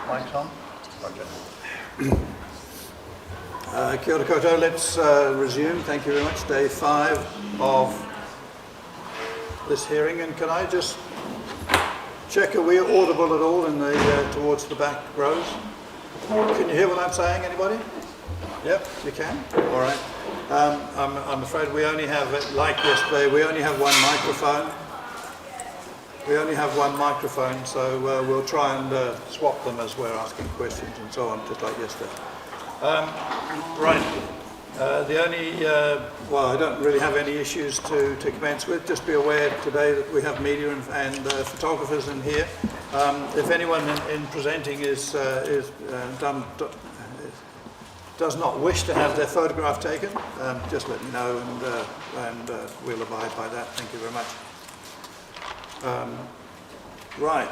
Mike's on? Roger. Kia ora koutou, let's resume. Thank you very much. Day 5 of this hearing, and can I just check, are we audible at all in the towards the back rows? Can you hear what I'm saying, anybody? Yep, you can? All right. I'm afraid we only have, like yesterday, we only have one microphone. So we'll try and swap them as we're asking questions and so on, just like yesterday. Right. The only, well, I don't really have any issues to commence with. Just be aware today that we have media and photographers in here. If anyone in presenting does not wish to have their photograph taken, just let me know and we'll abide by that. Thank you very much. Right.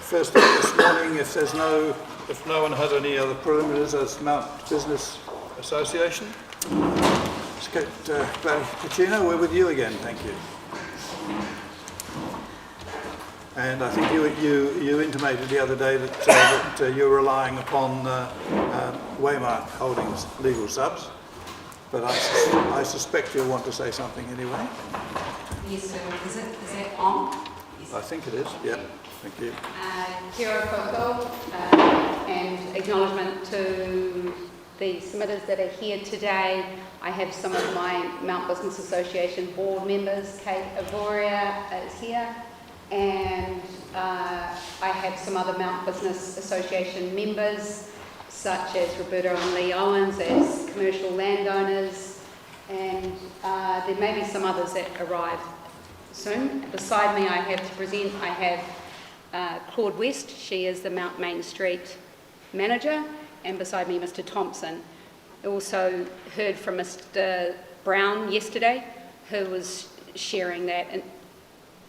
First up this morning, if no one had any other preliminaries as Mount Business Association. Let's get Kachina, we're with you again, thank you. And I think you intimated the other day that you're relying upon Waymark Holdings legal subs, but I suspect you'll want to say something anyway. Yes, sir. Is it on? Yes. I think it is, yeah. Thank you. Kia ora koutou, and acknowledgement to the submitters that are here today. I have some of my Mount Business Association board members. Kate Avoria is here, and I have some other Mount Business Association members, such as Roberto and Lee Owens as commercial landowners, and there may be some others that arrive soon. Beside me I have to present, I have Claude West, she is the Mount Main Street manager, and beside me Mr. Thompson. I also heard from Mr. Brown yesterday, who was sharing that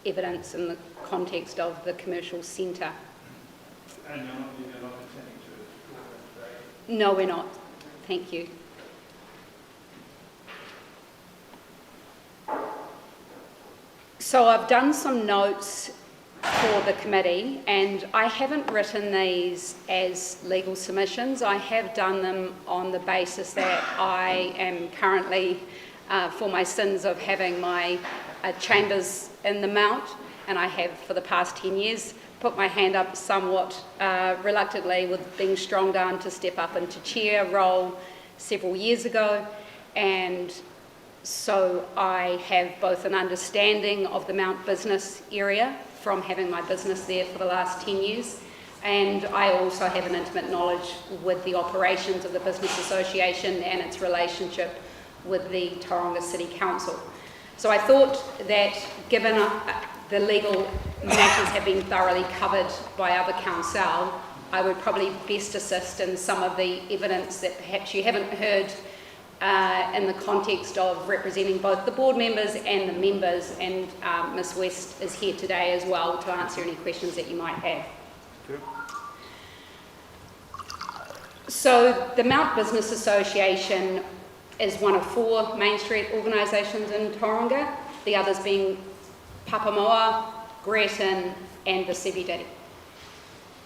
evidence in the context of the commercial centre. And you're not intending to today? No, we're not. Thank you. So I've done some notes for the committee, and I haven't written these as legal submissions. I have done them on the basis that I am currently, for my sins of having my chambers in the Mount, and I have for the past 10 years, put my hand up somewhat reluctantly with being strong down to step up into chair role several years ago, and so I have both an understanding of the Mount business area from having my business there for the last 10 years, and I also have an intimate knowledge with the operations of the Business Association and its relationship with the Tauranga City Council. So I thought that given the legal matters have been thoroughly covered by other counsel, I would probably best assist in some of the evidence that perhaps you haven't heard in the context of representing both the board members and the members, and Ms West is here today as well to answer any questions that you might have. Sure. So the Mount Business Association is one of 4 Main Street organisations in Tauranga, the others being Papamoa, Gretton and the CBD.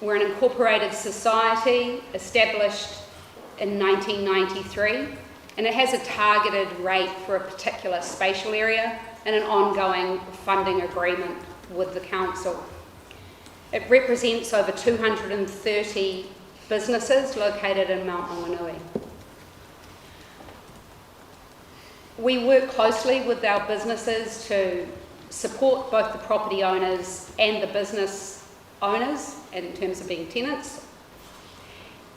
We're an incorporated society established in 1993, and it has a targeted rate for a particular spatial area and an ongoing funding agreement with the council. It represents over 230 businesses located in Mount Maunganui. We work closely with our businesses to support both the property owners and the business owners in terms of being tenants,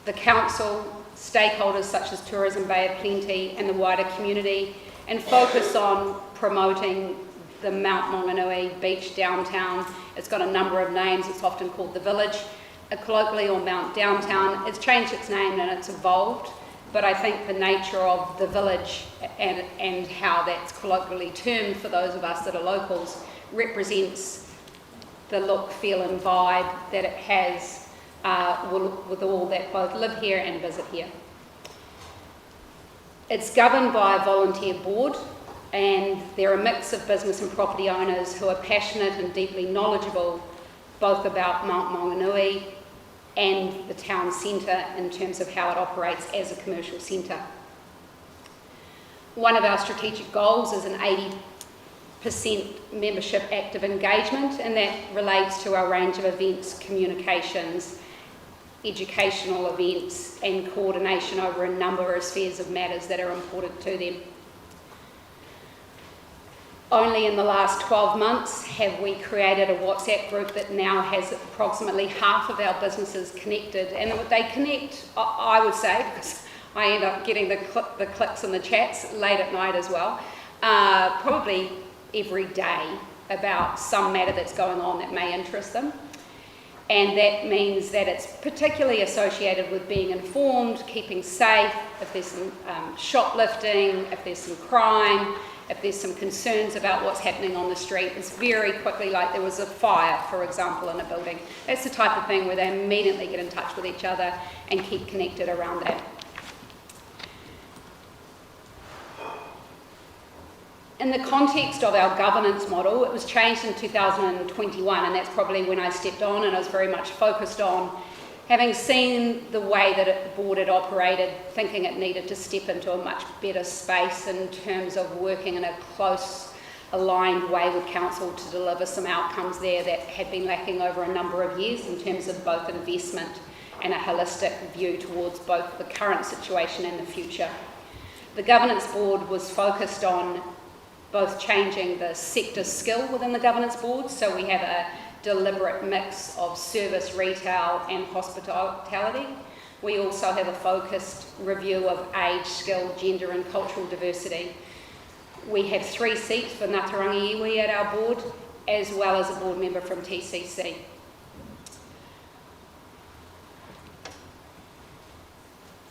the council, stakeholders such as Tourism Bay of Plenty and the wider community, and focus on promoting the Mount Maunganui Beach downtown. It's got a number of names. It's often called the Village, colloquially, or Mount Downtown. It's changed its name and it's evolved, but I think the nature of the village and how that's colloquially termed for those of us that are locals represents the look, feel and vibe that it has with all that both live here and visit here. It's governed by a volunteer board, and they're a mix of business and property owners who are passionate and deeply knowledgeable both about Mount Maunganui and the town centre in terms of how it operates as a commercial centre. One of our strategic goals is an 80% membership active engagement, and that relates to our range of events, communications, educational events, and coordination over a number of spheres of matters that are important to them. Only in the last 12 months have we created a WhatsApp group that now has approximately half of our businesses connected, and they connect, I would say, because I end up getting the clicks and the chats late at night as well, probably every day about some matter that's going on that may interest them. And that means that it's particularly associated with being informed, keeping safe, if there's some shoplifting, if there's some crime, if there's some concerns about what's happening on the street. It's very quickly, like there was a fire, for example, in a building. That's the type of thing where they immediately get in touch with each other and keep connected around that. In the context of our governance model, it was changed in 2021, and that's probably when I stepped on, and I was very much focused on having seen the way that the board had operated, thinking it needed to step into a much better space in terms of working in a close, aligned way with council to deliver some outcomes there that had been lacking over a number of years in terms of both investment and a holistic view towards both the current situation and the future. The governance board was focused on both changing the sector skill within the governance board, so we have a deliberate mix of service, retail and hospitality. We also have a focused review of age, skill, gender and cultural diversity. We have 3 seats for Ngā Tauranga iwi at our board, as well as a board member from TCC.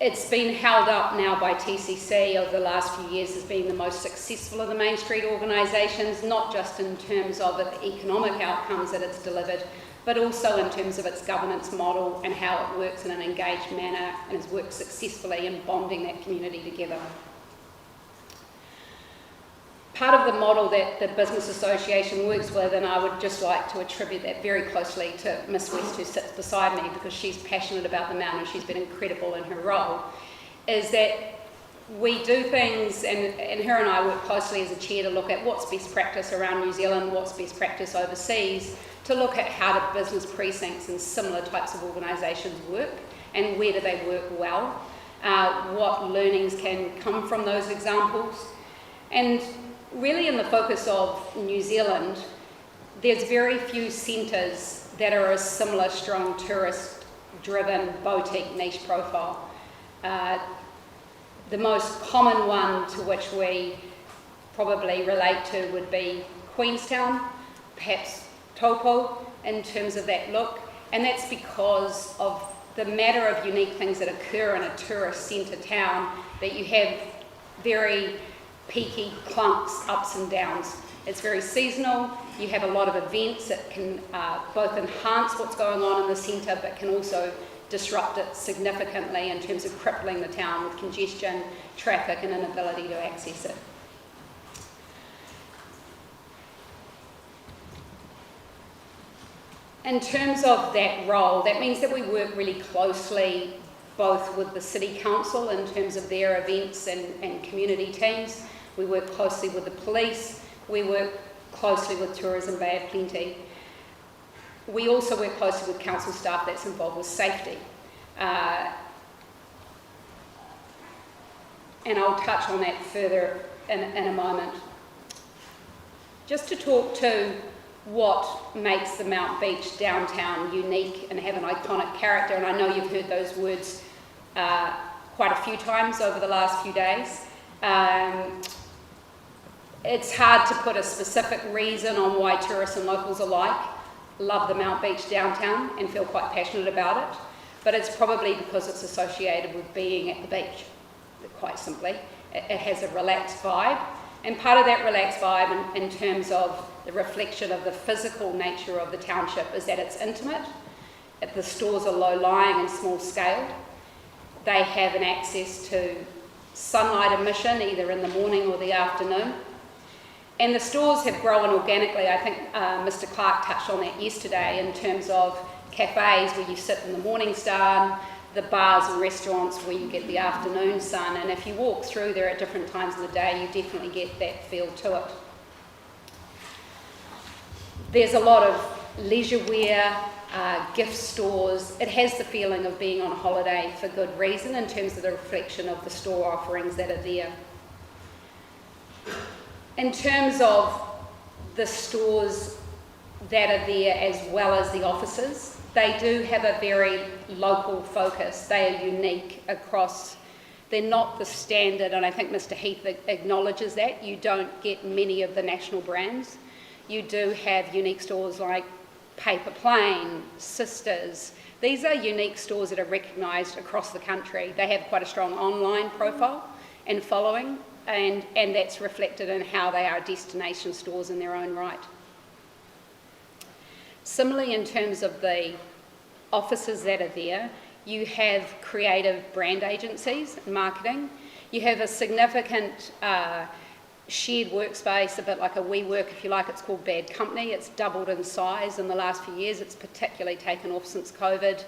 It's been held up now by TCC over the last few years as being the most successful of the Main Street organisations, not just in terms of the economic outcomes that it's delivered, but also in terms of its governance model and how it works in an engaged manner and has worked successfully in bonding that community together. Part of the model that the Business Association works with, and I would just like to attribute that very closely to Miss West, who sits beside me, because she's passionate about the mountain, she's been incredible in her role, is that we do things, and her and I work closely as a chair to look at what's best practice around New Zealand, what's best practice overseas, to look at how do business precincts and similar types of organisations work, and where do they work well, what learnings can come from those examples. And really in the focus of New Zealand, there's very few centres that are a similar strong tourist-driven boutique niche profile. The most common one to which we probably relate to would be Queenstown, perhaps Tautuku in terms of that look, and that's because of the matter of unique things that occur in a tourist centre town, that you have very peaky clunks, ups and downs. It's very seasonal. You have a lot of events that can both enhance what's going on in the centre, but can also disrupt it significantly in terms of crippling the town with congestion, traffic and inability to access it. In terms of that role, that means that we work really closely both with the City Council in terms of their events and community teams. We work closely with the police. We work closely with Tourism Bay of Plenty. We also work closely with council staff that's involved with safety. And I'll touch on that further in a moment. Just to talk to what makes the Mount Beach downtown unique and have an iconic character, and I know you've heard those words quite a few times over the last few days. It's hard to put a specific reason on why tourists and locals alike love the Mount Beach downtown and feel quite passionate about it, but it's probably because it's associated with being at the beach, quite simply. It has a relaxed vibe, and part of that relaxed vibe in terms of the reflection of the physical nature of the township is that it's intimate. The stores are low-lying and small-scaled. They have an access to sunlight emission either in the morning or the afternoon. And the stores have grown organically. I think Mr. Clark touched on that yesterday in terms of cafes where you sit in the morning sun, the bars and restaurants where you get the afternoon sun, and if you walk through there at different times of the day, you definitely get that feel to it. There's a lot of leisure wear, gift stores. It has the feeling of being on holiday for good reason in terms of the reflection of the store offerings that are there. In terms of the stores that are there as well as the offices, they do have a very local focus. They are unique across, they're not the standard, and I think Mr. Heath acknowledges that. You don't get many of the national brands. You do have unique stores like Paper Plane, Sisters. These are unique stores that are recognised across the country. They have quite a strong online profile and following, and that's reflected in how they are destination stores in their own right. Similarly, in terms of the offices that are there, you have creative brand agencies and marketing. You have a significant shared workspace, a bit like a WeWork, if you like. It's called Bad Company. It's doubled in size in the last few years. It's particularly taken off since COVID.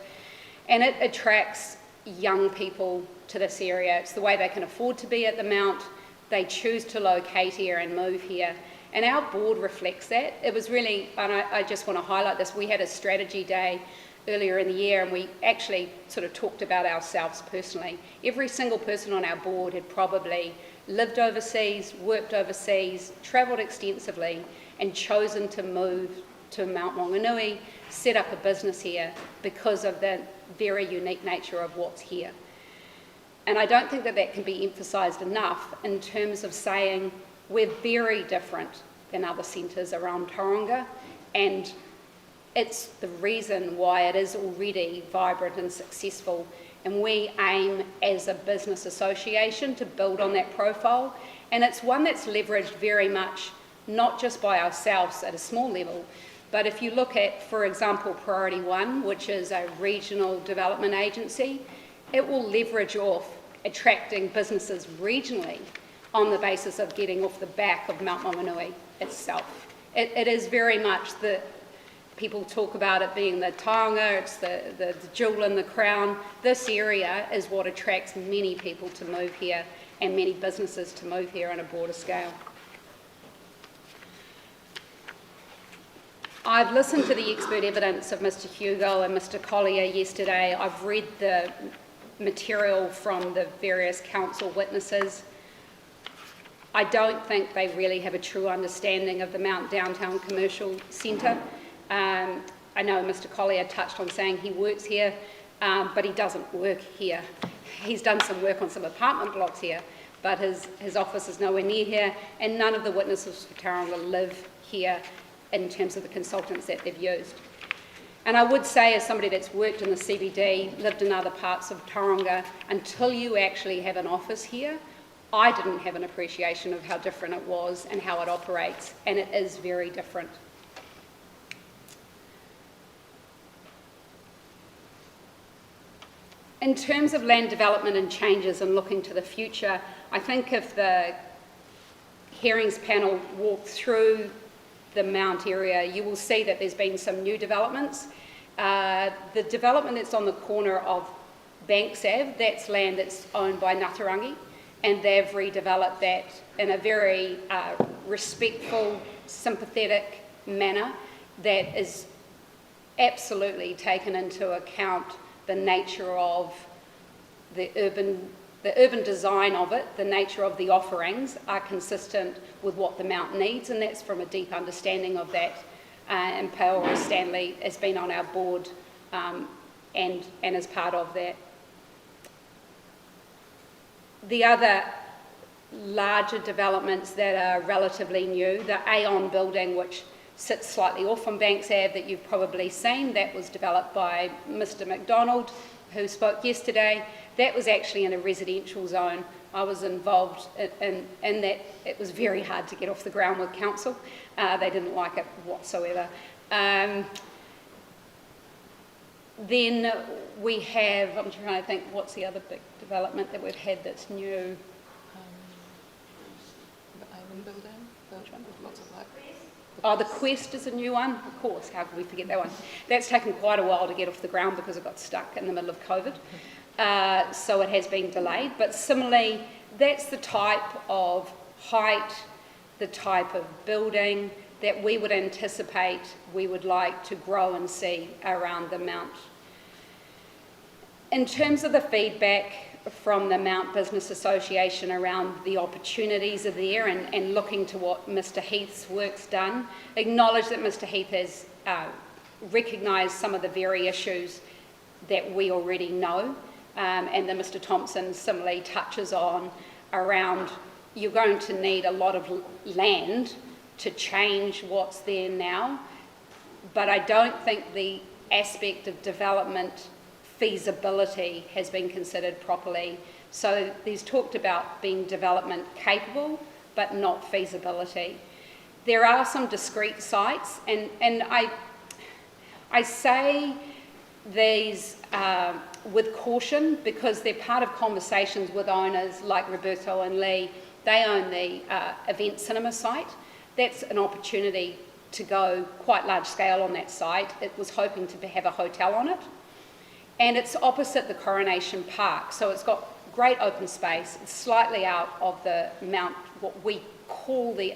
And it attracts young people to this area. It's the way they can afford to be at the Mount. They choose to locate here and move here. And our board reflects that. It was really, and I just want to highlight this, we had a strategy day earlier in the year and we actually sort of talked about ourselves personally. Every single person on our board had probably lived overseas, worked overseas, travelled extensively and chosen to move to Mount Maunganui, set up a business here because of the very unique nature of what's here. And I don't think that that can be emphasised enough in terms of saying we're very different than other centres around Tauranga, and it's the reason why it is already vibrant and successful. And we aim as a business association to build on that profile. And it's one that's leveraged very much, not just by ourselves at a small level, but if you look at, for example, Priority One, which is a regional development agency, it will leverage off attracting businesses regionally on the basis of getting off the back of Mount Maunganui itself. It is very much the, people talk about it being the taonga, it's the jewel in the crown. This area is what attracts many people to move here and many businesses to move here on a broader scale. I've listened to the expert evidence of Mr. Hugo and Mr. Collier yesterday. I've read the material from the various council witnesses. I don't think they really have a true understanding of the Mount Downtown Commercial Centre. I know Mr. Collier touched on saying he works here, but he doesn't work here. He's done some work on some apartment blocks here, but his office is nowhere near here, and none of the witnesses for Tauranga live here in terms of the consultants that they've used. And I would say, as somebody that's worked in the CBD, lived in other parts of Tauranga, until you actually have an office here, I didn't have an appreciation of how different it was and how it operates, and it is very different. In terms of land development and changes and looking to the future, I think if the hearings panel walk through the Mount area, you will see that there's been some new developments. The development that's on the corner of Banks Ave, that's land that's owned by Ngātarangi, and they've redeveloped that in a very respectful, sympathetic manner that is absolutely taken into account the nature of the urban design of it, the nature of the offerings are consistent with what the Mount needs, and that's from a deep understanding of that. And Paola Stanley has been on our board and is part of that. The other larger developments that are relatively new, the Aon building, which sits slightly off from Banks Ave that you've probably seen, that was developed by Mr. McDonald, who spoke yesterday. That was actually in a residential zone. I was involved in that. It was very hard to get off the ground with council. They didn't like it whatsoever. Then we have, I'm trying to think, what's the other big development that we've had that's new? The Island building, with lots of like, Oh, the Quest is a new one, of course, how could we forget that one? That's taken quite a while to get off the ground because it got stuck in the middle of COVID, so it has been delayed. But similarly, that's the type of height, the type of building that we would anticipate we would like to grow and see around the Mount. In terms of the feedback from the Mount Business Association around the opportunities are there and looking to what Mr Heath's work's done, acknowledge that Mr Heath has recognised some of the very issues that we already know, and that Mr Thompson similarly touches on around you're going to need a lot of land to change what's there now, but I don't think the aspect of development feasibility has been considered properly. So there's talked about being development capable, but not feasibility. There are some discrete sites, and I say these with caution because they're part of conversations with owners like Roberto and Lee. They own the event cinema site. That's an opportunity to go quite large scale on that site. It was hoping to have a hotel on it. And it's opposite the Coronation Park, so it's got great open space. It's slightly out of the Mount, what we call the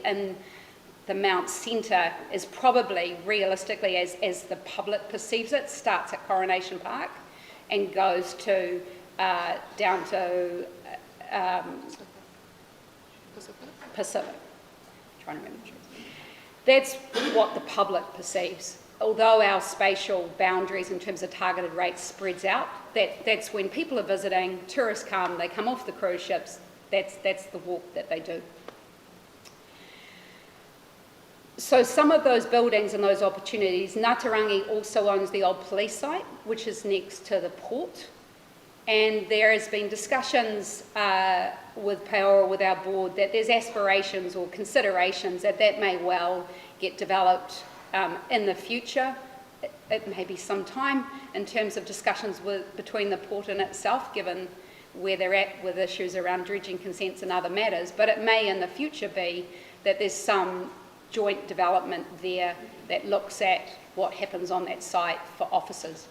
Mount Centre is probably realistically as the public perceives it, starts at Coronation Park and goes to down to Pacific. I'm trying to remember. That's what the public perceives. Although our spatial boundaries in terms of targeted rates spreads out, that's when people are visiting, tourists come, they come off the cruise ships, that's the walk that they do. So some of those buildings and those opportunities, Ngātarangi also owns the old police site, which is next to the port. And there has been discussions with Paora, with our board, that there's aspirations or considerations that may well get developed in the future. It may be some time in terms of discussions between the port and itself, given where they're at with issues around dredging consents and other matters, but it may in the future be that there's some joint development there that looks at what happens on that site for officers.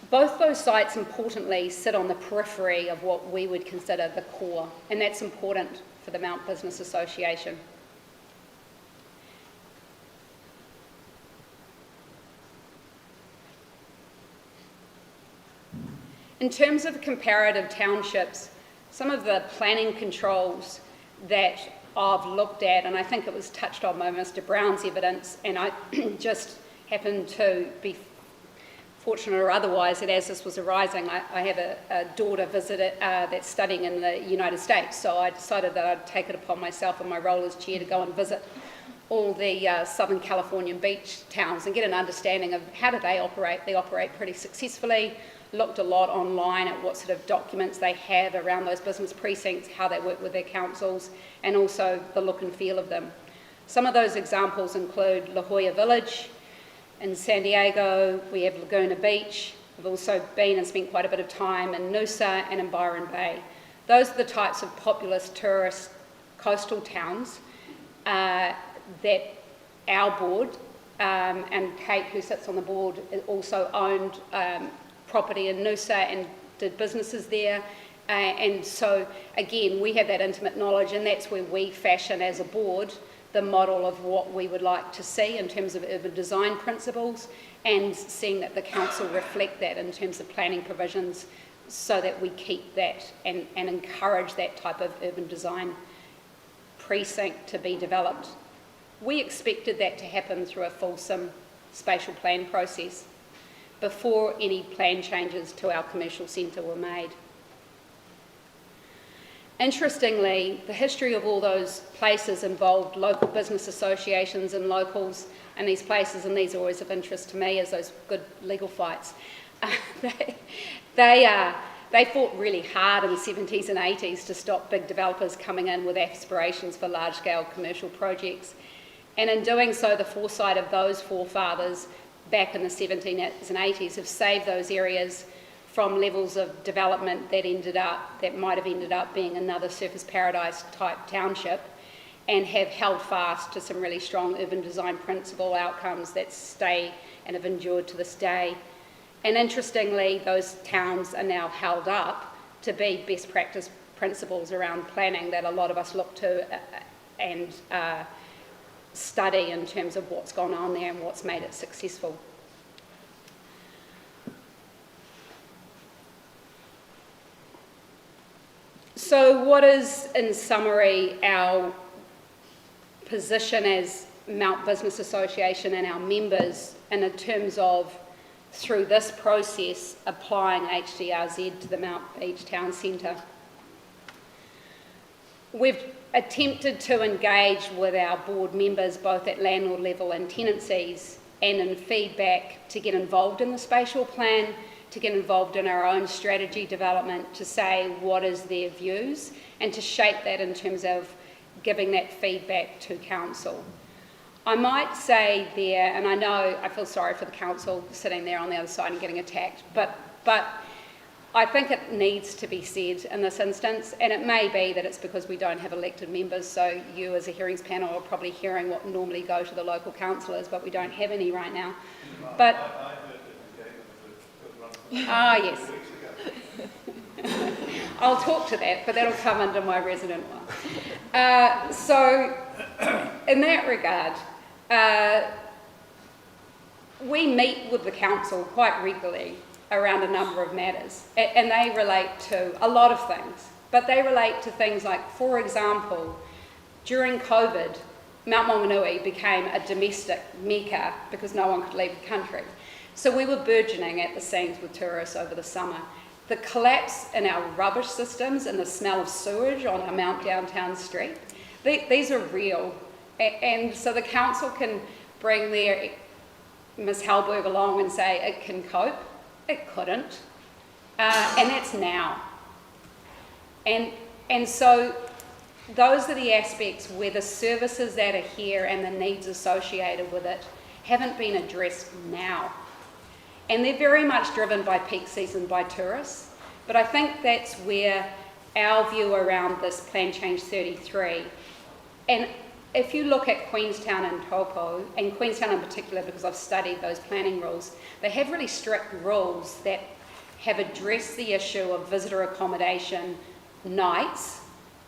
Both those sites, importantly, sit on the periphery of what we would consider the core, and that's important for the Mount Business Association. In terms of comparative townships, some of the planning controls that I've looked at, and I think it was touched on by Mr Brown's evidence, and I just happened to be fortunate or otherwise that as this was arising, I have a daughter that's studying in the United States, so I decided that I'd take it upon myself in my role as chair to go and visit all the Southern Californian beach towns and get an understanding of how do they operate. They operate pretty successfully. Looked a lot online at what sort of documents they have around those business precincts, how they work with their councils, and also the look and feel of them. Some of those examples include La Jolla Village in San Diego. We have Laguna Beach. We've also been and spent quite a bit of time in Noosa and in Byron Bay. Those are the types of populous tourist coastal towns that our board, and Kate, who sits on the board, also owned property in Noosa and did businesses there. And so, again, we have that intimate knowledge, and that's where we fashion as a board the model of what we would like to see in terms of urban design principles, and seeing that the council reflect that in terms of planning provisions so that we keep that and encourage that type of urban design precinct to be developed. We expected that to happen through a fulsome spatial plan process before any plan changes to our commercial centre were made. Interestingly, the history of all those places involved local business associations and locals in these places, and these are always of interest to me as those good legal fights. They fought really hard in the 70s and 80s to stop big developers coming in with aspirations for large-scale commercial projects. And in doing so, the foresight of those forefathers back in the 70s and 80s have saved those areas from levels of development that might have ended up being another Surfers Paradise type township, and have held fast to some really strong urban design principle outcomes that stay and have endured to this day. And interestingly, those towns are now held up to be best practice principles around planning that a lot of us look to and study in terms of what's gone on there and what's made it successful. So what is, in summary, our position as Mount Business Association and our members in terms of, through this process, applying HDRZ to the Mount Beach Town Centre? We've attempted to engage with our board members both at landlord level and tenancies and in feedback to get involved in the spatial plan, to get involved in our own strategy development, to say what is their views and to shape that in terms of giving that feedback to council. I might say there, and I know I feel sorry for the council sitting there on the other side and getting attacked, but I think it needs to be said in this instance, and it may be that it's because we don't have elected members, so you as a hearings panel are probably hearing what normally go to the local councillors, but we don't have any right now. But I heard that you gave them a good run ah, yes. I'll talk to that, but that'll come under my resident one. So, in that regard, we meet with the council quite regularly around a number of matters, and they relate to a lot of things, but they relate to things like, for example, during COVID, Mount Maunganui became a domestic mecca because no one could leave the country. So we were burgeoning at the seams with tourists over the summer. The collapse in our rubbish systems and the smell of sewage on our Mount Downtown Street, these are real. And so the council can bring their Ms. Halberg along and say it can cope. It couldn't. And that's now. And so those are the aspects where the services that are here and the needs associated with it haven't been addressed now. And they're very much driven by peak season by tourists. But I think that's where our view around this Plan Change 33, and if you look at Queenstown and Taupo, and Queenstown in particular because I've studied those planning rules, they have really strict rules that have addressed the issue of visitor accommodation nights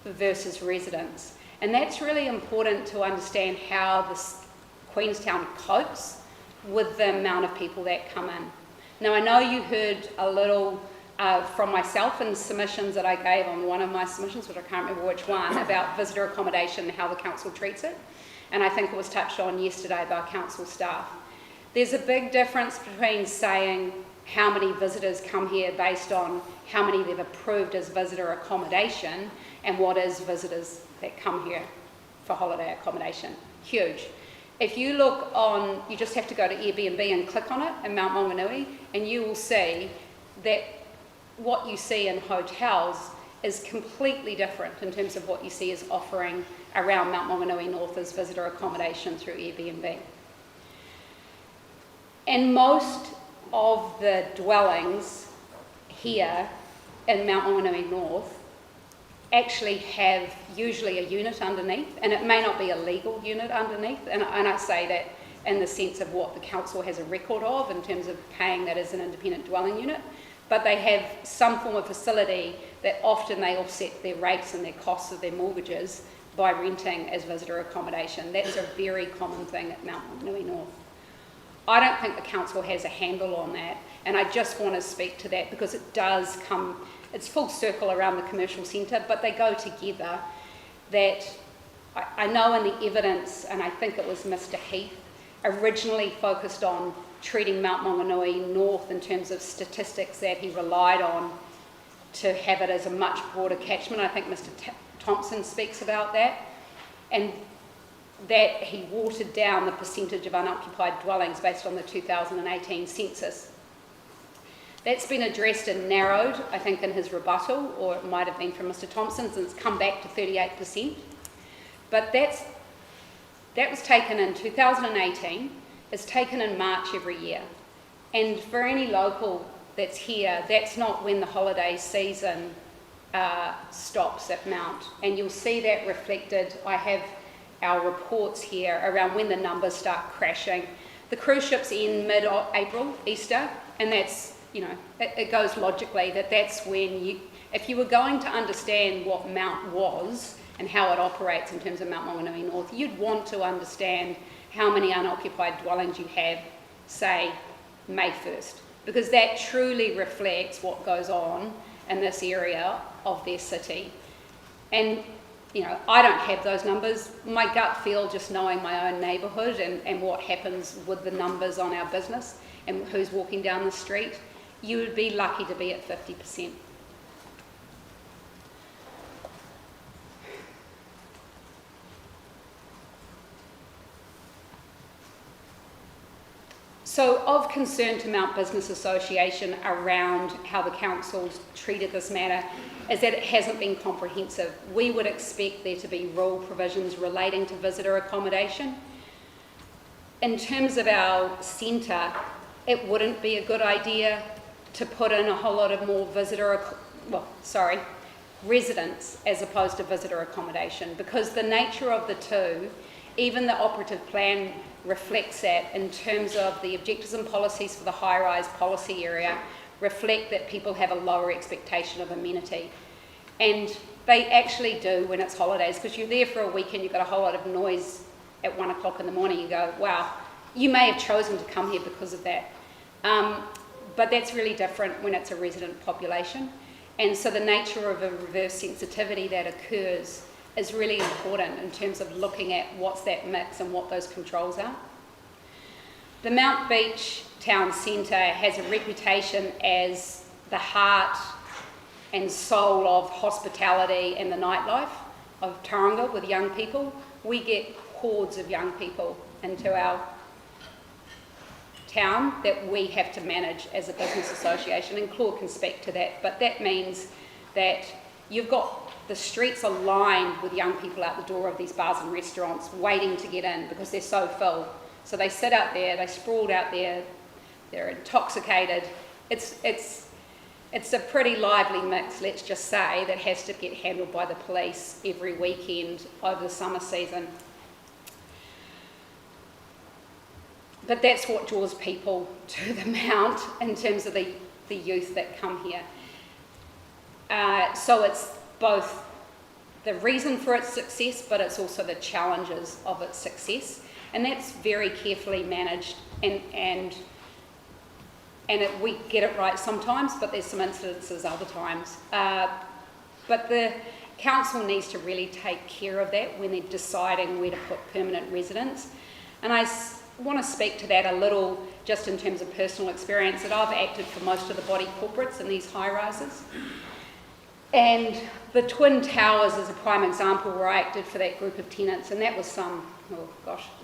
versus residents. And that's really important to understand how this Queenstown copes with the amount of people that come in. Now, I know you heard a little from myself in submissions that I gave on one of my submissions, which I can't remember which one, about visitor accommodation and how the council treats it. And I think it was touched on yesterday by council staff. There's a big difference between saying how many visitors come here based on how many they've approved as visitor accommodation and what is visitors that come here for holiday accommodation. Huge. If you look on, you just have to go to Airbnb and click on it in Mount Maunganui, and you will see that what you see in hotels is completely different in terms of what you see as offering around Mount Maunganui North as visitor accommodation through Airbnb. And most of the dwellings here in Mount Maunganui North actually have usually a unit underneath, and it may not be a legal unit underneath, and I say that in the sense of what the council has a record of in terms of paying that as an independent dwelling unit, but they have some form of facility that often they offset their rates and their costs of their mortgages by renting as visitor accommodation. That's a very common thing at Mount Maunganui North. I don't think the council has a handle on that, and I just want to speak to that because it does come, it's full circle around the commercial centre, but they go together. That I know in the evidence, and I think it was Mr. Heath, originally focused on treating Mount Maunganui North in terms of statistics that he relied on to have it as a much broader catchment. I think Mr. Thompson speaks about that, and that he watered down the percentage of unoccupied dwellings based on the 2018 census. That's been addressed and narrowed, I think, in his rebuttal, or it might have been from Mr. Thompson's, and it's come back to 38%. But that was taken in 2018, it's taken in March every year. And for any local that's here, that's not when the holiday season stops at Mount. And you'll see that reflected. I have our reports here around when the numbers start crashing. The cruise ships end mid-April, Easter, and that's, it goes logically that's when if you were going to understand what Mount was and how it operates in terms of Mount Maunganui North, you'd want to understand how many unoccupied dwellings you have, say, May 1st, because that truly reflects what goes on in this area of their city. And I don't have those numbers. My gut feel, just knowing my own neighbourhood and what happens with the numbers on our business and who's walking down the street, you would be lucky to be at 50%. So of concern to Mount Business Association around how the council's treated this matter is that it hasn't been comprehensive. We would expect there to be rule provisions relating to visitor accommodation. In terms of our centre, it wouldn't be a good idea to put in a whole lot of more residents as opposed to visitor accommodation, because the nature of the two, even the operative plan reflects that in terms of the objectives and policies for the high-rise policy area reflect that people have a lower expectation of amenity. And they actually do when it's holidays, because you're there for a weekend, you've got a whole lot of noise at 1 o'clock in the morning, you go, wow, you may have chosen to come here because of that. But that's really different when it's a resident population. And so the nature of a reverse sensitivity that occurs is really important in terms of looking at what's that mix and what those controls are. The Mount Beach Town Centre has a reputation as the heart and soul of hospitality and the nightlife of Tauranga with young people. We get hordes of young people into our town that we have to manage as a business association, and Claude can speak to that, but that means that you've got the streets are lined with young people out the door of these bars and restaurants waiting to get in because they're so full. So they sit out there, they sprawled out there, they're intoxicated. It's a pretty lively mix, let's just say, that has to get handled by the police every weekend over the summer season. But that's what draws people to the Mount in terms of the youth that come here. So it's both the reason for its success, but it's also the challenges of its success. And that's very carefully managed, and we get it right sometimes, but there's some incidences other times. But the council needs to really take care of that when they're deciding where to put permanent residents. And I want to speak to that a little just in terms of personal experience, that I've acted for most of the body corporates in these high-rises. And the Twin Towers is a prime example where I acted for that group of tenants, and that was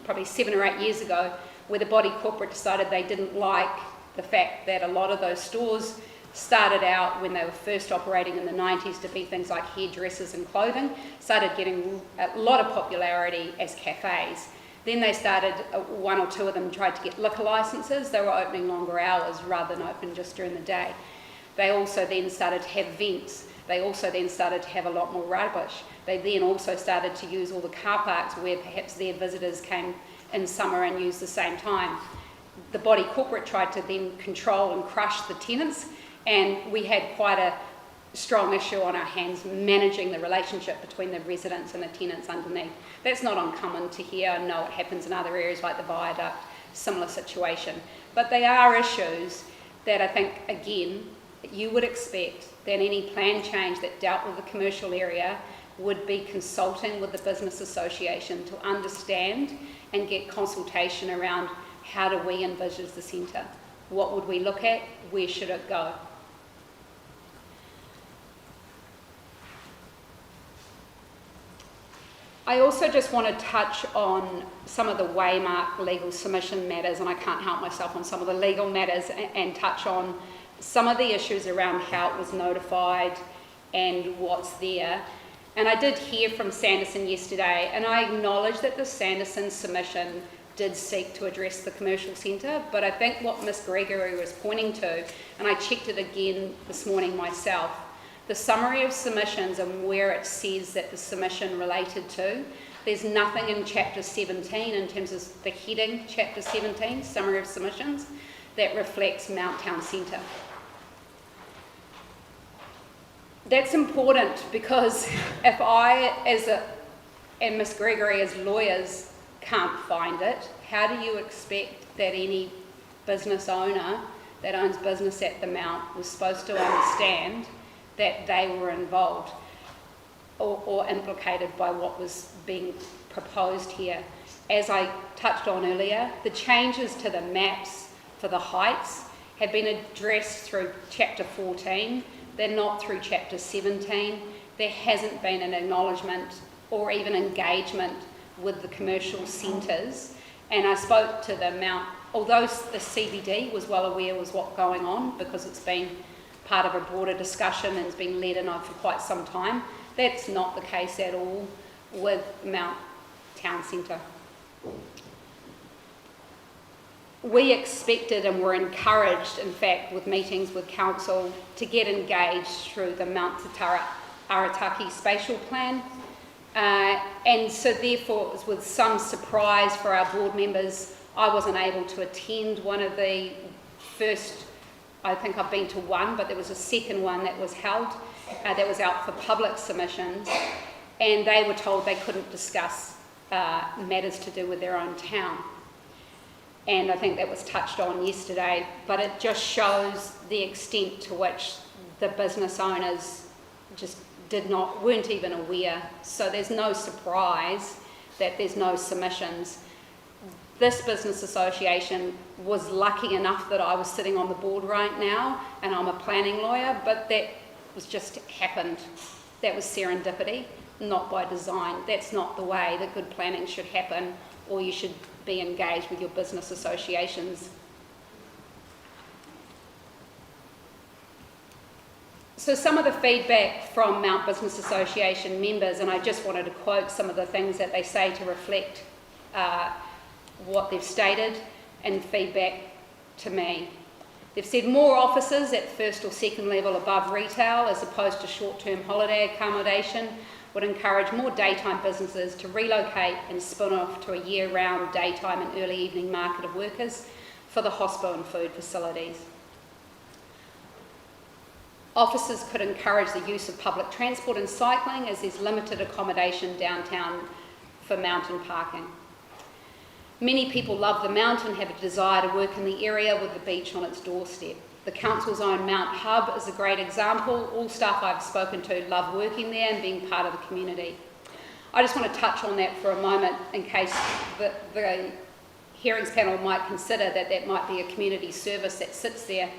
probably 7 or 8 years ago, where the body corporate decided they didn't like the fact that a lot of those stores started out when they were first operating in the 90s to be things like hairdressers and clothing, started getting a lot of popularity as cafes. Then they started, 1 or 2 of them tried to get liquor licenses. They were opening longer hours rather than open just during the day. They also then started to have vents. They also then started to have a lot more rubbish. They then also started to use all the car parks where perhaps their visitors came in summer and used the same time. The body corporate tried to then control and crush the tenants, and we had quite a strong issue on our hands managing the relationship between the residents and the tenants underneath. That's not uncommon to hear. I know it happens in other areas like the viaduct, similar situation. But they are issues that I think, again, you would expect that any plan change that dealt with the commercial area would be consulting with the business association to understand and get consultation around how do we envisage the centre? What would we look at? Where should it go? I also just want to touch on some of the Waymark legal submission matters, and I can't help myself on some of the legal matters, and touch on some of the issues around how it was notified and what's there. And I did hear from Sanderson yesterday, and I acknowledge that the Sanderson submission did seek to address the commercial centre, but I think what Ms Gregory was pointing to, and I checked it again this morning myself, the summary of submissions and where it says that the submission related to, There's nothing in Chapter 17 in terms of the heading, Chapter 17, Summary of Submissions, that reflects Mount Town Centre. That's important because if I, and Miss Gregory as lawyers, can't find it, how do you expect that any business owner that owns business at the Mount was supposed to understand that they were involved or implicated by what was being proposed here? As I touched on earlier, the changes to the maps for the heights have been addressed through Chapter 14. They're not through Chapter 17. There hasn't been an acknowledgement or even engagement with the commercial centres. And I spoke to the Mount, although the CBD was well aware was what's going on because it's been part of a broader discussion and it's been led in for quite some time. That's not the case at all with Mount Town Centre. We expected and were encouraged, in fact, with meetings with council to get engaged through the Mount Arataki spatial plan. And so therefore it was with some surprise for our board members, I wasn't able to attend one of the first, I think I've been to one, but there was a second one that was held, that was out for public submissions, and they were told they couldn't discuss matters to do with their own town. And I think that was touched on yesterday, but it just shows the extent to which the business owners just weren't even aware. So there's no surprise that there's no submissions. This business association was lucky enough that I was sitting on the board right now, and I'm a planning lawyer, but that was just happened. That was serendipity, not by design. That's not the way that good planning should happen, or you should be engaged with your business associations. So some of the feedback from Mount Business Association members, and I just wanted to quote some of the things that they say to reflect what they've stated and feedback to me. They've said more offices at first or second level above retail as opposed to short-term holiday accommodation would encourage more daytime businesses to relocate and spin off to a year-round daytime and early evening market of workers for the hospo and food facilities. Offices could encourage the use of public transport and cycling as there's limited accommodation downtown for mountain parking. Many people love the Mount and have a desire to work in the area with the beach on its doorstep. The council's own Mount Hub is a great example. All staff I've spoken to love working there and being part of the community. I just want to touch on that for a moment in case the hearings panel might consider that that might be a community service that sits there.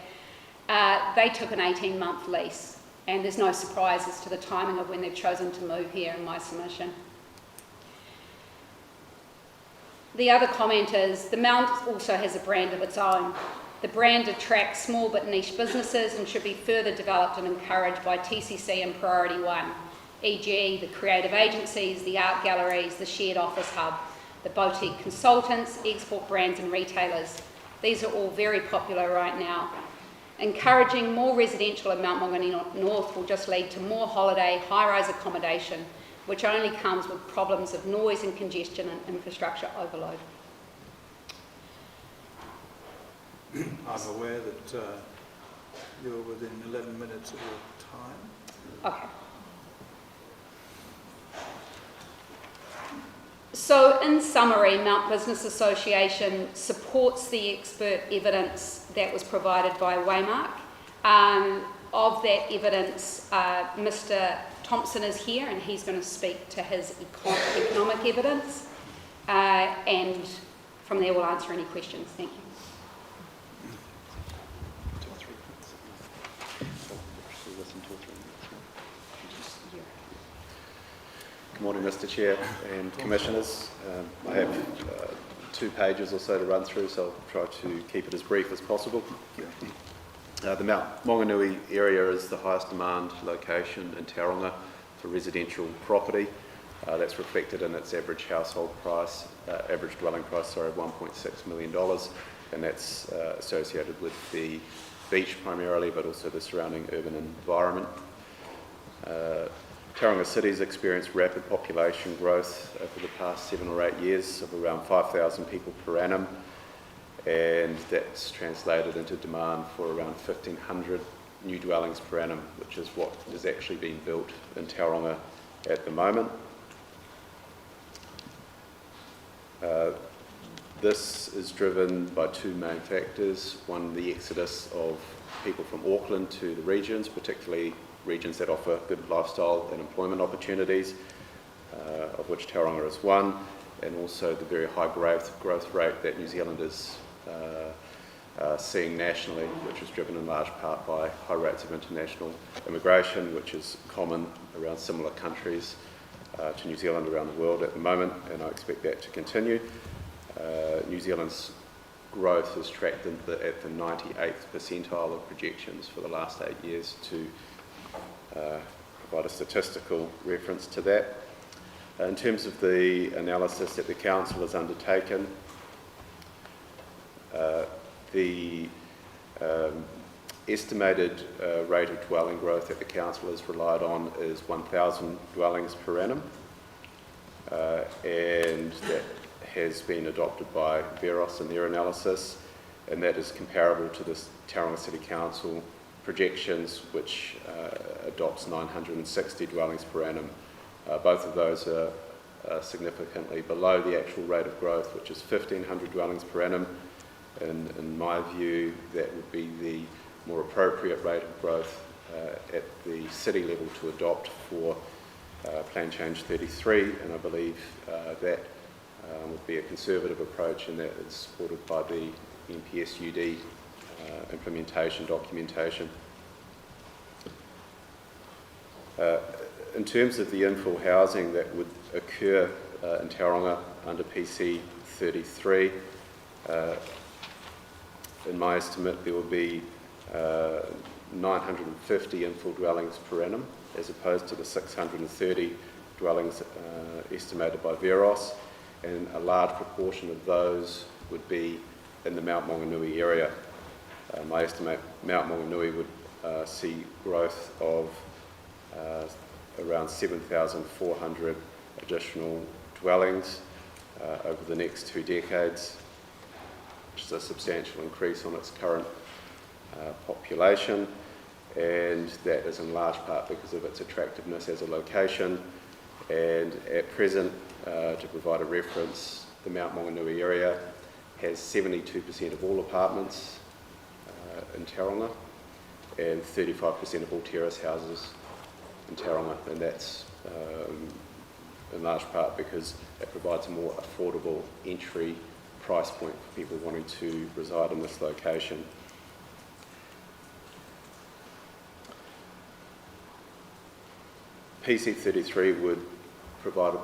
They took an 18-month lease, and there's no surprise as to the timing of when they've chosen to move here in my submission. The other comment is the Mount also has a brand of its own. The brand attracts small but niche businesses and should be further developed and encouraged by TCC and Priority 1, e.g. the creative agencies, the art galleries, the shared office hub, the boutique consultants, export brands and retailers. These are all very popular right now. Encouraging more residential in Mount Maunganui North will just lead to more holiday, high-rise accommodation, which only comes with problems of noise and congestion and infrastructure overload. I'm aware that you're within 11 minutes of your time. Okay. So in summary, Mount Business Association supports the expert evidence that was provided by Waymark. Of that evidence, Mr. Thompson is here and he's going to speak to his economic evidence, and from there we'll answer any questions. Thank you. Good morning, Mr. Chair and Commissioners. I have 2 pages or so to run through, so I'll try to keep it as brief as possible. The Mount Maunganui area is the highest demand location in Tauranga for residential property. That's reflected in its average household price, average dwelling price, of $1.6 million, and that's associated with the beach primarily, but also the surrounding urban environment. Tauranga City's experienced rapid population growth over the past 7 or 8 years of around 5,000 people per annum, and that's translated into demand for around 1,500 new dwellings per annum, which is what is actually being built in Tauranga at the moment. This is driven by two main factors. One, the exodus of people from Auckland to the regions, particularly regions that offer good lifestyle and employment opportunities, of which Tauranga is one, and also the very high growth rate that New Zealand is seeing nationally, which is driven in large part by high rates of international immigration, which is common around similar countries to New Zealand around the world at the moment, and I expect that to continue. New Zealand's growth is tracked at the 98th percentile of projections for the last 8 years, to provide a statistical reference to that. In terms of the analysis that the Council has undertaken, the estimated rate of dwelling growth that the Council has relied on is 1,000 dwellings per annum, and that has been adopted by Veros in their analysis, and that is comparable to the Tauranga City Council projections, which adopts 960 dwellings per annum. Both of those are significantly below the actual rate of growth, which is 1,500 dwellings per annum, and in my view that would be the more appropriate rate of growth at the city level to adopt for Plan Change 33, and I believe that would be a conservative approach, and that is supported by the NPSUD implementation documentation. In terms of the infill housing that would occur in Tauranga under PC 33, in my estimate there will be 950 infill dwellings per annum, as opposed to the 630 dwellings estimated by Veros, and a large proportion of those would be in the Mount Maunganui area. I estimate Mount Maunganui would see growth of around 7,400 additional dwellings over the next 2 decades, which is a substantial increase on its current population, and that is in large part because of its attractiveness as a location. And at present, to provide a reference, the Mount Maunganui area has 72% of all apartments in Tauranga and 35% of all terrace houses in Tauranga, and that's in large part because it provides a more affordable entry price point for people wanting to reside in this location. PC33 would provide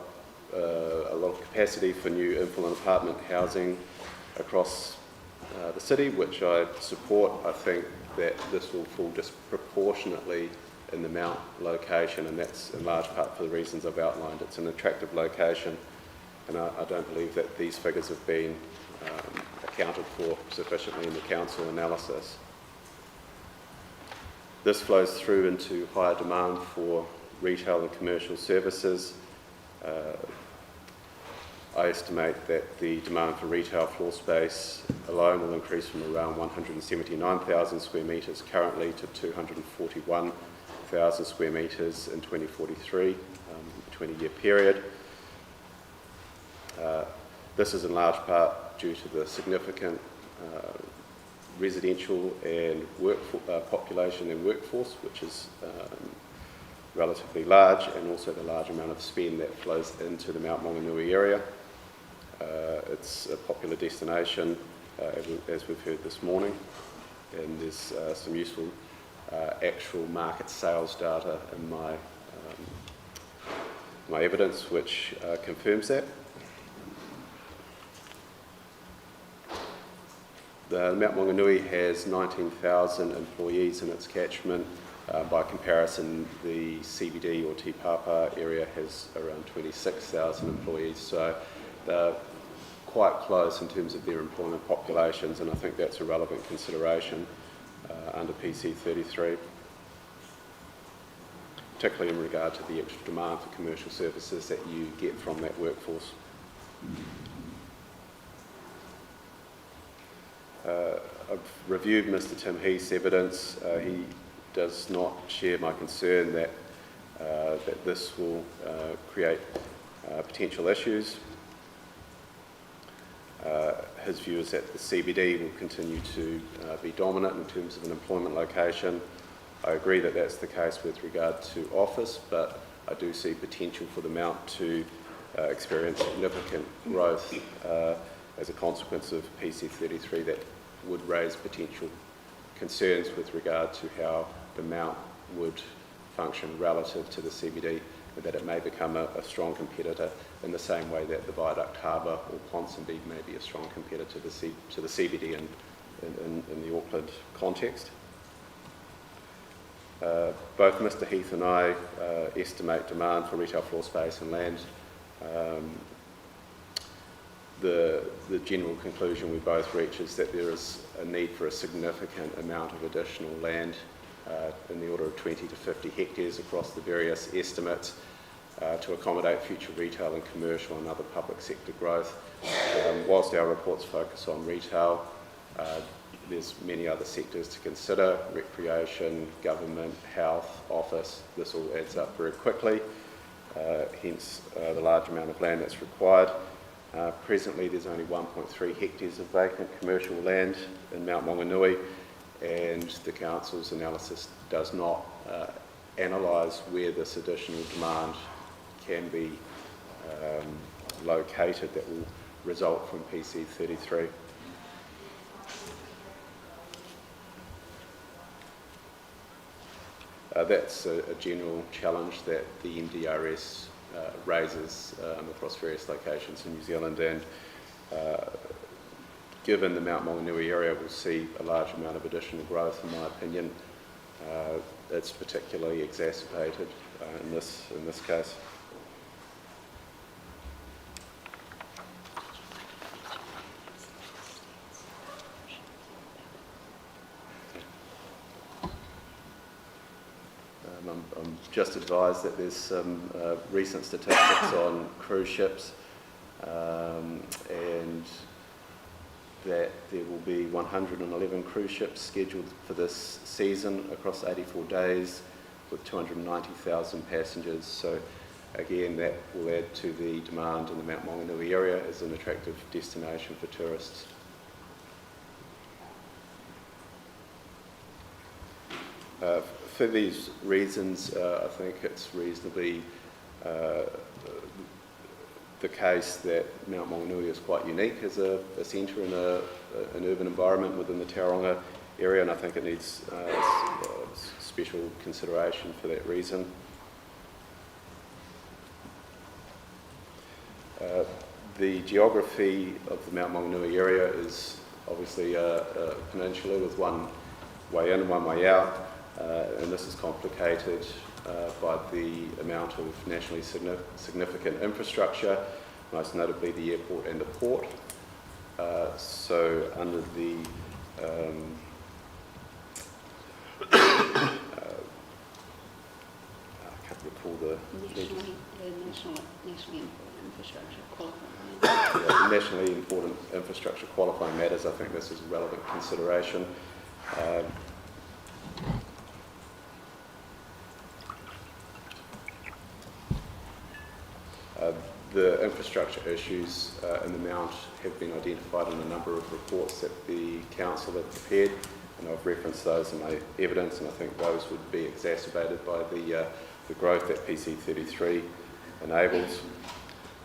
a lot of capacity for new infill and apartment housing across the city, which I support. I think that this will fall disproportionately in the Mount location, and that's in large part for the reasons I've outlined. It's an attractive location, and I don't believe that these figures have been accounted for sufficiently in the Council analysis. This flows through into higher demand for retail and commercial services. I estimate that the demand for retail floor space alone will increase from around 179,000 square metres currently to 241,000 square metres in 2043, a 20-year period. This is in large part due to the significant residential and population and workforce, which is relatively large, and also the large amount of spend that flows into the Mount Maunganui area. It's a popular destination, as we've heard this morning, and there's some useful actual market sales data in my evidence which confirms that. The Mount Maunganui has 19,000 employees in its catchment. By comparison, the CBD or Te Papa area has around 26,000 employees, so they're quite close in terms of their employment populations, and I think that's a relevant consideration under PC 33. particularly in regard to the extra demand for commercial services that you get from that workforce. I've reviewed Mr Tim Heath's evidence. He does not share my concern that this will create potential issues. His view is that the CBD will continue to be dominant in terms of an employment location. I agree that that's the case with regard to office, but I do see potential for the Mount to experience significant growth as a consequence of PC33 that would raise potential concerns with regard to how the Mount would function relative to the CBD, and that it may become a strong competitor in the same way that the Viaduct Harbour or Ponsonby may be a strong competitor to the CBD in the Auckland context. Both Mr Heath and I estimate demand for retail floor space and land. The general conclusion we both reach is that there is a need for a significant amount of additional land in the order of 20 to 50 hectares across the various estimates to accommodate future retail and commercial and other public sector growth. Whilst our reports focus on retail, there's many other sectors to consider: recreation, government, health, office. This all adds up very quickly, hence the large amount of land that's required. Presently there's only 1.3 hectares of vacant commercial land in Mount Maunganui, and the Council's analysis does not analyse where this additional demand can be located that will result from PC33. That's a general challenge that the MDRS raises across various locations in New Zealand, and given the Mount Maunganui area will see a large amount of additional growth, in my opinion, it's particularly exacerbated in this case. I'm just advised that there's some recent statistics on cruise ships, and that there will be 111 cruise ships scheduled for this season across 84 days with 290,000 passengers. So again, that will add to the demand in the Mount Maunganui area as an attractive destination for tourists. For these reasons, I think it's reasonably the case that Mount Maunganui is quite unique as a centre in an urban environment within the Tauranga area, and I think it needs special consideration for that reason. The geography of the Mount Maunganui area is obviously a peninsula with one way in and one way out. And this is complicated by the amount of nationally significant infrastructure, most notably the airport and the port. So under the I can't recall the nationally important infrastructure qualifying. Nationally important infrastructure qualifying matters. I think this is a relevant consideration. The infrastructure issues in the Mount have been identified in a number of reports that the Council have prepared, and I've referenced those in my evidence, and I think those would be exacerbated by the growth that PC33 enables.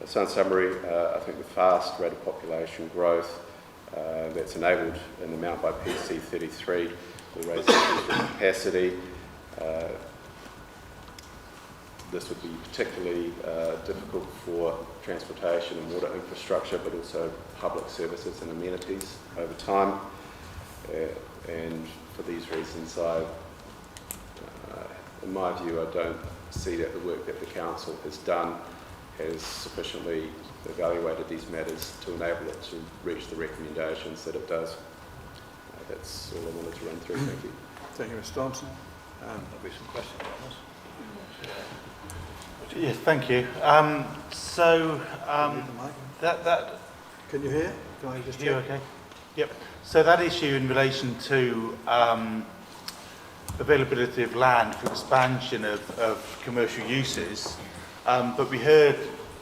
So in summary, I think the fast rate of population growth that's enabled in the Mount by PC33 will raise capacity. This would be particularly difficult for transportation and water infrastructure, but also public services and amenities over time. And for these reasons, in my view, I don't see that the work that the Council has done has sufficiently evaluated these matters to enable it to reach the recommendations that it does. That's all I wanted to run through. Thank you. Thank you, Mr Thompson. There'll be some questions on this. Yes, thank you. That Can you hear? Can I just you check? okay? Yep. So that issue in relation to availability of land for expansion of commercial uses, but we heard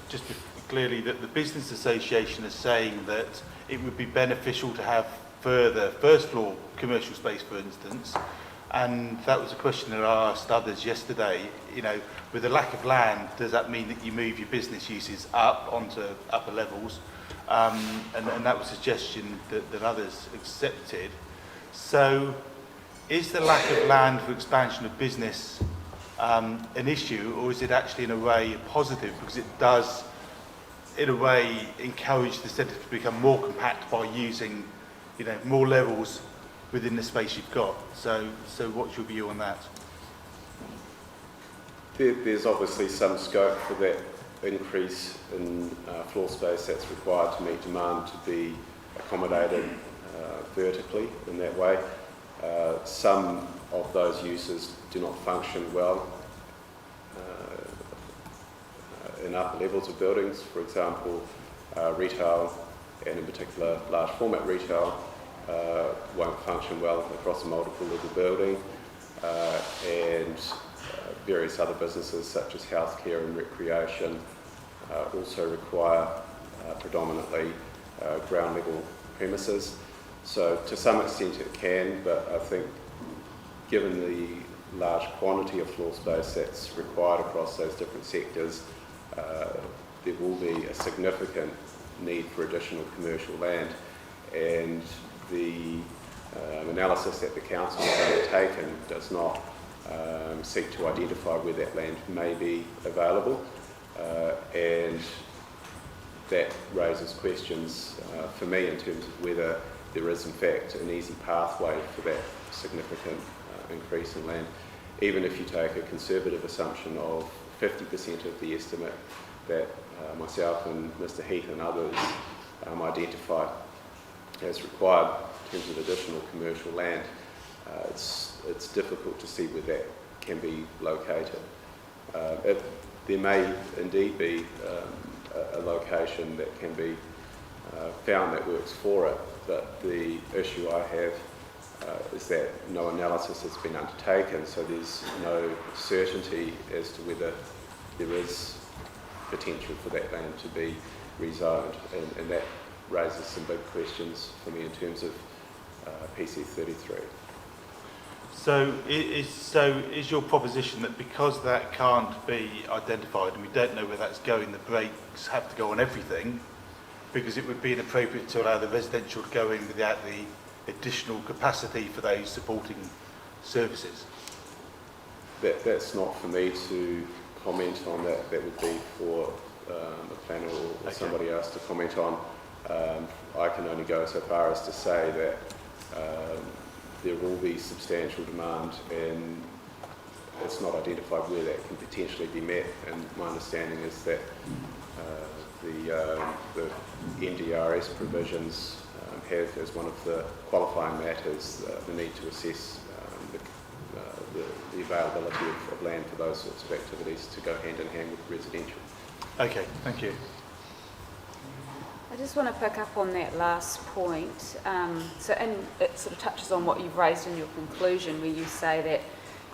just clearly that the business association is saying that it would be beneficial to have further first floor commercial space, for instance. And that was a question that I asked others yesterday. You know, with the lack of land, does that mean that you move your business uses up onto upper levels? And that was a suggestion that others accepted. So is the lack of land for expansion of business an issue, or is it actually in a way positive, because it does in a way encourage the centre to become more compact by using, you know, more levels within the space you've got? So what's your view on that? There's obviously some scope for that increase in floor space that's required to meet demand to be accommodated vertically in that way. Some of those uses do not function well in upper levels of buildings. For example, retail, and in particular large format retail, won't function well across a multiple level building, and various other businesses such as healthcare and recreation also require predominantly ground level premises. So to some extent it can, but I think given the large quantity of floor space that's required across those different sectors, there will be a significant need for additional commercial land, and the analysis that the council has undertaken does not seek to identify where that land may be available, and that raises questions for me in terms of whether there is in fact an easy pathway for that significant increase in land. Even if you take a conservative assumption of 50% of the estimate that myself and Mr. Heath and others identify as required in terms of additional commercial land, it's difficult to see where that can be located. There may indeed be a location that can be found that works for it, but the issue I have is that no analysis has been undertaken, so there's no certainty as to whether there is potential for that land to be rezoned, and that raises some big questions for me in terms of PC 33. So is your proposition that because that can't be identified and we don't know where that's going, the brakes have to go on everything, because it would be inappropriate to allow the residential to go in without the additional capacity for those supporting services? That's not for me to comment on. That would be for a planner or somebody else to comment on. I can only go so far as to say that there will be substantial demand, and it's not identified where that can potentially be met, and my understanding is that the NDRS provisions have as one of the qualifying matters the need to assess the availability of land for those sorts of activities to go hand in hand with residential. Okay, thank you. I just want to pick up on that last point. And it sort of touches on what you've raised in your conclusion, where you say that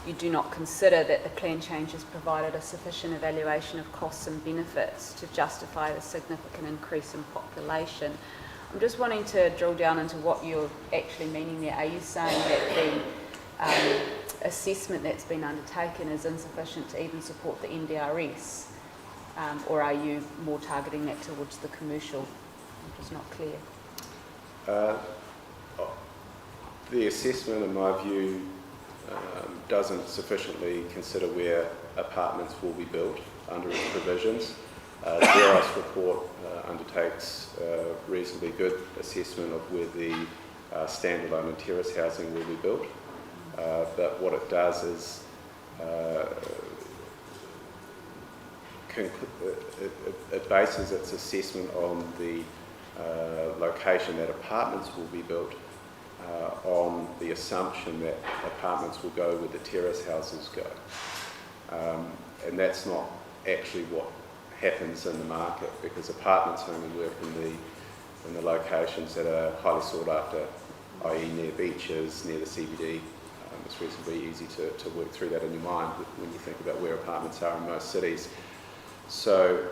you do not consider that the plan changes provided a sufficient evaluation of costs and benefits to justify the significant increase in population. I'm just wanting to drill down into what you're actually meaning there. Are you saying that the assessment that's been undertaken is insufficient to even support the NDRS? Or are you more targeting that towards the commercial? I'm just not clear. The assessment, in my view, doesn't sufficiently consider where apartments will be built under its provisions. The DRS report undertakes a reasonably good assessment of where the standalone and terrace housing will be built, but what it does is it bases its assessment on the location that apartments will be built on the assumption that apartments will go where the terrace houses go. And that's not actually what happens in the market, because apartments only work in the locations that are highly sought after, i.e. near beaches, near the CBD. It's reasonably easy to work through that in your mind when you think about where apartments are in most cities. So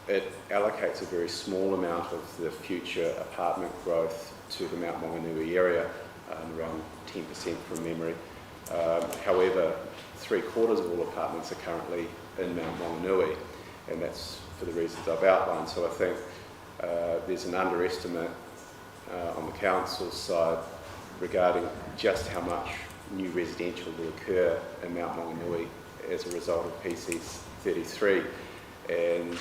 it allocates a very small amount of the future apartment growth to the Mount Maunganui area, around 10% from memory. However, 3/4 of all apartments are currently in Mount Maunganui, and that's for the reasons I've outlined. So I think there's an underestimate on the council's side regarding just how much new residential will occur in Mount Maunganui as a result of PC 33, and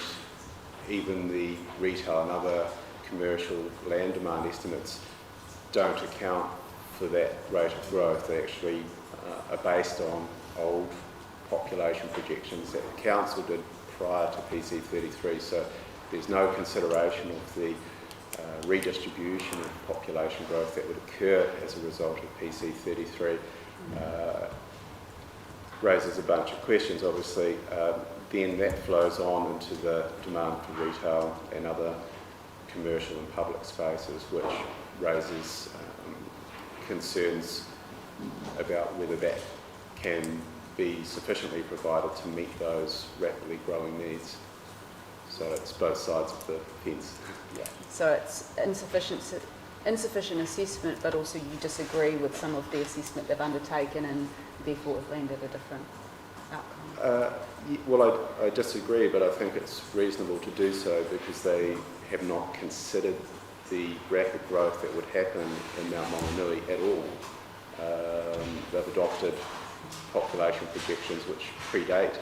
even the retail and other commercial land demand estimates don't account for that rate of growth. They actually are based on old population projections that the council did prior to PC 33, so there's no consideration of the redistribution of population growth that would occur as a result of PC 33. Raises a bunch of questions, obviously. Then that flows on into the demand for retail and other commercial and public spaces, which raises concerns about whether that can be sufficiently provided to meet those rapidly growing needs. So it's both sides of the fence. Yeah. So it's insufficient assessment, but also you disagree with some of the assessment they've undertaken and therefore have landed a different outcome. Well, I disagree, but I think it's reasonable to do so because they have not considered the rapid growth that would happen in Mount Maunganui at all. They've adopted population projections which predate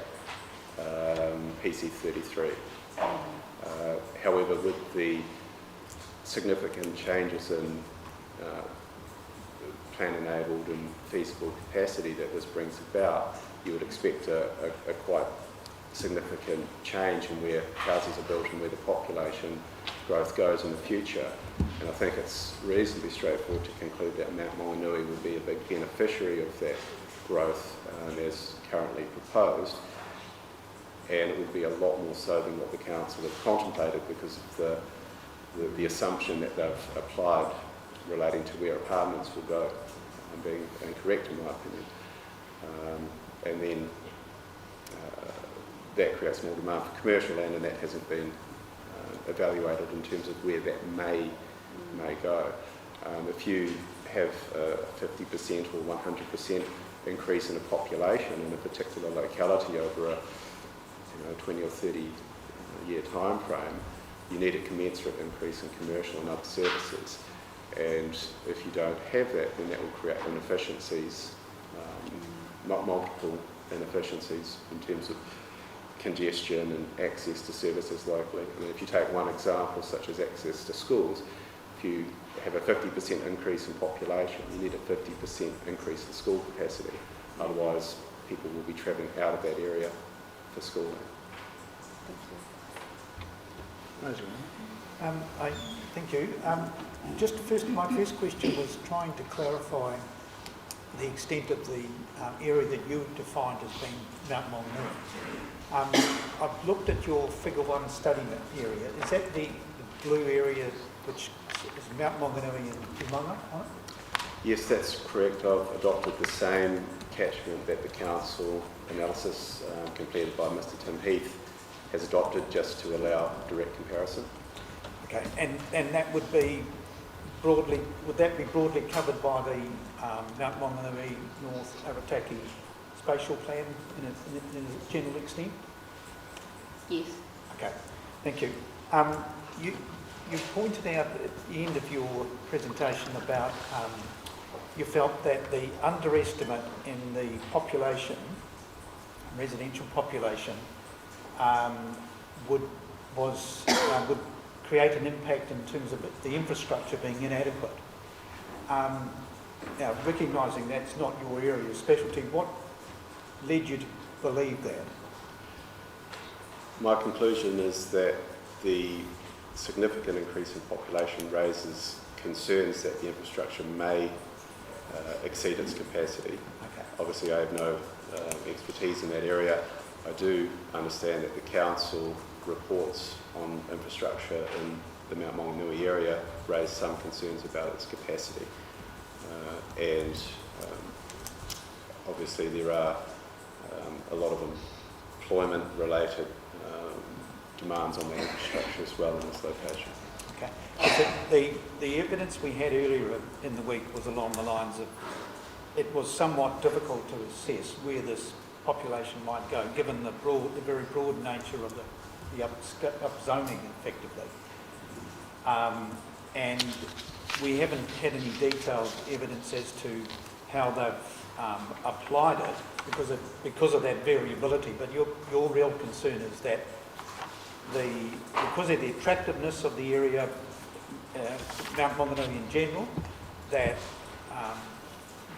PC 33. However, with the significant changes in plan-enabled and feasible capacity that this brings about, you would expect a quite significant change in where houses are built and where the population growth goes in the future. And I think it's reasonably straightforward to conclude that Mount Maunganui will be a big beneficiary of that growth as currently proposed. And it would be a lot more so than what the council have contemplated because of the assumption that they've applied relating to where apartments will go, and being incorrect in my opinion. And then that creates more demand for commercial land, and that hasn't been evaluated in terms of where that may go. If you have a 50% or 100% increase in a population in a particular locality over a 20 or 30 year time frame, you need a commensurate increase in commercial and other services. And if you don't have that, then that will create inefficiencies, not multiple inefficiencies in terms of congestion and access to services locally. I mean, if you take one example, such as access to schools, if you have a 50% increase in population, you need a 50% increase in school capacity. Otherwise, people will be travelling out of that area for schooling. Thank you. My first question was trying to clarify the extent of the area that you defined as being Mount Maunganui. I've looked at your Figure 1 study map area. Is that the blue area which is Mount Maunganui and Tauranga on it? Yes, that's correct. I've adopted the same catchment that the council analysis completed by Mr Tim Heath has adopted, just to allow direct comparison. Okay, and that would be broadly covered by the Mount Maunganui North Arataki spatial plan in a general extent? Yes. Okay, thank you. You pointed out at the end of your presentation about you felt that the underestimate in the population, residential population, would create an impact in terms of the infrastructure being inadequate. Now, recognising that's not your area of specialty, what led you to believe that? My conclusion is that the significant increase in population raises concerns that the infrastructure may exceed its capacity. Okay. Obviously, I have no expertise in that area. I do understand that the council reports on infrastructure in the Mount Maunganui area raised some concerns about its capacity. And obviously there are a lot of employment-related demands on the infrastructure as well in this location. Okay. The evidence we had earlier in the week was along the lines of it was somewhat difficult to assess where this population might go, given the very broad nature of the upzoning, effectively. And we haven't had any detailed evidence as to how they've applied it because of that variability. But your real concern is that because of the attractiveness of the area, Mount Maunganui in general, that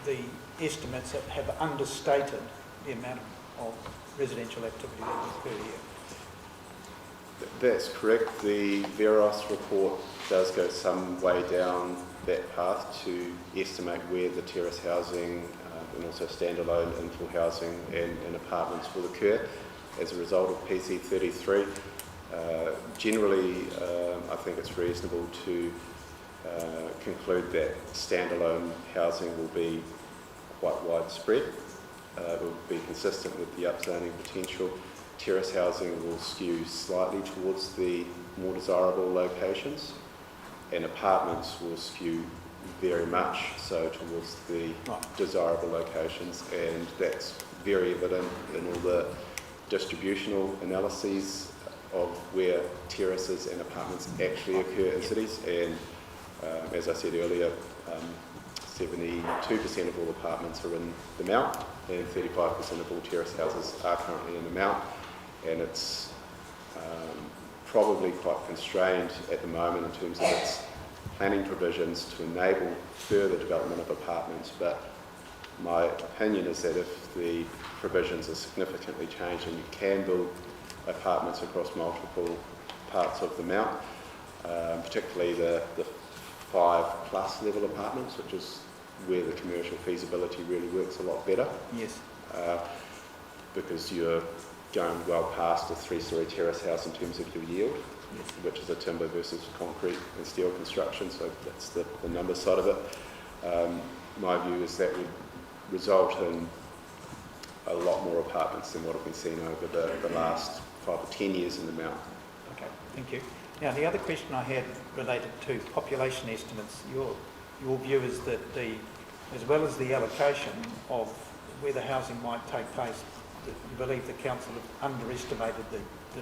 the estimates have understated the amount of residential activity that will occur here. That's correct. The Veros report does go some way down that path to estimate where the terrace housing and also standalone infill housing and apartments will occur as a result of PC 33. Generally, I think it's reasonable to conclude that standalone housing will be quite widespread. It will be consistent with the upzoning potential. Terrace housing will skew slightly towards the more desirable locations, and apartments will skew very much so towards the desirable locations, and that's very evident in all the distributional analyses of where terraces and apartments actually occur in cities. And as I said earlier, 72% of all apartments are in the Mount, and 35% of all terrace houses are currently in the Mount, and it's probably quite constrained at the moment in terms of its planning provisions to enable further development of apartments. But my opinion is that if the provisions are significantly changed and you can build apartments across multiple parts of the Mount, particularly the 5+ level apartments, which is where the commercial feasibility really works a lot better. Yes. Because you're going well past a 3-storey terrace house in terms of your yield, yes, which is a timber versus concrete and steel construction, so that's the number side of it. My view is that would result in a lot more apartments than what have been seen over the last 5 or 10 years in the Mount. Okay, thank you. Now, the other question I had related to population estimates. Your view is that as well as the allocation of where the housing might take place, that you believe the council have underestimated the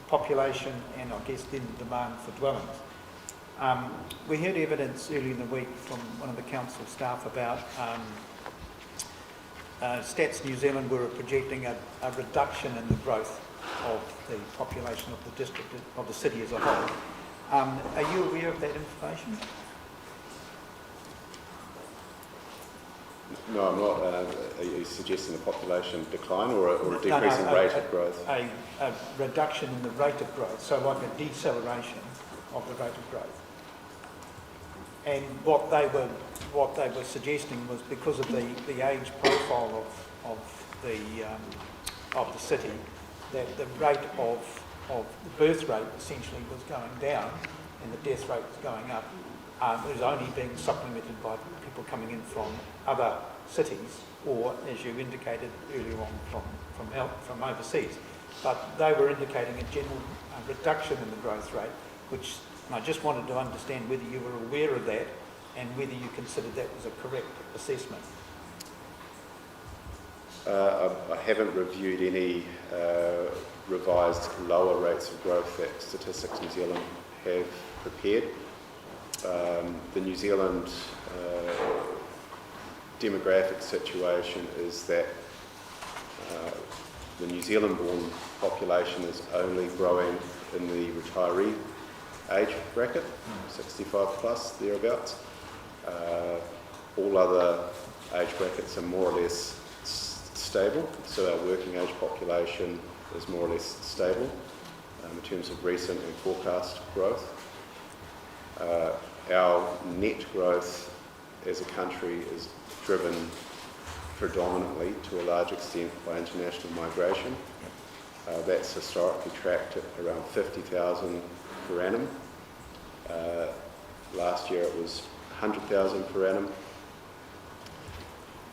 population and I guess then the demand for dwellings. We heard evidence earlier in the week from one of the council staff about Stats New Zealand were projecting a reduction in the growth of the population of the district, of the city as a whole. Are you aware of that information? No, I'm not. Are you suggesting a population decline or a decreasing rate of growth? A reduction in the rate of growth, so like a deceleration of the rate of growth. And what they were suggesting was because of the age profile of the city, that the rate of the birth rate essentially was going down and the death rate was going up. It was only being supplemented by people coming in from other cities, or as you indicated earlier on, from overseas. But they were indicating a general reduction in the growth rate, which I just wanted to understand whether you were aware of that and whether you considered that was a correct assessment. I haven't reviewed any revised lower rates of growth that Statistics New Zealand have prepared. The New Zealand demographic situation is that the New Zealand-born population is only growing in the retiree age bracket, 65 plus, thereabouts. All other age brackets are more or less stable, so our working age population is more or less stable in terms of recent and forecast growth. Our net growth as a country is driven predominantly, to a large extent, by international migration. That's historically tracked at around 50,000 per annum. Last year it was 100,000 per annum.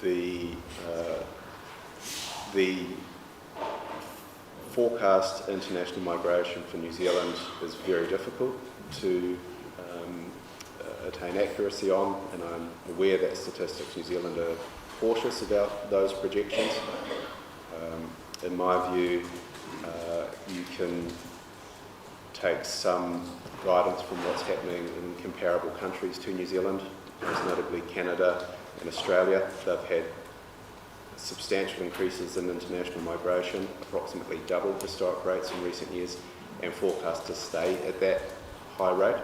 The forecast international migration for New Zealand is very difficult to attain accuracy on, and I'm aware that Statistics New Zealand are cautious about those projections. In my view, you can take some guidance from what's happening in comparable countries to New Zealand, most notably Canada and Australia. They've had substantial increases in international migration, approximately double historic rates in recent years, and forecast to stay at that high rate.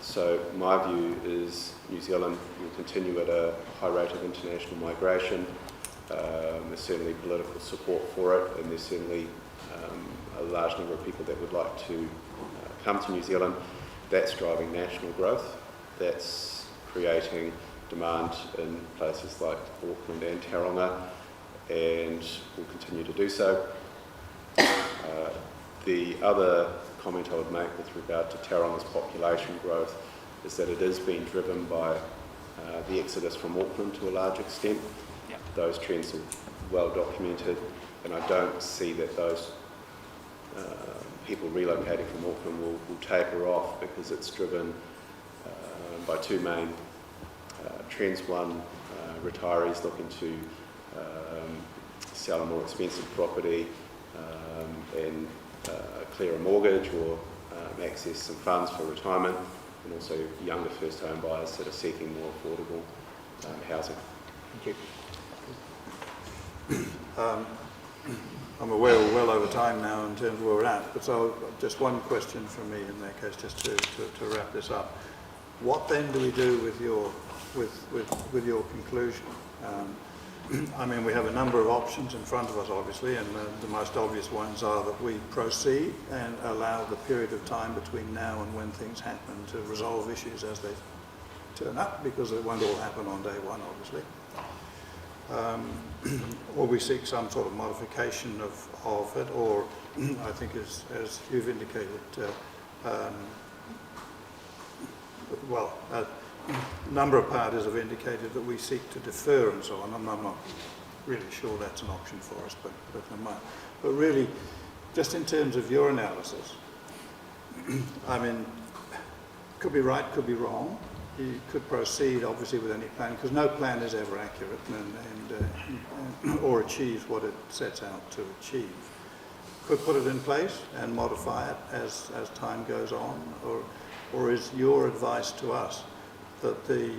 So my view is New Zealand will continue at a high rate of international migration. There's certainly political support for it, and there's certainly a large number of people that would like to come to New Zealand. That's driving national growth. That's creating demand in places like Auckland and Tauranga, and will continue to do so. The other comment I would make with regard to Tauranga's population growth is that it is being driven by the exodus from Auckland to a large extent. Yep. Those trends are well documented, and I don't see that those people relocating from Auckland will taper off, because it's driven by two main trends. One, retirees looking to sell a more expensive property and clear a mortgage or access some funds for retirement, and also younger first home buyers that are seeking more affordable housing. Thank you. I'm aware we're well over time now in terms of where we're at, but so just one question from me in that case, just to wrap this up. What then do we do with your conclusion? I mean, we have a number of options in front of us, obviously, and the most obvious ones are that we proceed and allow the period of time between now and when things happen to resolve issues as they turn up, because it won't all happen on day one, obviously. Or we seek some sort of modification of it, or I think as you've indicated, a number of parties have indicated that we seek to defer and so on. I'm not really sure that's an option for us, but never mind. But really, just in terms of your analysis, I mean, could be right, could be wrong. You could proceed, obviously, with any plan, because no plan is ever accurate or achieves what it sets out to achieve. Could put it in place and modify it as time goes on, or is your advice to us that the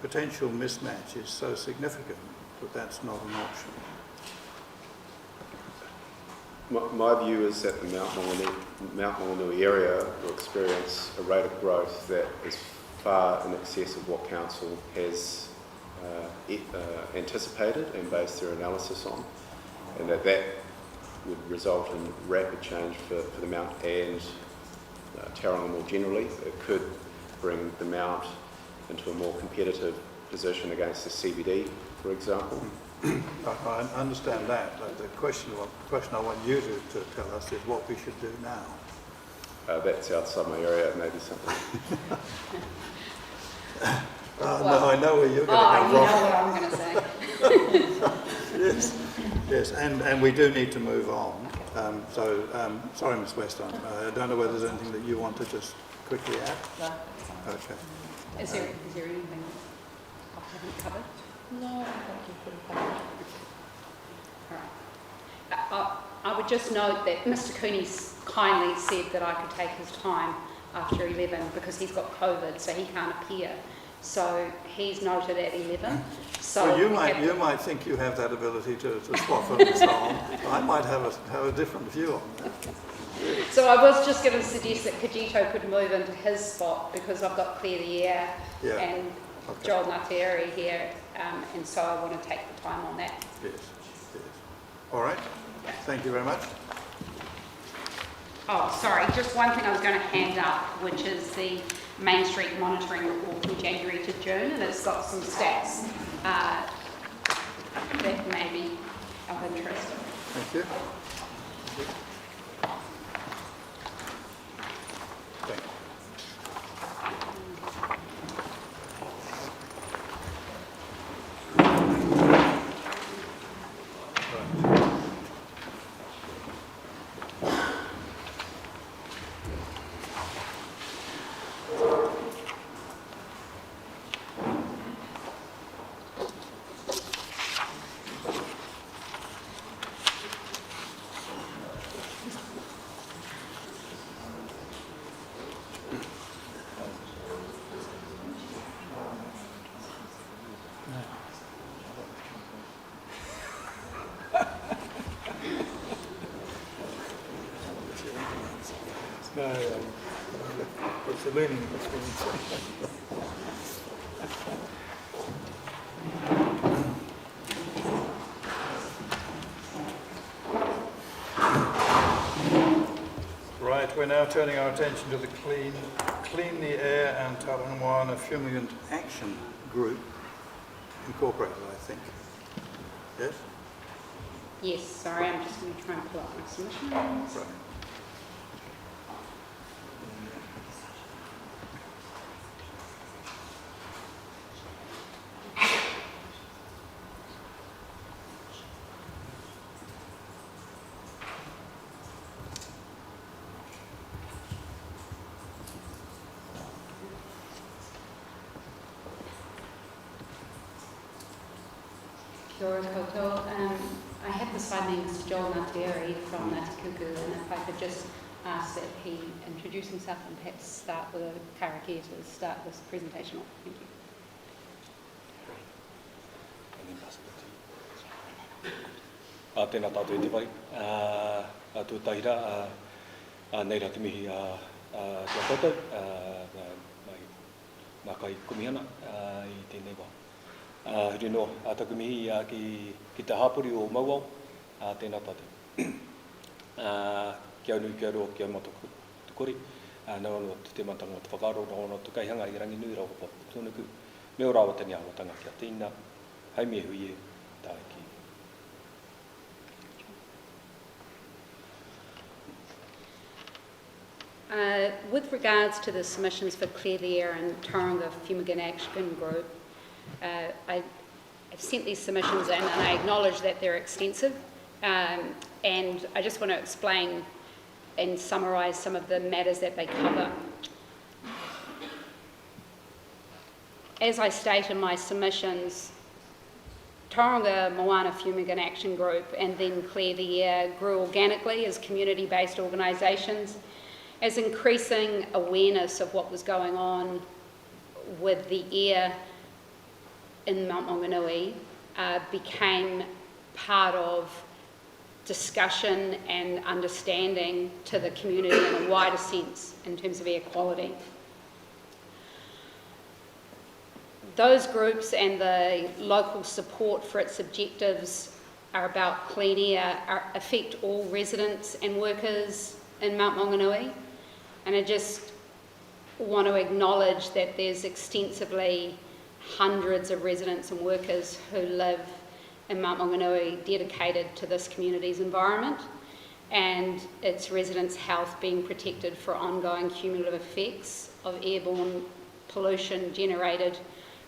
potential mismatch is so significant that that's not an option? My view is that the Mount Maunganui area will experience a rate of growth that is far in excess of what Council has anticipated and based their analysis on, and that would result in rapid change for the Mount and Tauranga more generally. It could bring the Mount into a more competitive position against the CBD, for example. I understand that, but the question I want you to tell us is what we should do now. That's outside my area, maybe something. No, I know where you're going to come from. You know what I'm going to say. Yes, and we do need to move on. Sorry, Ms. Weston, I don't know whether there's anything that you want to just quickly add. No. Okay. Is there anything I haven't covered? No, I think you've been covered. All right. I would just note that Mr. Cooney's kindly said that I could take his time after 11 because he's got COVID, so he can't appear. So he's noted at 11. So well, you might think you have that ability to swap and so on. I might have a different view on that. So I was just going to suggest that Kajito could move into his spot because I've got Claire the Air and Joel Natieri here, and so I want to take the time on that. Yes. All right. Thank you very much. Oh, sorry, just one thing I was going to hand up, which is the Main Street monitoring report from January to June, and it's got some stats that of interest. Thank you. No, it's a learning experience. Right, we're now turning our attention to the Clean the Air and Tauranga Fumigant Action Group, incorporated, I think. Yes? Yes, sorry, I'm just going to try and pull up my submissions. Right. Kia ora koutou. I have beside me Mr. Joel Natieri from Tautuku, and if I could just ask that he introduce himself and perhaps start with a karakia to start this presentation off. Thank you. Tēnā tātou e te wai, tūtahira, nei rā te mihi tua koutou, mā kai kumihana I tēnei wā. Huri no, taku mihi ki te hapuri o Mauau, tēnā tātou. Kia nui, kia roa, kia mata tukuri, nau anō te matanga o te whakaro, nau anō tukaihanga I rangi nui rau pa Tautuku, me o rawa tani awatanga kia tīna, hei me hui e, tā ki. With regards to the submissions for Clear the Air and Tauranga Fumigant Action Group, I've sent these submissions in and I acknowledge that they're extensive, and I just want to explain and summarise some of the matters that they cover. As I state in my submissions, Tauranga Moana Fumigant Action Group and then Clear the Air grew organically as community-based organisations, as increasing awareness of what was going on with the air in Mount Maunganui became part of discussion and understanding to the community in a wider sense in terms of air quality. Those groups and the local support for its objectives are about clean air affect all residents and workers in Mount Maunganui. And I just want to acknowledge that there's extensively hundreds of residents and workers who live in Mount Maunganui dedicated to this community's environment and its residents' health being protected for ongoing cumulative effects of airborne pollution generated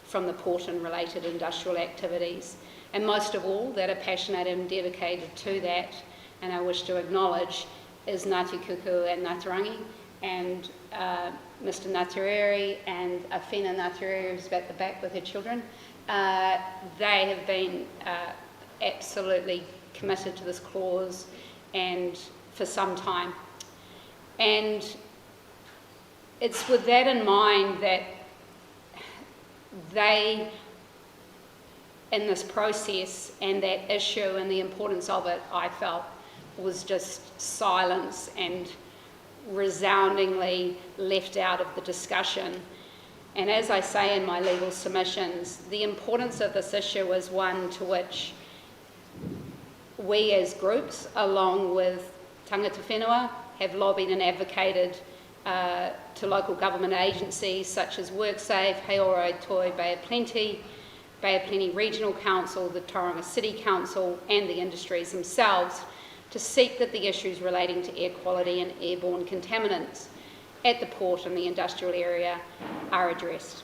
from the port and related industrial activities. And most of all, that are passionate and dedicated to that, and I wish to acknowledge, is Ngāti Kuku and Ngātarangi, and Mr. Natieri and Awhina Natieri, who's at the back with her children. They have been absolutely committed to this clause and for some time. And it's with that in mind that they, in this process and that issue and the importance of it, I felt was just silence and resoundingly left out of the discussion. And as I say in my legal submissions, the importance of this issue is one to which we as groups, along with tangata whenua, have lobbied and advocated to local government agencies such as WorkSafe, Heoroi Toi, Bay of Plenty, Bay of Plenty Regional Council, the Tauranga City Council and the industries themselves to seek that the issues relating to air quality and airborne contaminants at the port and the industrial area are addressed.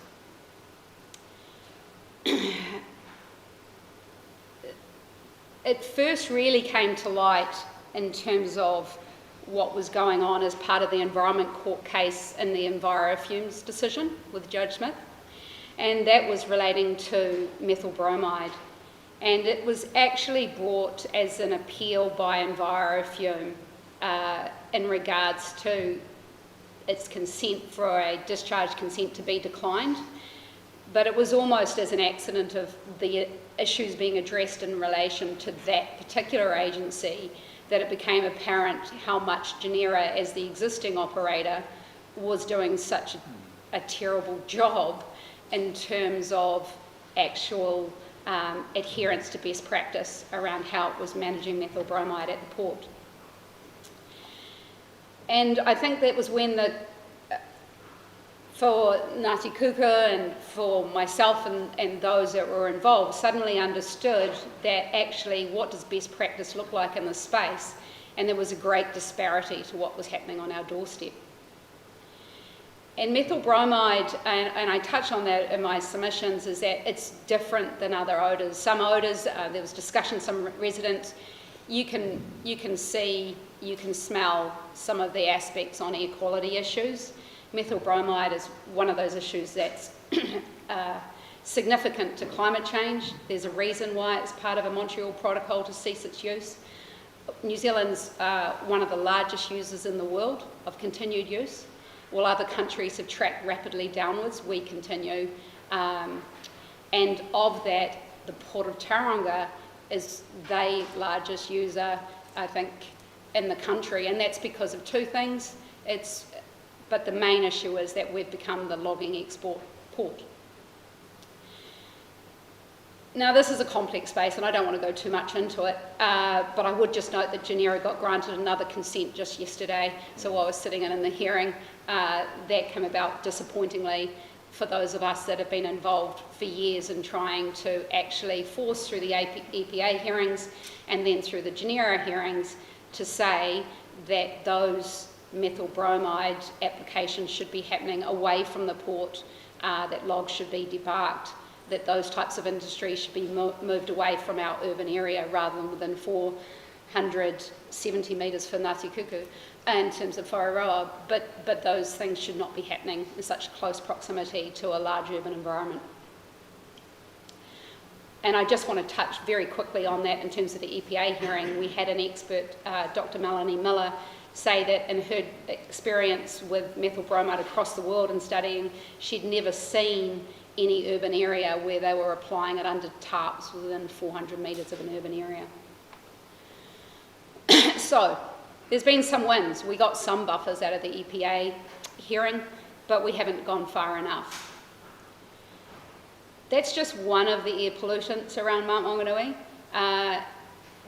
It first really came to light in terms of what was going on as part of the Environment Court case in the EnviroFumes decision with Judge Smith, and that was relating to methyl bromide. And it was actually brought as an appeal by EnviroFume in regards to its consent for a discharge consent to be declined. But it was almost as an accident of the issues being addressed in relation to that particular agency that it became apparent how much Genera, as the existing operator, was doing such a terrible job in terms of actual adherence to best practice around how it was managing methyl bromide at the port. And I think that was when for Ngāti Kuka and for myself and those that were involved suddenly understood that actually what does best practice look like in this space, and there was a great disparity to what was happening on our doorstep. And methyl bromide, and I touch on that in my submissions, is that it's different than other odours. Some odours, there was discussion, some residents, you can see, you can smell some of the aspects on air quality issues. Methyl bromide is one of those issues that's significant to climate change. There's a reason why it's part of a Montreal Protocol to cease its use. New Zealand's one of the largest users in the world of continued use. While other countries have tracked rapidly downwards, we continue. And of that, the Port of Tauranga is the largest user, I think, in the country. And that's because of two things. But the main issue is that we've become the logging export port. Now, this is a complex space, and I don't want to go too much into it, but I would just note that Genera got granted another consent just yesterday. So while I was sitting in the hearing, that came about disappointingly for those of us that have been involved for years in trying to actually force through the EPA hearings and then through the Genera hearings to say that those methyl bromide applications should be happening away from the port, that logs should be debarked, that those types of industries should be moved away from our urban area rather than within 470 metres for Ngāti Kuku in terms of Whareroa, but those things should not be happening in such close proximity to a large urban environment. And I just want to touch very quickly on that in terms of the EPA hearing. We had an expert, Dr. Melanie Miller, say that in her experience with methyl bromide across the world and studying, she'd never seen any urban area where they were applying it under tarps within 400 metres of an urban area. So, there's been some wins. We got some buffers out of the EPA hearing, but we haven't gone far enough. That's just one of the air pollutants around Mount Maunganui.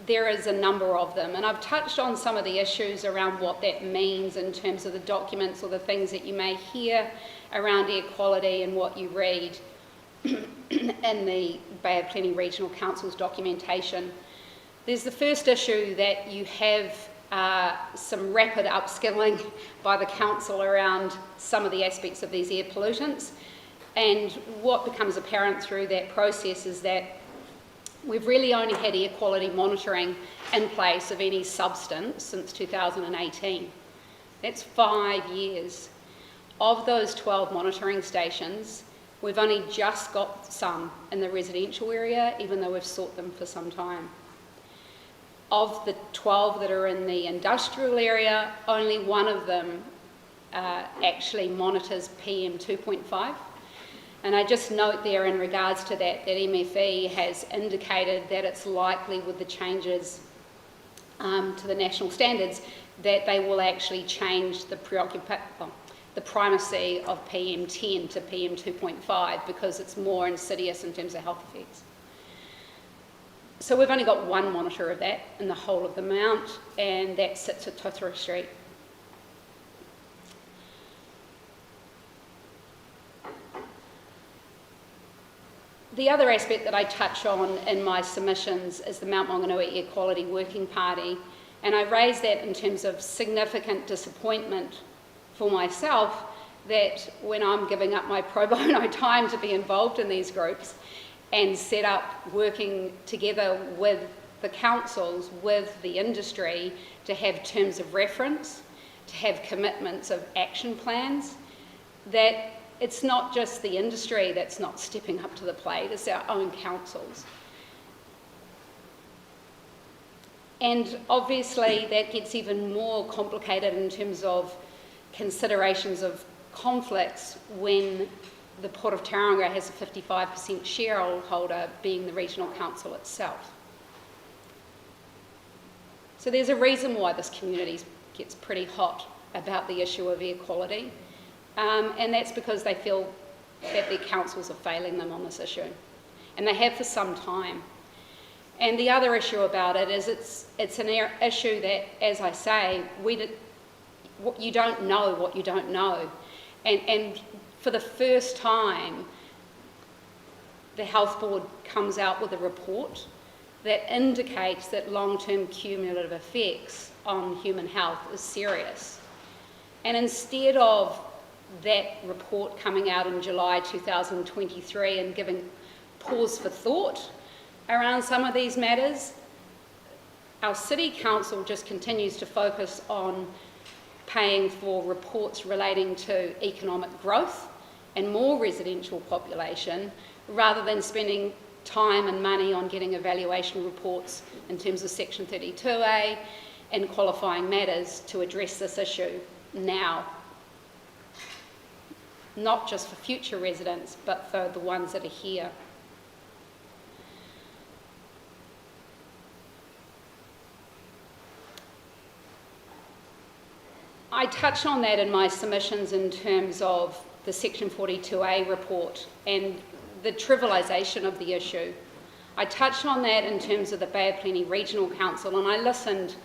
There is a number of them, and I've touched on some of the issues around what that means in terms of the documents or the things that you may hear around air quality and what you read in the Bay of Plenty Regional Council's documentation. There's the first issue that you have some rapid upskilling by the council around some of the aspects of these air pollutants, and what becomes apparent through that process is that we've really only had air quality monitoring in place of any substance since 2018. That's 5 years. Of those 12 monitoring stations, we've only just got some in the residential area, even though we've sought them for some time. Of the 12 that are in the industrial area, only one of them actually monitors PM 2.5. And I just note there in regards to that MFE has indicated that it's likely with the changes to the national standards that they will actually change the primacy of PM10 to PM 2.5 because it's more insidious in terms of health effects. So we've only got one monitor of that in the whole of the Mount, and that sits at Tautuku Street. The other aspect that I touch on in my submissions is the Mount Maunganui Equality Working Party, and I raise that in terms of significant disappointment for myself that when I'm giving up my pro bono time to be involved in these groups and set up working together with the councils, with the industry, to have terms of reference, to have commitments of action plans, that it's not just the industry that's not stepping up to the plate, it's our own councils. And obviously that gets even more complicated in terms of considerations of conflicts when the Port of Tauranga has a 55% shareholder being the regional council itself. So there's a reason why this community gets pretty hot about the issue of equality, and that's because they feel that their councils are failing them on this issue, and they have for some time. And the other issue about it is it's an issue that, as I say, you don't know what you don't know. And for the first time, the Health Board comes out with a report that indicates that long-term cumulative effects on human health is serious. And instead of that report coming out in July 2023 and giving pause for thought around some of these matters, our City Council just continues to focus on paying for reports relating to economic growth and more residential population, rather than spending time and money on getting evaluation reports in terms of Section 32A and qualifying matters to address this issue now. Not just for future residents, but for the ones that are here. I touch on that in my submissions in terms of the Section 42A report and the trivialisation of the issue. I touched on that in terms of the Bay of Plenty Regional Council, and I listened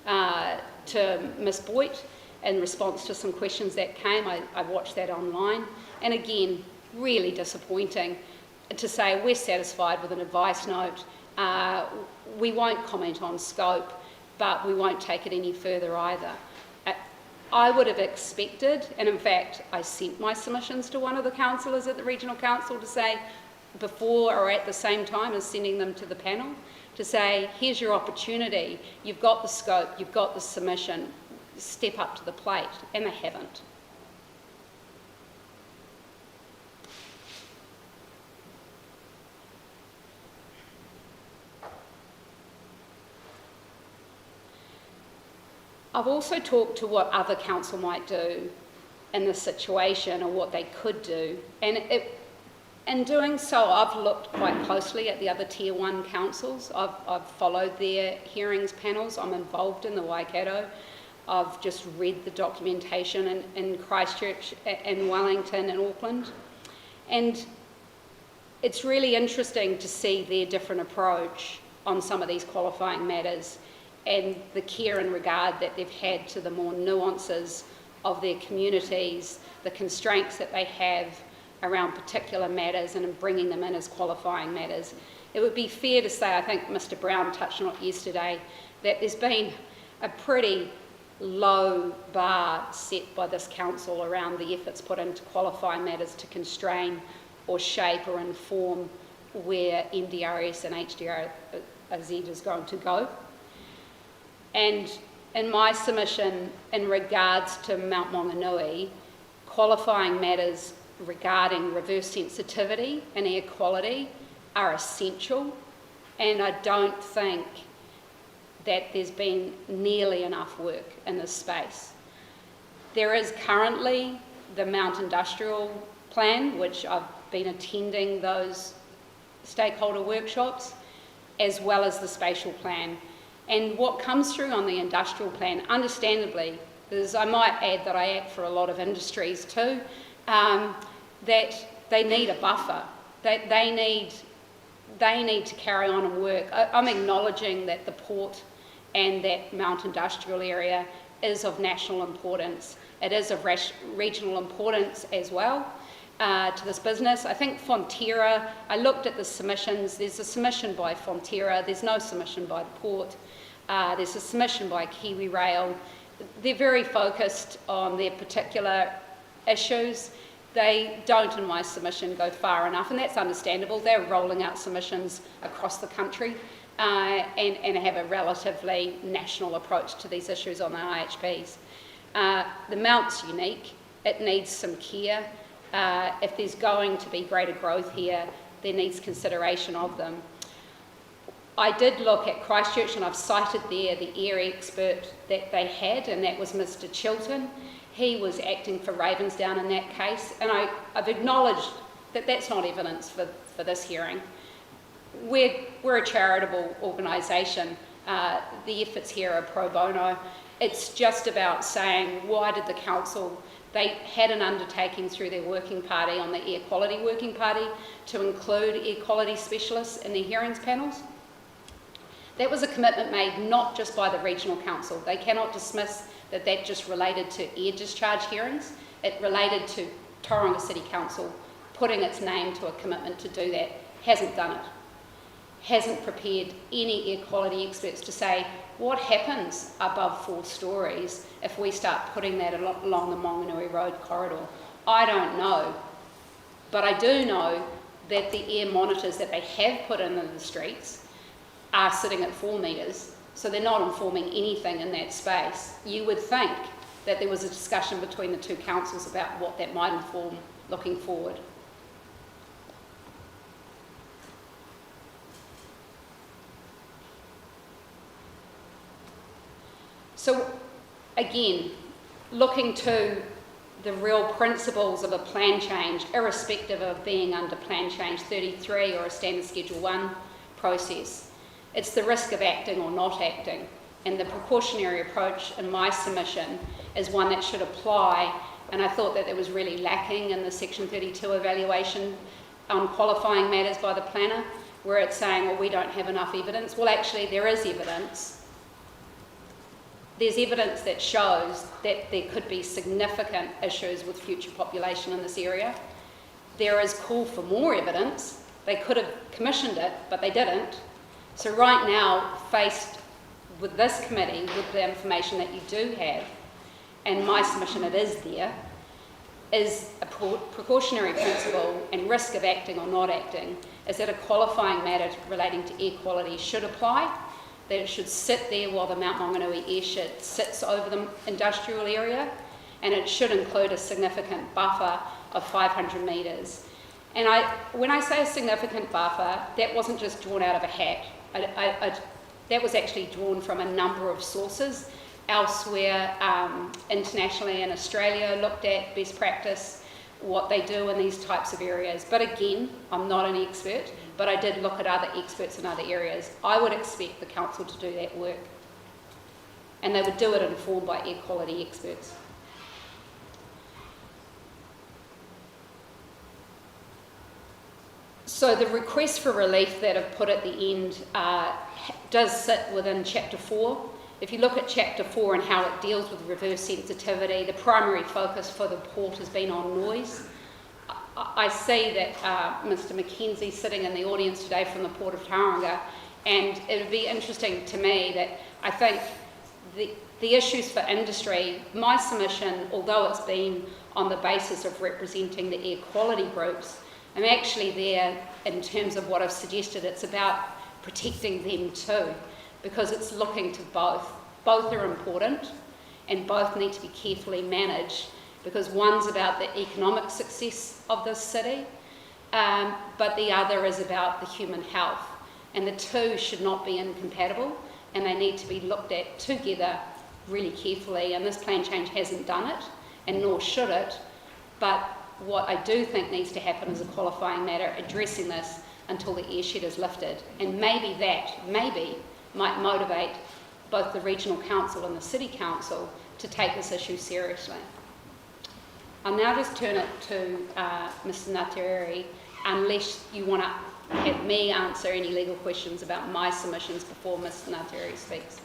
to Ms Boyd in response to some questions that came. I watched that online, and again, really disappointing to say we're satisfied with an advice note. We won't comment on scope, but we won't take it any further either. I would have expected, and in fact I sent my submissions to one of the councillors at the Regional Council to say, before or at the same time as sending them to the panel, to say, here's your opportunity, you've got the scope, you've got the submission, step up to the plate, and they haven't. I've also talked to what other council might do in this situation, or what they could do, and in doing so I've looked quite closely at the other Tier 1 councils. I've followed their hearings panels, I'm involved in the Waikato, I've just read the documentation in Christchurch and Wellington and Auckland, and it's really interesting to see their different approach on some of these qualifying matters, and the care and regard that they've had to the more nuances of their communities, the constraints that they have around particular matters and in bringing them in as qualifying matters. It would be fair to say, I think Mr Brown touched on it yesterday, that there's been a pretty low bar set by this council around the efforts put into qualifying matters to constrain or shape or inform where MDRS and HDRZ is going to go. And in my submission in regards to Mount Maunganui, qualifying matters regarding reverse sensitivity and air quality are essential, and I don't think that there's been nearly enough work in this space. There is currently the Mount Industrial Plan, which I've been attending those stakeholder workshops, as well as the spatial plan. And what comes through on the industrial plan, understandably, is I might add that I act for a lot of industries too, that they need a buffer, that they need to carry on and work. I'm acknowledging that the port and that Mount Industrial area is of national importance. It is of regional importance as well. to this business. I think Fonterra, I looked at the submissions, there's a submission by Fonterra, there's no submission by the port, there's a submission by Kiwi Rail. They're very focused on their particular issues. They don't, in my submission, go far enough, and that's understandable. They're rolling out submissions across the country and have a relatively national approach to these issues on the IHPs. The Mount's unique. It needs some care. If there's going to be greater growth here, there needs consideration of them. I did look at Christchurch, and I've cited there the air expert that they had, and that was Mr. Chilton. He was acting for Ravensdown in that case, and I've acknowledged that that's not evidence for this hearing. We're a charitable organisation. The efforts here are pro bono. It's just about saying, why did the council, they had an undertaking through their working party on the air quality working party to include air quality specialists in their hearings panels. That was a commitment made not just by the regional council. They cannot dismiss that just related to air discharge hearings. It related to Tauranga City Council putting its name to a commitment to do that. Hasn't done it. Hasn't prepared any air quality experts to say what happens above 4 stories if we start putting that along the Monganui Road corridor. I don't know, but I do know that the air monitors that they have put in the streets are sitting at 4 metres, so they're not informing anything in that space. You would think that there was a discussion between the two councils about what that might inform looking forward. So again, looking to the real principles of a plan change, irrespective of being under plan change 33 or a standard schedule 1 process. It's the risk of acting or not acting, and the precautionary approach in my submission is one that should apply, and I thought that it was really lacking in the Section 32 evaluation on qualifying matters by the planner, where it's saying, well, we don't have enough evidence. Well, actually, there is evidence. There's evidence that shows that there could be significant issues with future population in this area. There is call for more evidence. They could have commissioned it, but they didn't. So right now, faced with this committee, with the information that you do have, and my submission, it is there, is a precautionary principle and risk of acting or not acting, is that a qualifying matter relating to air quality should apply, that it should sit there while the Mount Maunganui airshed sits over the industrial area, and it should include a significant buffer of 500 metres. And when I say a significant buffer, that wasn't just drawn out of a hat. That was actually drawn from a number of sources. Elsewhere, internationally in Australia, looked at best practice, what they do in these types of areas. But again, I'm not an expert, but I did look at other experts in other areas. I would expect the council to do that work. And they would do it informed by air quality experts. So the request for relief that I've put at the end does sit within Chapter 4. If you look at Chapter 4 and how it deals with reverse sensitivity, the primary focus for the port has been on noise. I see that Mr. Mackenzie sitting in the audience today from the Port of Tauranga, and it would be interesting to me that I think the issues for industry, my submission, although it's been on the basis of representing the air quality groups, I'm actually there in terms of what I've suggested. It's about protecting them too, because it's looking to both. Both are important and both need to be carefully managed, because one's about the economic success of this city, but the other is about the human health. And the two should not be incompatible, and they need to be looked at together really carefully. And this plan change hasn't done it, and nor should it. But what I do think needs to happen is a qualifying matter addressing this until the airshed is lifted. And maybe might motivate both the regional council and the city council to take this issue seriously. I'll now just turn it to Mr. Ngatereri, unless you want to have me answer any legal questions about my submissions before Mr. Ngatereri speaks.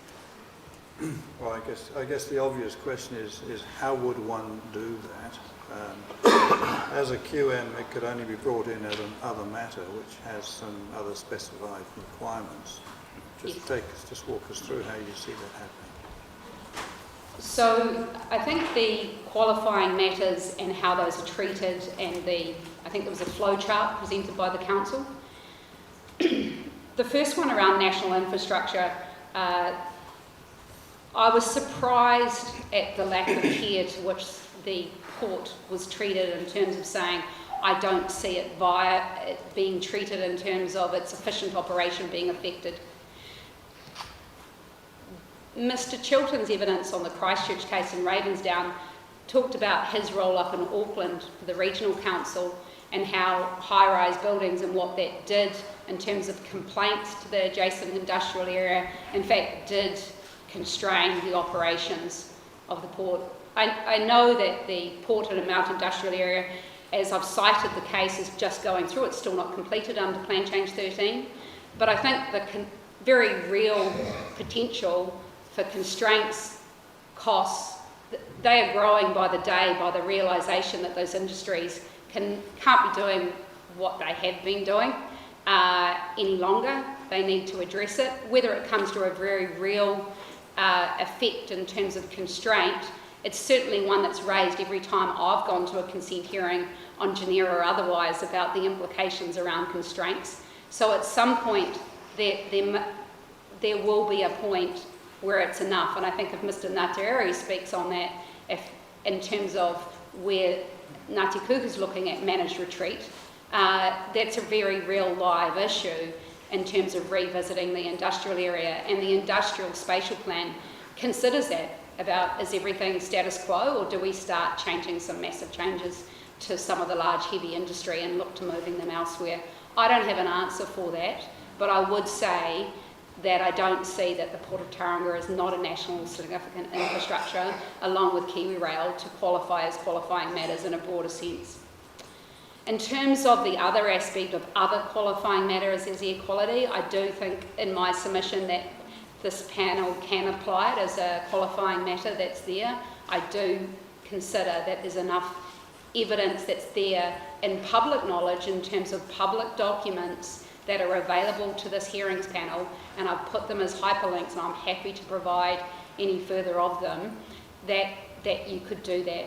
Well, I guess the obvious question is how would one do that? As a QM, it could only be brought in as an other matter, which has some other specified requirements. Just walk us through how you see that happening. So I think the qualifying matters and how those are treated, and I think there was a flow chart presented by the council. The first one around national infrastructure, I was surprised at the lack of care to which the port was treated in terms of saying, I don't see it being treated in terms of its efficient operation being affected. Mr. Chilton's evidence on the Christchurch case in Ravensdown talked about his role up in Auckland for the regional council and how high-rise buildings and what that did in terms of complaints to the adjacent industrial area, in fact, did constrain the operations of the port. I know that the port in a Mount industrial area, as I've cited the case, is just going through. It's still not completed under Plan Change 13, but I think the very real potential for constraints, costs, they are growing by the day by the realisation that those industries can't be doing what they have been doing any longer. They need to address it. Whether it comes to a very real effect in terms of constraint, it's certainly one that's raised every time I've gone to a consent hearing on Genera or otherwise about the implications around constraints. So at some point there will be a point where it's enough, and I think if Mr. Ngāti speaks on that, if in terms of where Ngāti Kuku's looking at managed retreat, that's a very real live issue in terms of revisiting the industrial area, and the industrial spatial plan considers that about, is everything status quo, or do we start changing some massive changes to some of the large heavy industry and look to moving them elsewhere? I don't have an answer for that, but I would say that I don't see that the Port of Tauranga is not a national significant infrastructure, along with Kiwi Rail, to qualify as qualifying matters in a broader sense. In terms of the other aspect of other qualifying matters as air quality, I do think in my submission that this panel can apply it as a qualifying matter that's there. I do consider that there's enough evidence that's there in public knowledge in terms of public documents that are available to this hearings panel, and I've put them as hyperlinks, and I'm happy to provide any further of them, that you could do that.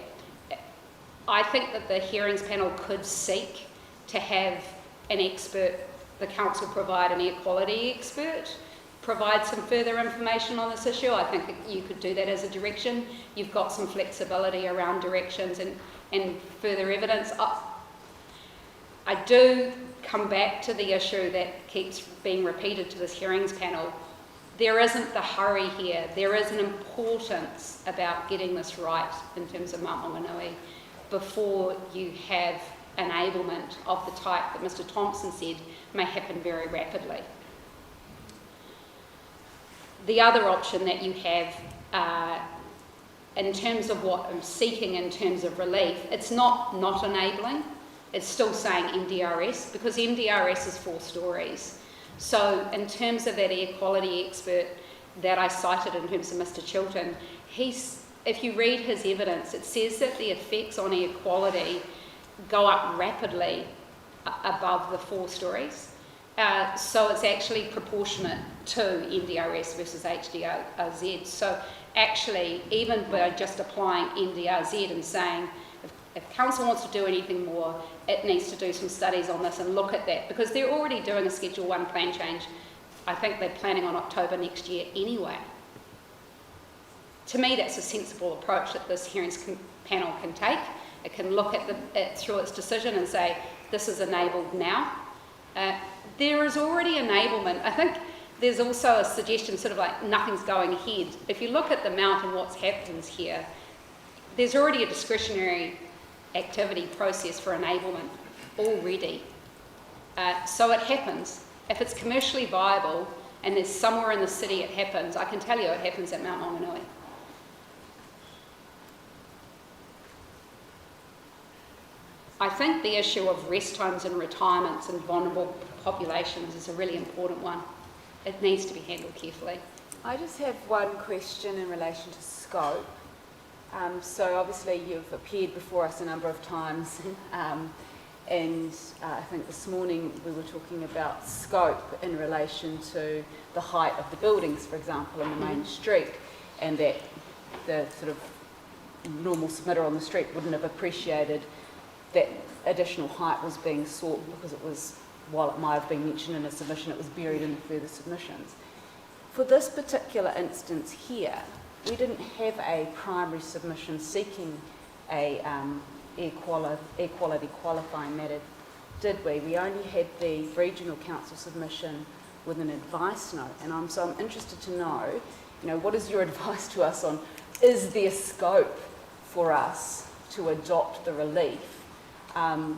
I think that the hearings panel could seek to have an expert, the council provide an air quality expert, provide some further information on this issue. I think you could do that as a direction. You've got some flexibility around directions and further evidence. I do come back to the issue that keeps being repeated to this hearings panel. There isn't the hurry here. There is an importance about getting this right in terms of Mount Maunganui before you have enablement of the type that Mr. Thompson said may happen very rapidly. The other option that you have in terms of what I'm seeking in terms of relief, it's not enabling. It's still saying NDRS, because NDRS is 4 stories. So in terms of that air quality expert that I cited in terms of Mr. Chilton, if you read his evidence, it says that the effects on air quality go up rapidly above the 4 stories. So it's actually proportionate to NDRS versus HDRZ. So actually, even by just applying NDRZ and saying, if council wants to do anything more, it needs to do some studies on this and look at that, because they're already doing a Schedule 1 plan change. I think they're planning on October next year anyway. To me, that's a sensible approach that this hearings panel can take. It can look at it through its decision and say, this is enabled now. There is already enablement. I think there's also a suggestion, sort of like nothing's going ahead. If you look at the Mount and what's happens here, there's already a discretionary activity process for enablement already. So it happens. If it's commercially viable and there's somewhere in the city it happens, I can tell you it happens at Mount Maunganui. I think the issue of rest homes and retirements and vulnerable populations is a really important one. It needs to be handled carefully. I just have one question in relation to scope. So obviously you've appeared before us a number of times, and I think this morning we were talking about scope in relation to the height of the buildings, for example, in the main street, and that the sort of normal submitter on the street wouldn't have appreciated that additional height was being sought because it was, while it might have been mentioned in a submission, it was buried in the further submissions. For this particular instance here, we didn't have a primary submission seeking a air quality qualifying matter, did we? We only had the regional council submission with an advice note, and so I'm interested to know, what is your advice to us on, is there scope for us to adopt the relief? And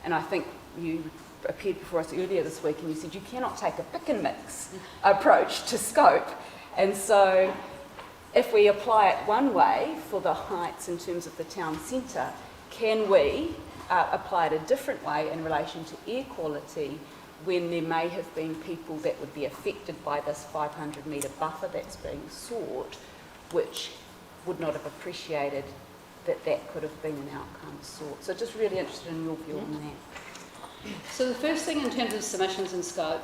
I think you appeared before us earlier this week and you said you cannot take a pick and mix approach to scope, and so if we apply it one way for the heights in terms of the town centre, can we apply it a different way in relation to air quality when there may have been people that would be affected by this 500 metre buffer that's being sought, which would not have appreciated that that could have been an outcome sought? So just really interested in your view on that. So the first thing in terms of submissions and scope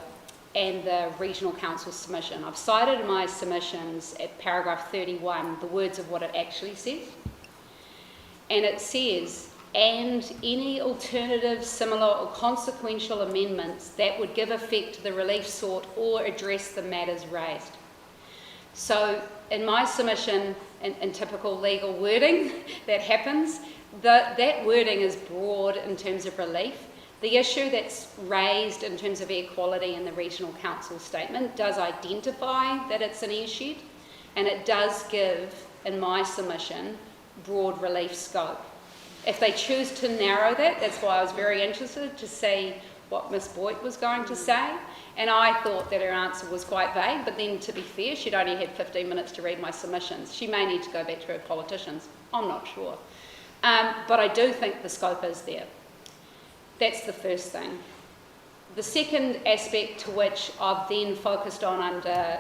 and the regional council submission, I've cited in my submissions at paragraph 31 the words of what it actually says. And it says, and any alternative, similar or consequential amendments that would give effect to the relief sought or address the matters raised. So in my submission, in typical legal wording that happens, that wording is broad in terms of relief. The issue that's raised in terms of air quality in the regional council statement does identify that it's an airshed, and it does give, in my submission, broad relief scope. If they choose to narrow that, that's why I was very interested to see what Ms. Boyd was going to say, and I thought that her answer was quite vague, but then to be fair, she'd only had 15 minutes to read my submissions. She may need to go back to her politicians, I'm not sure. But I do think the scope is there. That's the first thing. The second aspect to which I've then focused on under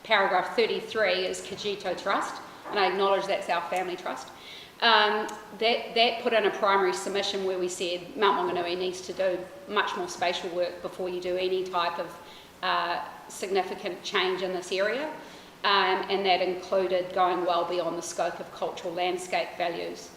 paragraph 33 is Kito Trust, and I acknowledge that's our family trust. That put in a primary submission where we said Mount Maunganui needs to do much more spatial work before you do any type of significant change in this area, and that included going well beyond the scope of cultural landscape values.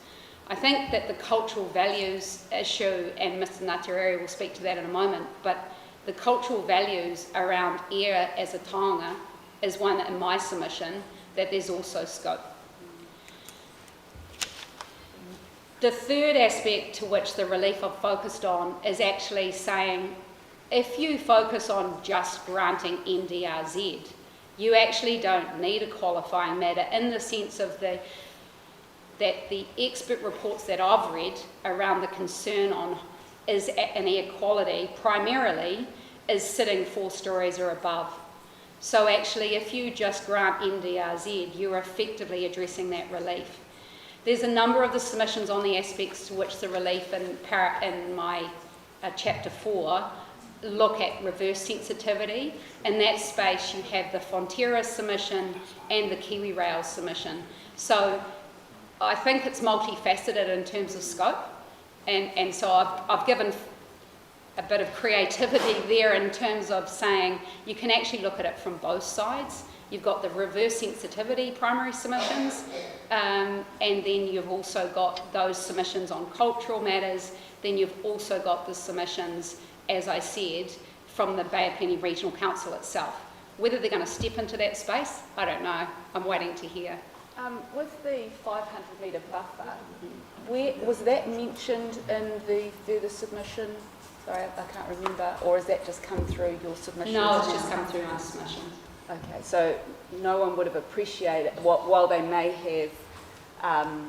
I think that the cultural values issue, and Mr. Ngāti will speak to that in a moment, but the cultural values around air as a taonga is one that in my submission that there's also scope. The third aspect to which the relief I've focused on is actually saying if you focus on just granting NDRZ, you actually don't need a qualifying matter in the sense of that the expert reports that I've read around the concern on is an air quality primarily is sitting 4 stories or above. So actually if you just grant NDRZ, you're effectively addressing that relief. There's a number of the submissions on the aspects to which the relief in my chapter 4 look at reverse sensitivity. In that space you have the Fonterra submission and the Kiwi Rail submission. So I think it's multifaceted in terms of scope, and so I've given a bit of creativity there in terms of saying you can actually look at it from both sides. You've got the reverse sensitivity primary submissions, and then you've also got those submissions on cultural matters. Then you've also got the submissions, as I said, from the Bay of Plenty Regional Council itself. Whether they're going to step into that space, I don't know. I'm waiting to hear. With the 500 metre buffer, was that mentioned in the further submission? Sorry, I can't remember. Or has that just come through your submission? No, it's just come through my submission. Okay, so no one would have appreciated, while they may have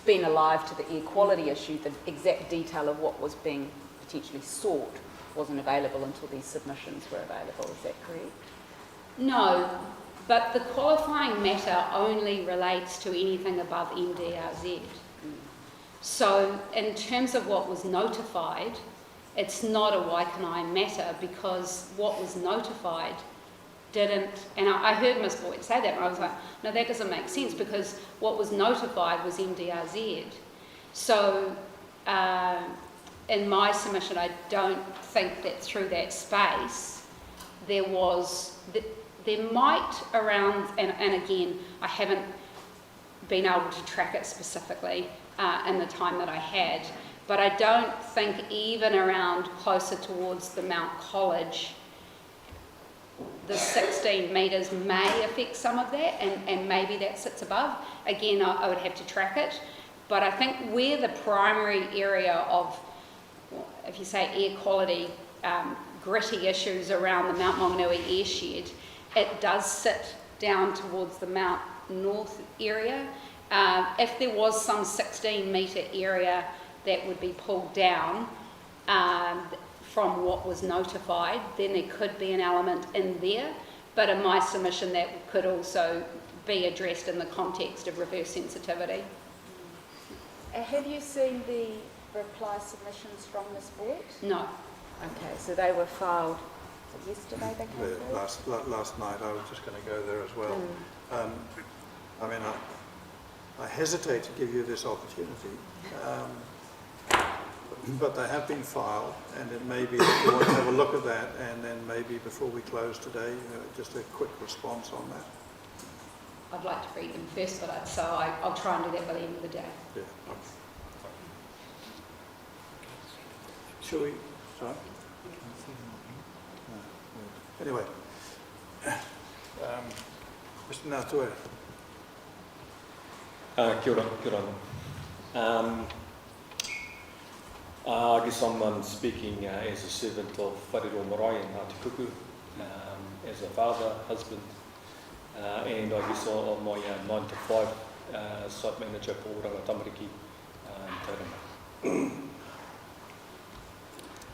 been alive to the air quality issue, the exact detail of what was being potentially sought wasn't available until these submissions were available. Is that correct? No. But the qualifying matter only relates to anything above NDRZ. So in terms of what was notified, it's not a Waikanae matter because what was notified didn't, and I heard Ms Boyd say that, and I was like, no, that doesn't make sense, because what was notified was MDRZ. So in my submission, I don't think that through that space there was, there might around, and again, I haven't been able to track it specifically in the time that I had, but I don't think even around closer towards the Mount College, the 16 metres may affect some of that, and maybe that sits above. Again, I would have to track it, but I think where the primary area of, if you say air quality, gritty issues around the Mount Maunganui airshed, it does sit down towards the Mount North area. If there was some 16 metre area that would be pulled down from what was notified, then there could be an element in there, but in my submission that could also be addressed in the context of reverse sensitivity. Have you seen the reply submissions from Ms Boyd? No. Okay, so they were filed yesterday, they came through? Last night. I was just going to go there as well. I mean, I hesitate to give you this opportunity, but they have been filed, and it may be that you want to have a look at that, and then maybe before we close today, just a quick response on that. I'd like to read them first, but I'll try and do that by the end of the day. Yeah. Okay. Shall we? Sorry? Anyway, Mr. Natue. Kia ora. I guess I'm speaking as a servant of Wharero Marae and Tautuku, as a father, husband, and I guess on my 9 to 5 site manager for Tamariki in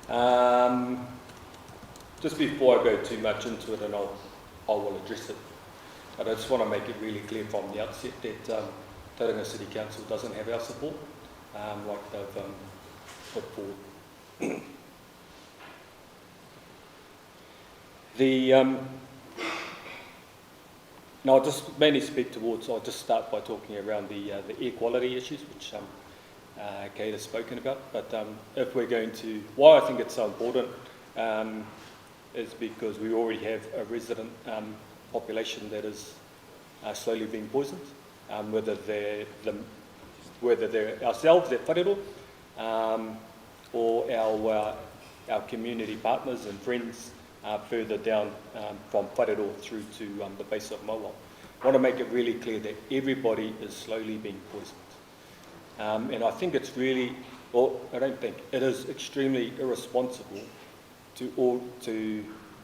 Tauranga. Just before I go too much into it, and I will address it, but I just want to make it really clear from the outset that Tauranga City Council doesn't have our support, like they've put forward. Now I'll just mainly speak towards, I'll just start by talking around the air quality issues, which Kate has spoken about, but if we're going to, why I think it's so important is because we already have a resident population that is slowly being poisoned, whether they're ourselves at Wharero, or our community partners and friends further down from Wharero through to the base of Mauao. I want to make it really clear that everybody is slowly being poisoned. And I think it's really, or I don't think, it is extremely irresponsible to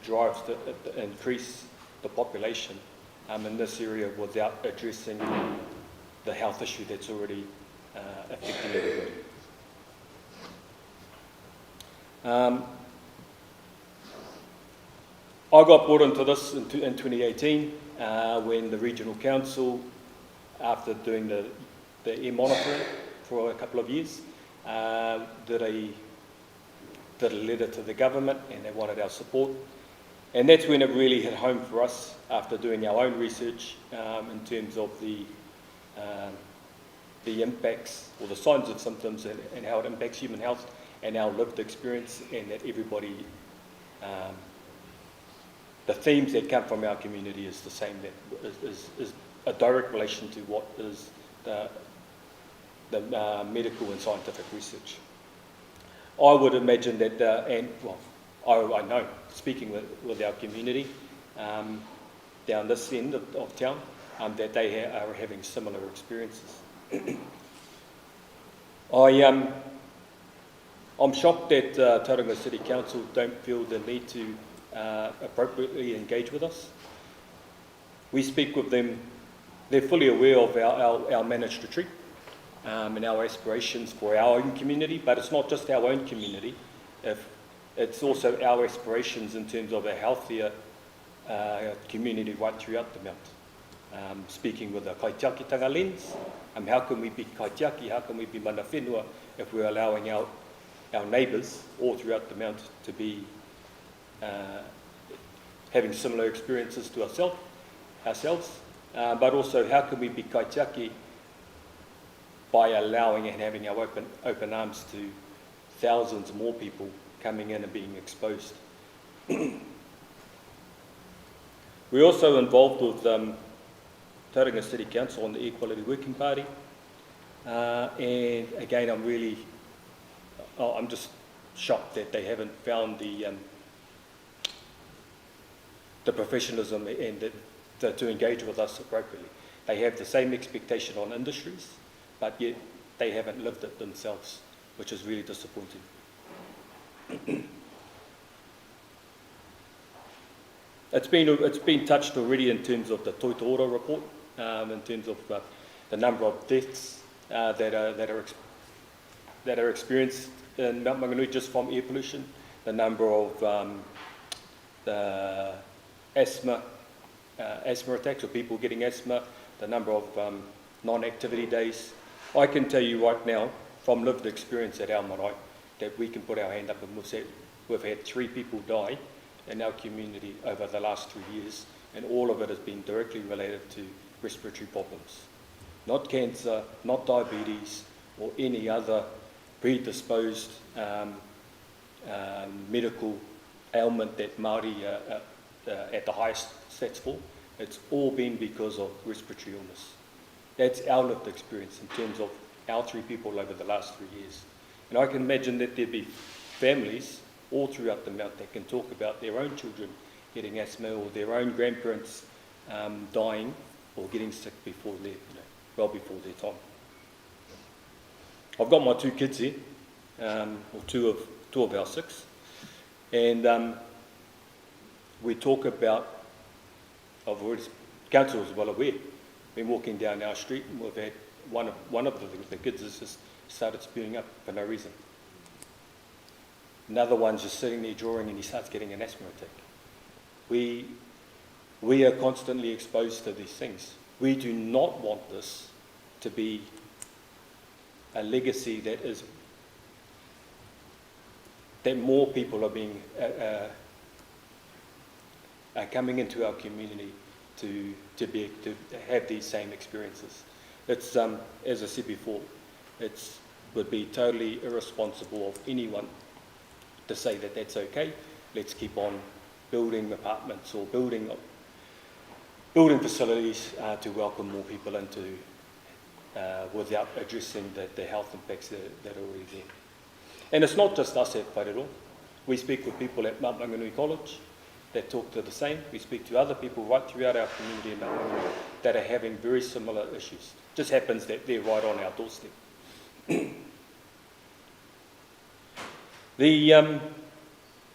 drive to increase the population in this area without addressing the health issue that's already affecting everybody. I got brought into this in 2018 when the Regional Council, after doing the air monitoring for a couple of years, did a letter to the government, and they wanted our support. And that's when it really hit home for us, after doing our own research in terms of the impacts or the signs and symptoms and how it impacts human health and our lived experience, and that everybody, the themes that come from our community is the same, that is a direct relation to what is the medical and scientific research. I would imagine that, I know, speaking with our community down this end of town, that they are having similar experiences. I'm shocked that Tauranga City Council don't feel the need to appropriately engage with us. We speak with them, they're fully aware of our managed retreat and our aspirations for our own community, but it's not just our own community, it's also our aspirations in terms of a healthier community right throughout the mount. Speaking with a kaitiakitanga lens, how can we be kaitiaki, how can we be mana whenua if we're allowing our neighbours all throughout the mount to be having similar experiences to ourselves, but also how can we be kaitiaki by allowing and having our open arms to thousands more people coming in and being exposed. We're also involved with Tauranga City Council on the Equality Working Party, and again I'm just shocked that they haven't found the professionalism and to engage with us appropriately. They have the same expectation on industries, but yet they haven't lived it themselves, which is really disappointing. It's been touched already in terms of the Tautuku report, in terms of the number of deaths that are experienced in Mount Maunganui just from air pollution, the number of the asthma attacks, or people getting asthma, the number of non-activity days. I can tell you right now, from lived experience at our marae, that we can put our hand up and we've had 3 people die in our community over the last 3 years, and all of it has been directly related to respiratory problems. Not cancer, not diabetes, or any other predisposed medical ailment that Māori at the highest stats for. It's all been because of respiratory illness. That's our lived experience in terms of our 3 people over the last 3 years. And I can imagine that there'd be families all throughout the Mount that can talk about their own children getting asthma, or their own grandparents dying or getting sick before well before their time. I've got my 2 kids here, or two of our 6, and we talk about, council is well aware, been walking down our street and we've had one of the kids has just started spewing up for no reason. Another one's just sitting there drawing and he starts getting an asthma attack. We are constantly exposed to these things. We do not want this to be a legacy that more people are being are coming into our community to have these same experiences. It's as I said before, it would be totally irresponsible of anyone to say that that's okay. Let's keep on building apartments or building facilities to welcome more people into without addressing the health impacts that are already there. And it's not just us at Whareroa. We speak with people at Mount Maunganui College that talk to the same. We speak to other people right throughout our community in Mount Maunganui that are having very similar issues. Just happens that they're right on our doorstep.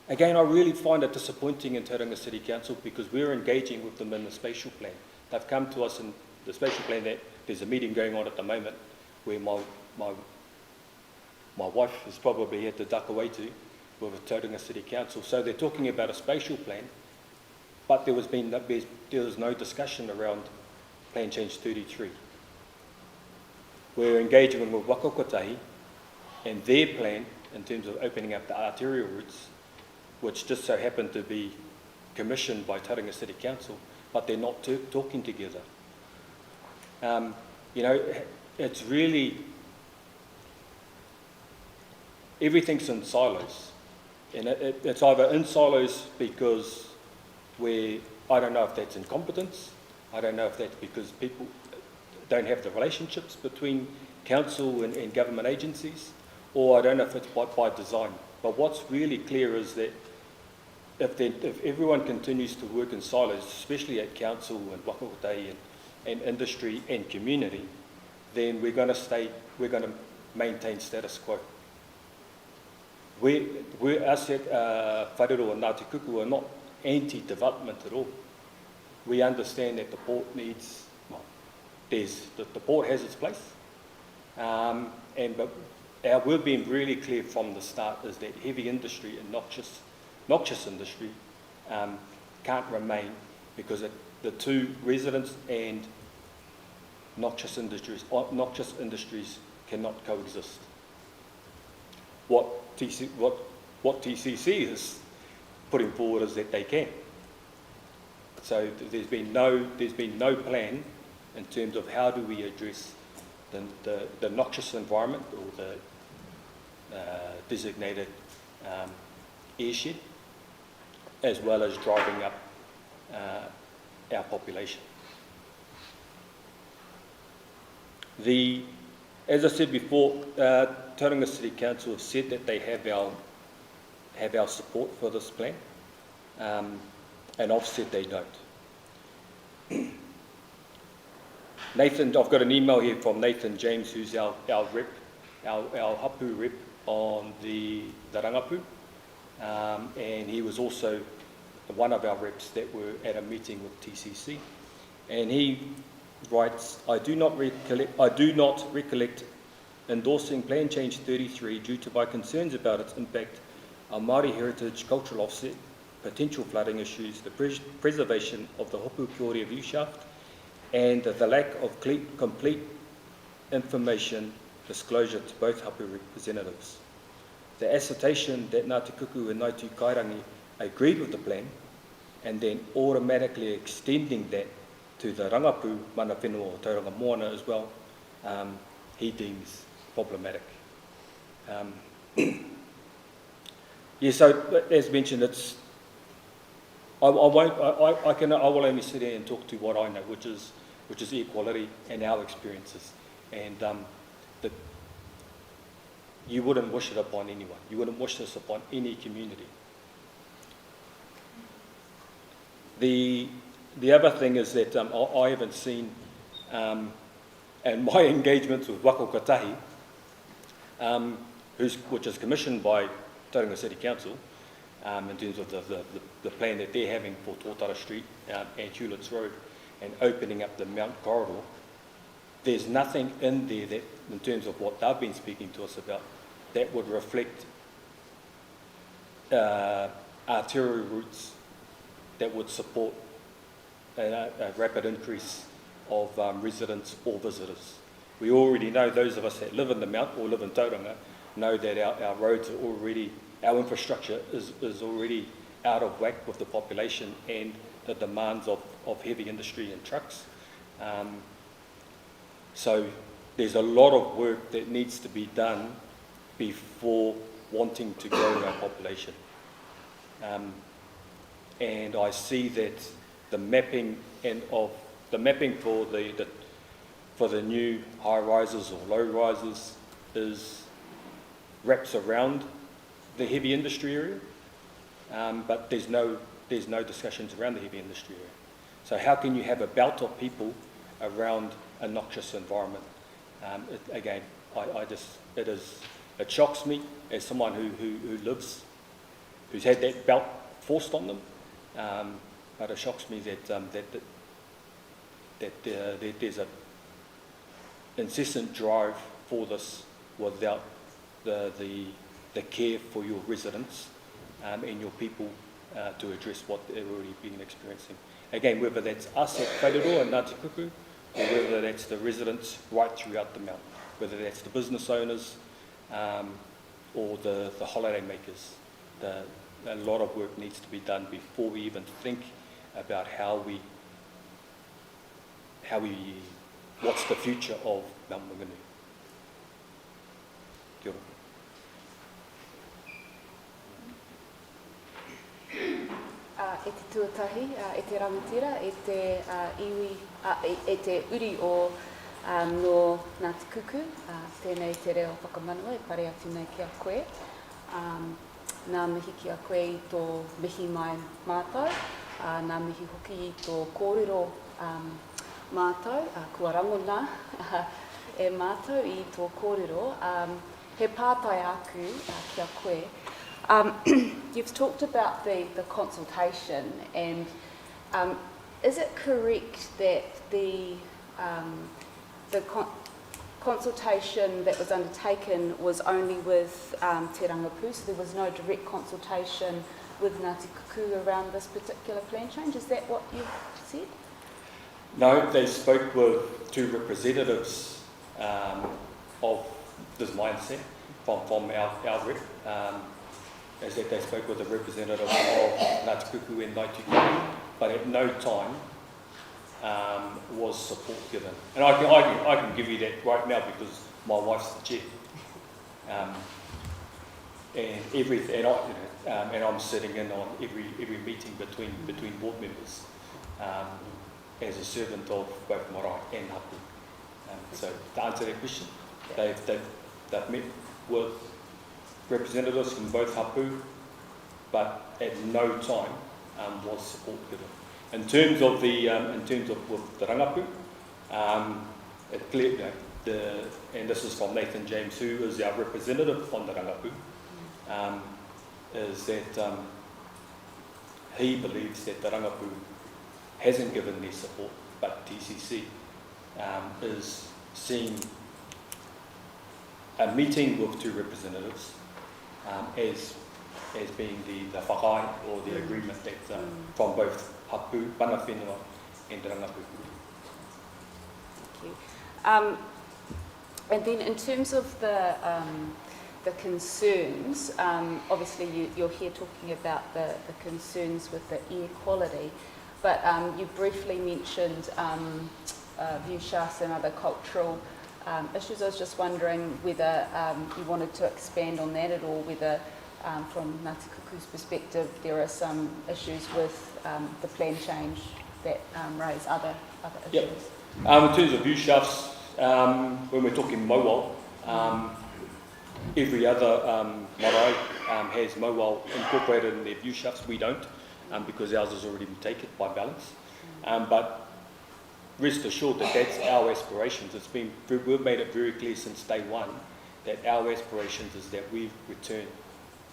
Again, I really find it disappointing in Tauranga City Council because we're engaging with them in the spatial plan. They've come to us in the spatial plan that there's a meeting going on at the moment where my wife has probably had to duck away to with Tauranga City Council. So they're talking about a spatial plan, but there was no discussion around Plan Change 33. We're engaging with Wakakotahi and their plan in terms of opening up the arterial routes, which just so happened to be commissioned by Tauranga City Council, but they're not talking together. It's really, everything's in silos. And it's either in silos because I don't know if that's incompetence, I don't know if that's because people don't have the relationships between council and government agencies, or I don't know if it's by design. But what's really clear is that if everyone continues to work in silos, especially at council and wakakotahi and industry and community, then we're going to maintain status quo. Us at Whareroa and Tautuku are not anti-development at all. We understand that the port needs, the port has its place, but we've been really clear from the start is that heavy industry and noxious industry can't remain because the two residents and noxious industries cannot coexist. What TCC is putting forward is that they can. So there's been no plan in terms of how do we address the noxious environment or the designated airshed, as well as driving up our population. As I said before, Tauranga City Council have said that they have our support for this plan, and I've said they don't. Nathan, I've got an email here from Nathan James, who's our rep, our hapu rep on the Rangapu, and he was also one of our reps that were at a meeting with TCC, and he writes, I do not recollect endorsing Plan Change 33 due to my concerns about its impact on Māori heritage, cultural offset, potential flooding issues, the preservation of the Hopu Kiore view shaft, and the lack of complete information disclosure to both hapu representatives. The assertion that Ngāti Kuku and Ngāti Kairangi agreed with the plan, and then automatically extending that to the Rangapu, Mana Whenua o Tauranga Moana as well, he deems problematic. Yeah, so as mentioned, I will only sit here and talk to what I know, which is equality and our experiences, and that you wouldn't wish it upon anyone. You wouldn't wish this upon any community. The other thing is that I haven't seen, and my engagements with Wako Katahi, which is commissioned by Tauranga City Council, in terms of the plan that they're having for Tōtara Street and Hewlett's Road and opening up the Mount Corridor, there's nothing in there that, in terms of what they've been speaking to us about, that would reflect arterial routes that would support a rapid increase of residents or visitors. We already know, those of us that live in the Mount or live in Tauranga, know that our roads are already, our infrastructure is already out of whack with the population and the demands of heavy industry and trucks. So there's a lot of work that needs to be done before wanting to grow our population. And I see that the mapping for the new high rises or low rises wraps around the heavy industry area, but there's no discussions around the heavy industry area. So how can you have a belt of people around a noxious environment? It shocks me as someone who's had that belt forced on them, but it shocks me that there's an incessant drive for this without the care for your residents and your people to address what they've already been experiencing. Again, whether that's us at Whareroa and Ngāti Kuku, or whether that's the residents right throughout the Mount, whether that's the business owners or the holiday makers. A lot of work needs to be done before we even think about what's the future of Mount Maunganui. Kia ora. E te tuatahi, e te rangatira, e te iwi, e te uri o no Ngāti Kuku, tēnei te reo whakamanua e pare atu nei ki a koe. Nā mihi ki a koe i tō mihi mai mātou, nā mihi hoki i tō kōrero mātou, kua rangona e mātou i tō kōrero. He pātai aku ki a koe. You've talked about the consultation, and is it correct that the consultation that was undertaken was only with Te Rangapu, so there was no direct consultation with Ngāti Kuku around this particular plan change? Is that what you've said? No, they spoke with two representatives of this mindset from our rep. As that they spoke with a representative of Ngāti Kuku and Ngāti Kuku but at no time was support given. And I can give you that right now because my wife's the chair. And I'm sitting in on every meeting between board members as a servant of both marae and hapu. So to answer that question, they've met with representatives from both hapu, but at no time was support given. In terms of with the rangapu, it clear, and this is from Nathan James, who is our representative on the rangapu, is that he believes that the rangapu hasn't given their support, but TCC is seeing a meeting with two representatives as being the whakai or the agreement that from both hapu, pana whenua and the rangapu. Thank you. And then in terms of the concerns, obviously you're here talking about the concerns with the air quality, but you briefly mentioned view shafts and other cultural issues. I was just wondering whether you wanted to expand on that at all, whether from Ngāti Kuku's perspective there are some issues with the plan change that raise other issues. Yep. In terms of view shafts, when we're talking mobile, every other marae has mobile incorporated in their view shafts. We don't, because ours has already been taken by balance. But rest assured that that's our aspirations. We've made it very clear since day one that our aspirations is that we return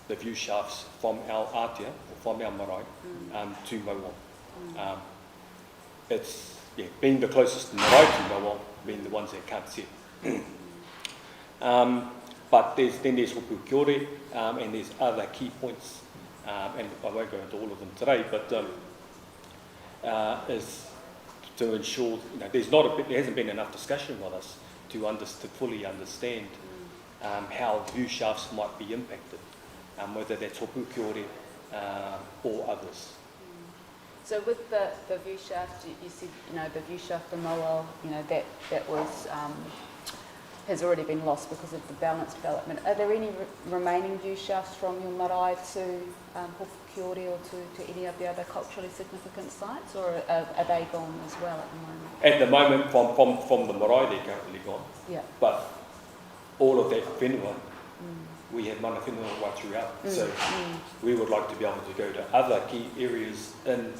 the view shafts from our atia, or from our marae, to mobile. It's being the closest marae to mobile, being the ones that can't see it. But there's hopu kiore, and there's other key points, and I won't go into all of them today, but is to ensure, there hasn't been enough discussion with us to fully understand how view shafts might be impacted, whether that's hopu kiore or others. So with the view shaft, you said, the view shaft, the mobile, that was has already been lost because of the balance development. Are there any remaining view shafts from your marae to Hopukiore or to any of the other culturally significant sites, or are they gone as well at the moment? At the moment, from the marae, they're currently gone. Yeah. But all of that whenua, we have mana whenua right throughout. So we would like to be able to go to other key areas in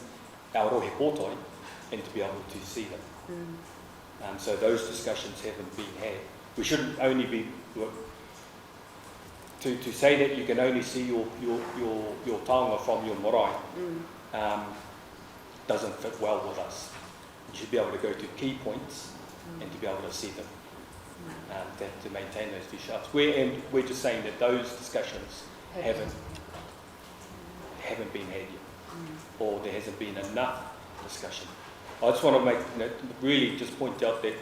our rohe pōtai and to be able to see them. So those discussions haven't been had. We shouldn't only be to say that you can only see your taonga from your marae doesn't fit well with us. You should be able to go to key points and to be able to see them, to maintain those view shafts. We're just saying that those discussions haven't been had yet, or there hasn't been enough discussion. I just want to really just point out that,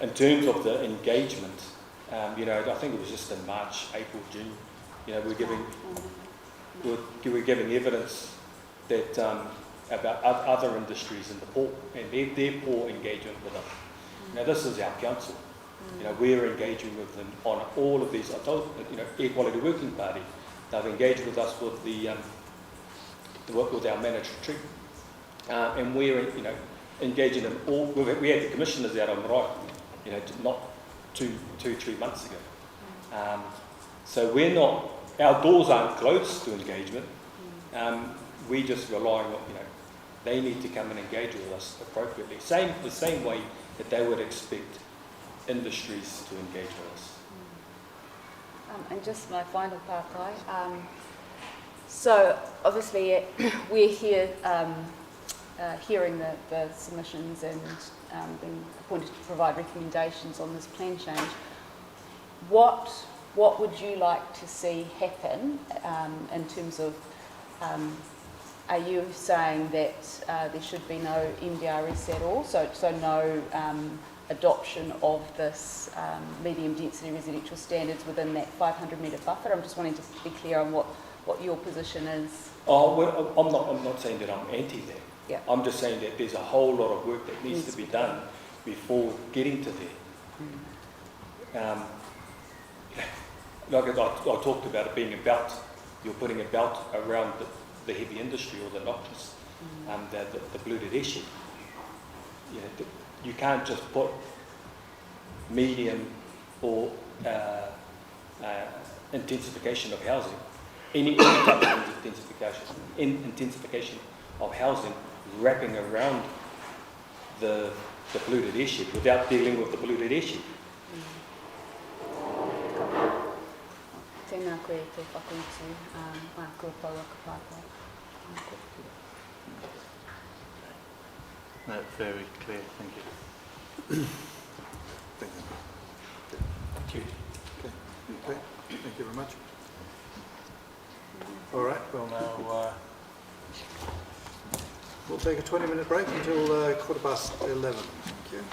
in terms of the engagement, I think it was just in March, April, June, we're giving evidence that about other industries in the port and their poor engagement with us. Now this is our council. We're engaging with them on all of these. I told Air Quality Working Party, they've engaged with us with with our managed retreat, and we're engaging in all. We had the commissioners out on marae, not 2-3 months ago. So we're not. Our doors aren't closed to engagement. We just rely on they need to come and engage with us appropriately. The same way that they would expect industries to engage with us. And just my final part, so obviously we're here hearing the submissions and being appointed to provide recommendations on this plan change. What would you like to see happen in terms of, are you saying that there should be no MDRS at all, so no adoption of this medium density residential standards within that 500 metre buffer? I'm just wanting to be clear on what your position is Oh, well, I'm not saying that I'm anti that. Yeah. I'm just saying that there's a whole lot of work that needs to be done before getting to there. Like I talked about it being a belt, you're putting a belt around the heavy industry or the noctis, the polluted issue. You know, you can't just put medium or intensification of housing, any type of intensification of housing wrapping around the polluted issue without dealing with the polluted issue. Tēnā koe te whakuitu, ngā kua pauaka pāpā. No, very clear, thank you. Thank you. Thank you. Okay, thank you very much. All right, well now we'll take a 20-minute break until 11:15. Thank you.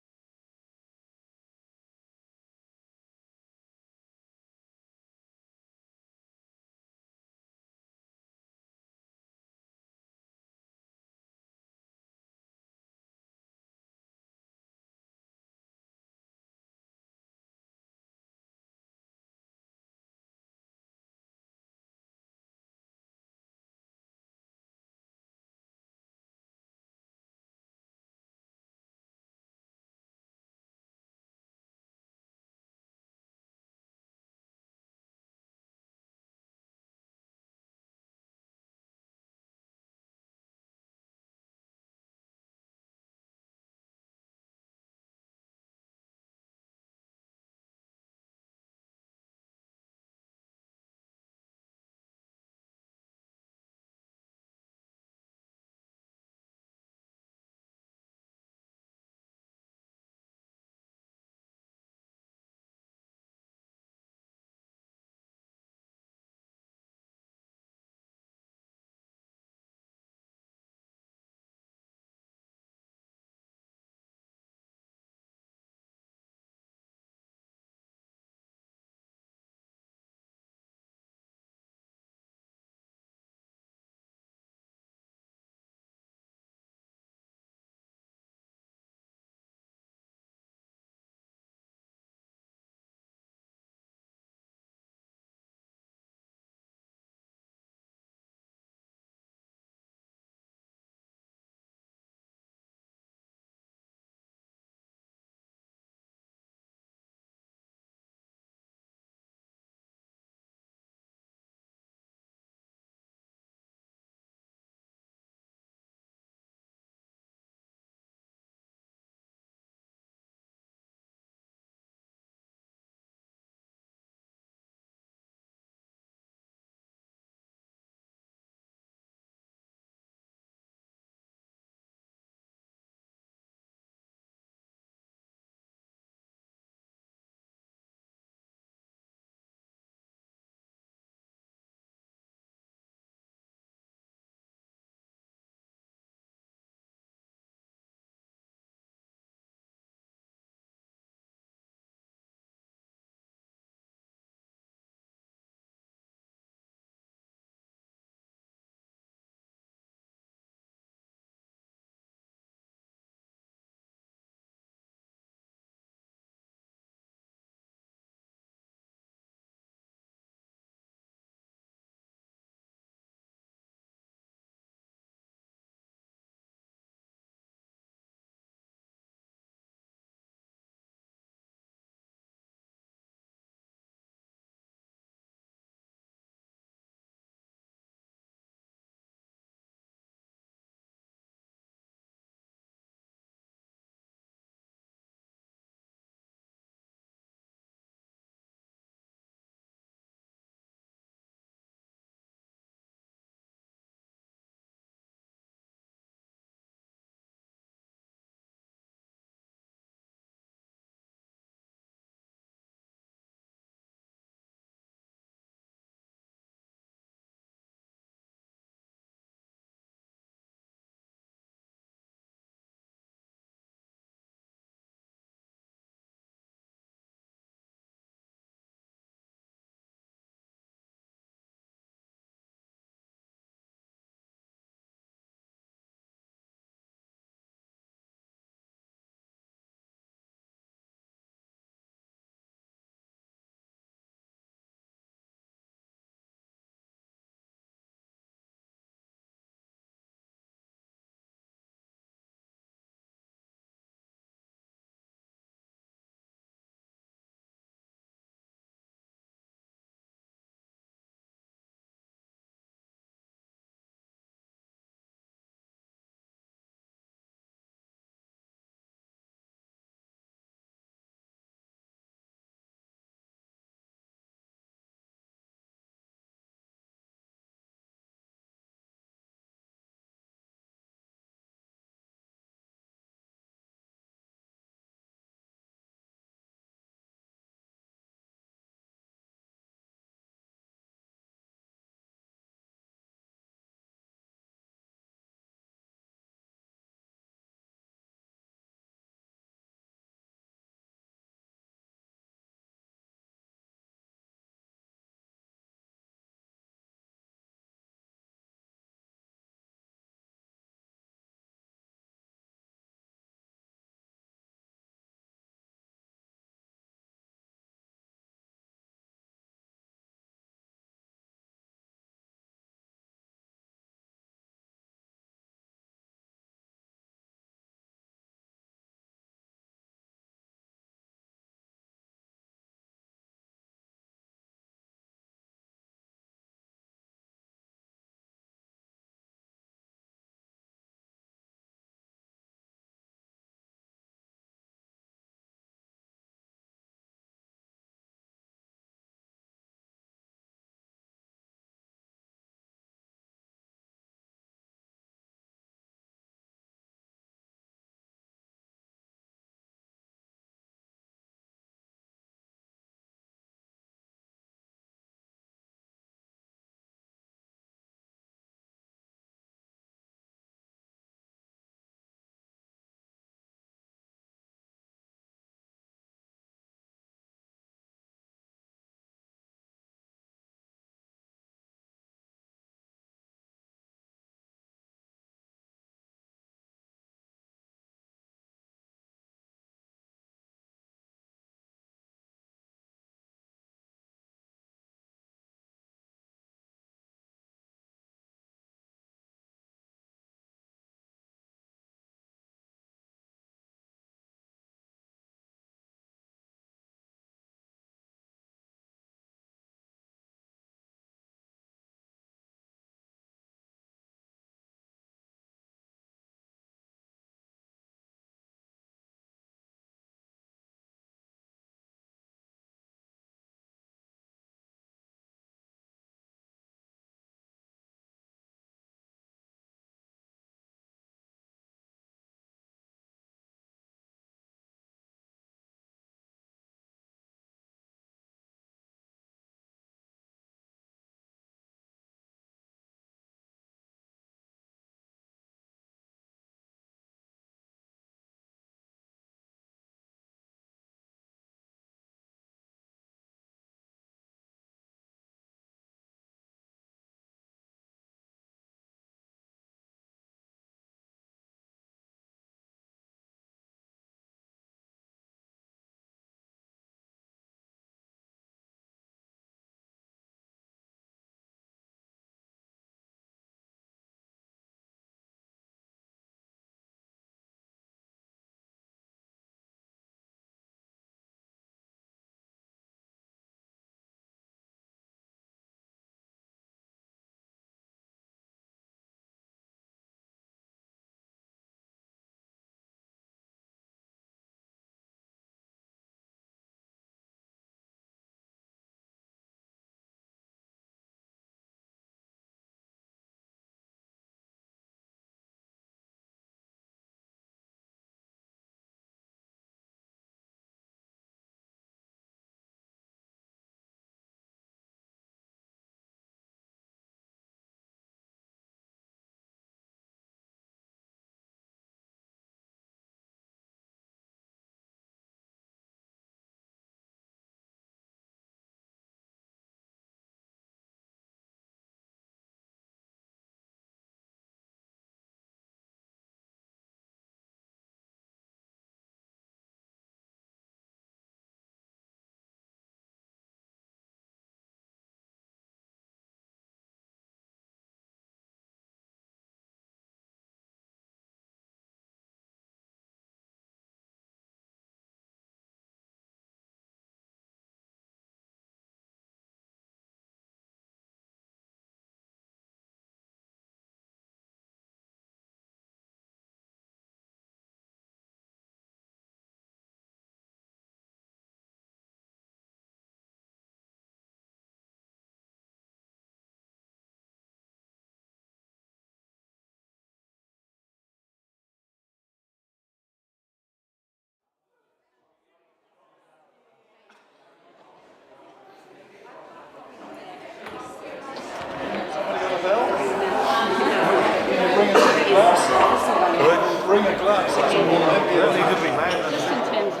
Just in terms of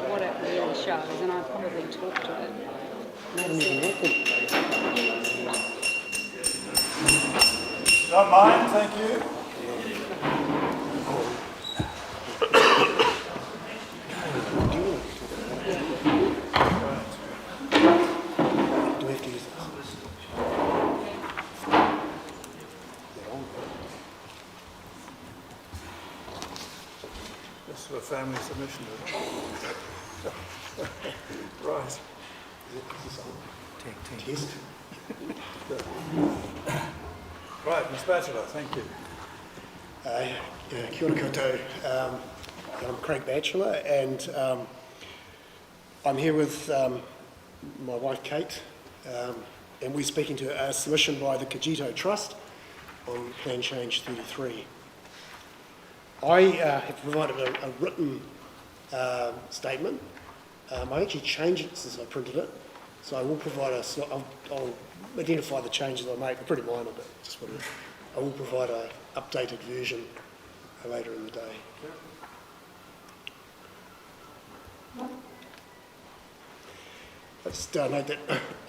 what it really shows, and I probably talked to it. Don't mind, thank you. This is a family submission, isn't it? Right. Right, Ms. Batchelor, thank you. Kia ora koutou. I'm Craig Batchelor, and I'm here with my wife Kate, and we're speaking to a submission by the Kito Trust on Plan Change 33. I have provided a written statement. I actually changed it since I printed it, so I will provide I'll identify the changes I make. They're pretty minor, but just whatever. I will provide an updated version later in the day. I just note that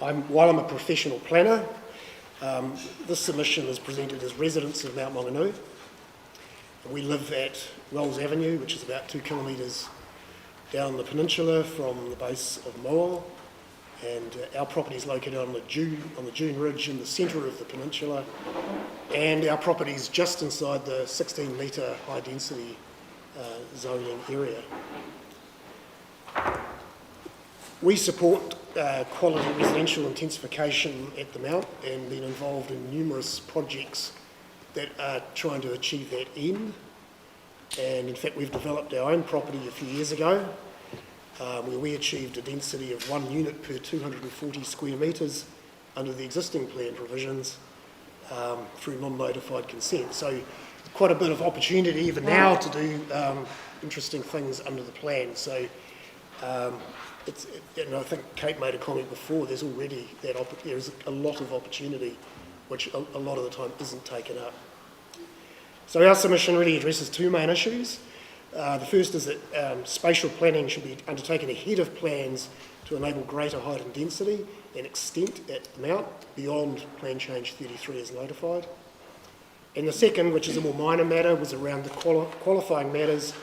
while I'm a professional planner, this submission is presented as residents of Mount Maunganui. We live at Wells Avenue, which is about 2 kilometres down the peninsula from the base of Moa, and our property is located on the Dune Ridge in the centre of the peninsula, and our property is just inside the 16-metre high-density zoning area. We support quality residential intensification at the Mount and been involved in numerous projects that are trying to achieve that end. And in fact, we've developed our own property a few years ago, where we achieved a density of 1 unit per 240 square metres under the existing plan provisions through non-notified consent. So quite a bit of opportunity even now to do interesting things under the plan. So and I think Kate made a comment before, there's already there's a lot of opportunity which a lot of the time isn't taken up. So our submission really addresses two main issues. The first is that spatial planning should be undertaken ahead of plans to enable greater height and density and extent at the Mount beyond Plan Change 33 as notified. And the second, which is a more minor matter, was around the qualifying matters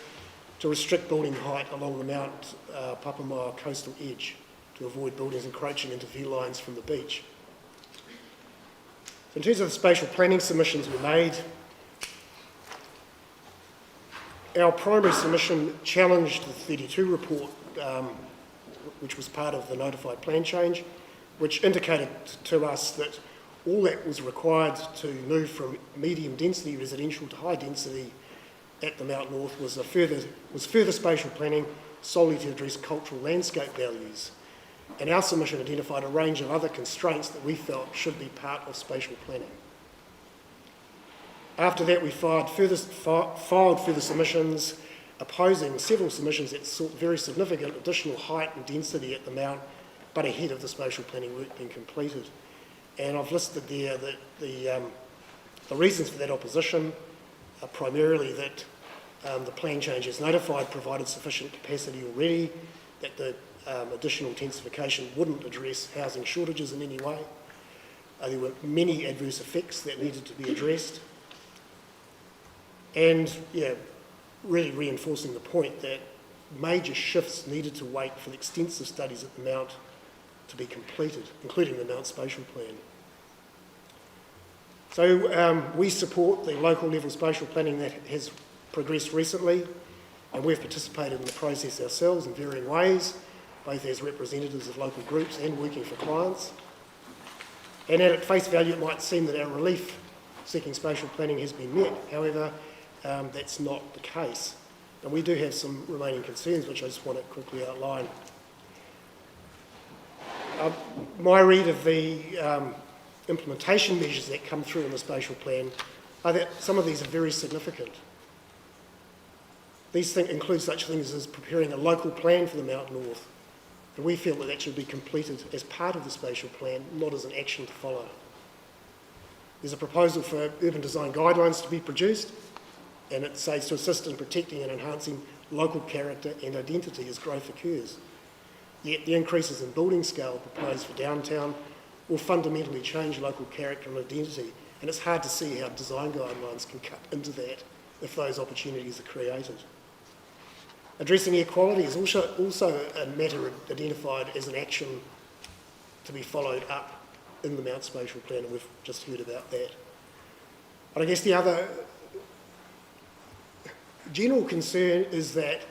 to restrict building height along the Mount Papamoa coastal edge to avoid buildings encroaching into view lines from the beach. So in terms of the spatial planning submissions we made, our primary submission challenged the 32 report, which was part of the notified plan change, which indicated to us that all that was required to move from medium density residential to high density at the Mount North was further spatial planning solely to address cultural landscape values. And our submission identified a range of other constraints that we felt should be part of spatial planning. After that, we filed further submissions opposing several submissions that sought very significant additional height and density at the Mount, but ahead of the spatial planning work being completed. And I've listed there that the reasons for that opposition are primarily that the plan change as notified provided sufficient capacity already, that the additional intensification wouldn't address housing shortages in any way. There were many adverse effects that needed to be addressed. And really reinforcing the point that major shifts needed to wait for the extensive studies at the Mount to be completed, including the Mount Spatial Plan. So we support the local level spatial planning that has progressed recently, and we've participated in the process ourselves in varying ways, both as representatives of local groups and working for clients. And at face value, it might seem that our relief seeking spatial planning has been met. However, that's not the case. And we do have some remaining concerns, which I just want to quickly outline. My read of the implementation measures that come through in the spatial plan are that some of these are very significant. These include such things as preparing a local plan for the Mount North, and we feel that that should be completed as part of the spatial plan, not as an action to follow. There's a proposal for urban design guidelines to be produced, and it says to assist in protecting and enhancing local character and identity as growth occurs. Yet the increases in building scale proposed for downtown will fundamentally change local character and identity, and it's hard to see how design guidelines can cut into that if those opportunities are created. Addressing equality is also a matter identified as an action to be followed up in the Mount Spatial Plan, and we've just heard about that. But I guess the other general concern is that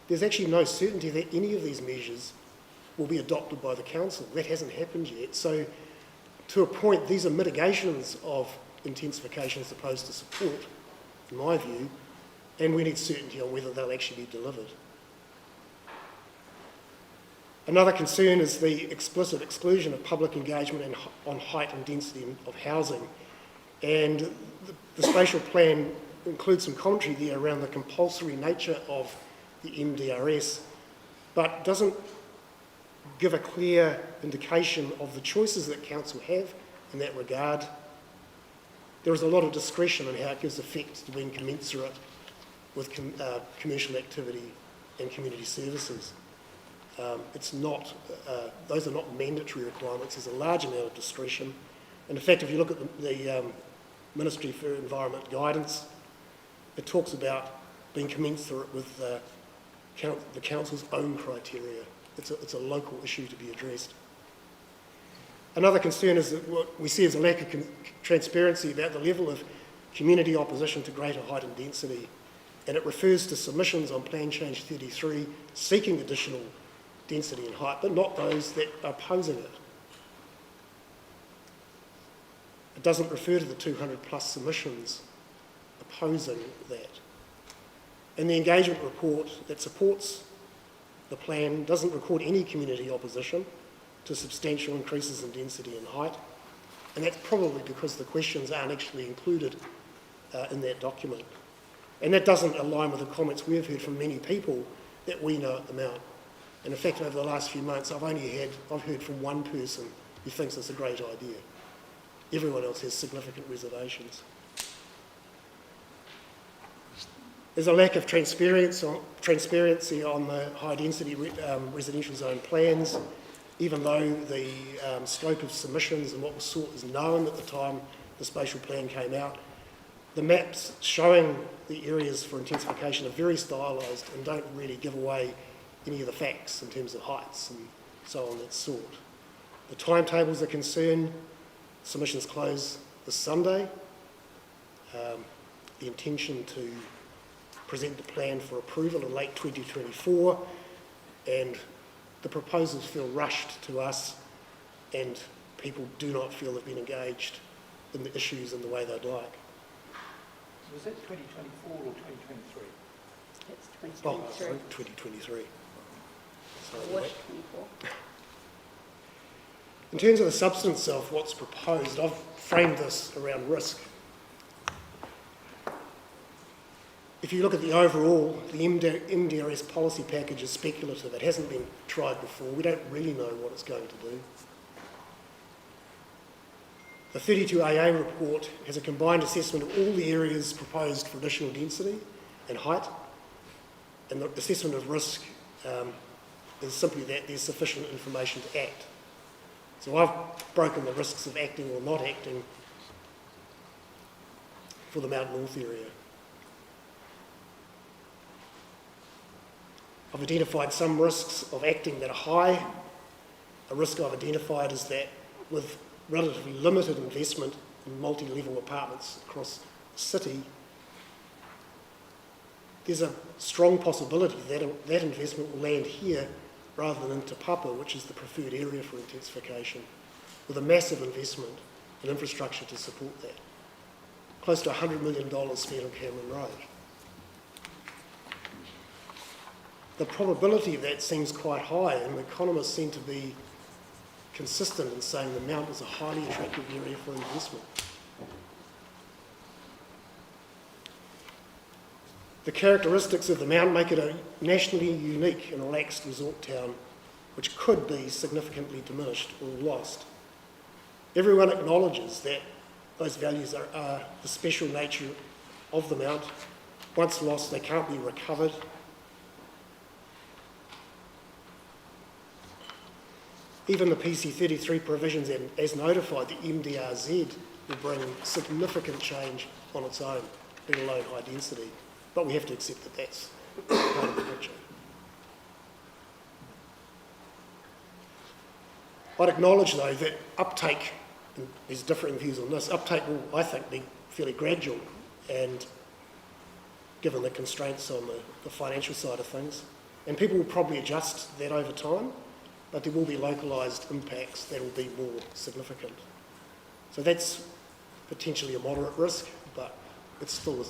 there's actually no certainty that any of these measures will be adopted by the council. That hasn't happened yet. So to a point, these are mitigations of intensification as opposed to support, in my view, and we need certainty on whether they'll actually be delivered. Another concern is the explicit exclusion of public engagement on height and density of housing. And the spatial plan includes some commentary there around the compulsory nature of the MDRS, but doesn't give a clear indication of the choices that council have in that regard. There is a lot of discretion in how it gives effect to being commensurate with commercial activity and community services. Those are not mandatory requirements. There's a large amount of discretion. And in fact, if you look at the Ministry for Environment guidance, it talks about being commensurate with the council's own criteria. It's a local issue to be addressed. Another concern is that what we see is a lack of transparency about the level of community opposition to greater height and density, and it refers to submissions on Plan Change 33 seeking additional density and height, but not those that are opposing it. It doesn't refer to the 200 plus submissions opposing that. And the engagement report that supports the plan doesn't record any community opposition to substantial increases in density and height, and that's probably because the questions aren't actually included in that document. And that doesn't align with the comments we've heard from many people that we know at the Mount. And in fact, over the last few months, I've heard from one person who thinks it's a great idea. Everyone else has significant reservations. There's a lack of transparency on the high-density residential zone plans, even though the scope of submissions and what was sought is known at the time the spatial plan came out. The maps showing the areas for intensification are very stylised and don't really give away any of the facts in terms of heights and so on that sort. The timetables are concerned. Submissions close this Sunday. The intention to present the plan for approval in late 2024, and the proposals feel rushed to us, and people do not feel they've been engaged in the issues in the way they'd like. Was that 2024 or 2023? It's Oh, 2023. sorry, 2023. Sorry, Or mate. 24. In terms of the substance of what's proposed, I've framed this around risk. If you look at the overall, the MDRS policy package is speculative. It hasn't been tried before. We don't really know what it's going to do. The 32AA report has a combined assessment of all the areas proposed for additional density and height, and the assessment of risk is simply that there's sufficient information to act. So I've broken the risks of acting or not acting for the Mount North area. I've identified some risks of acting that are high. A risk I've identified is that with relatively limited investment in multi-level apartments across the city, there's a strong possibility that that investment will land here rather than in Te Papa, which is the preferred area for intensification, with a massive investment in infrastructure to support that. Close to $100 million spent on Cameron Road. The probability of that seems quite high, and economists seem to be consistent in saying the Mount is a highly attractive area for investment. The characteristics of the Mount make it a nationally unique and relaxed resort town, which could be significantly diminished or lost. Everyone acknowledges that those values are the special nature of the Mount, Once lost, they can't be recovered. Even the PC33 provisions, as notified, the MDRZ will bring significant change on its own, let alone high density. But we have to accept that that's part of the picture. I'd acknowledge, though, that uptake, and there's differing views on this, uptake will, I think, be fairly gradual, and given the constraints on the financial side of things, and people will probably adjust that over time, but there will be localised impacts that will be more significant. So that's potentially a moderate risk, but it's still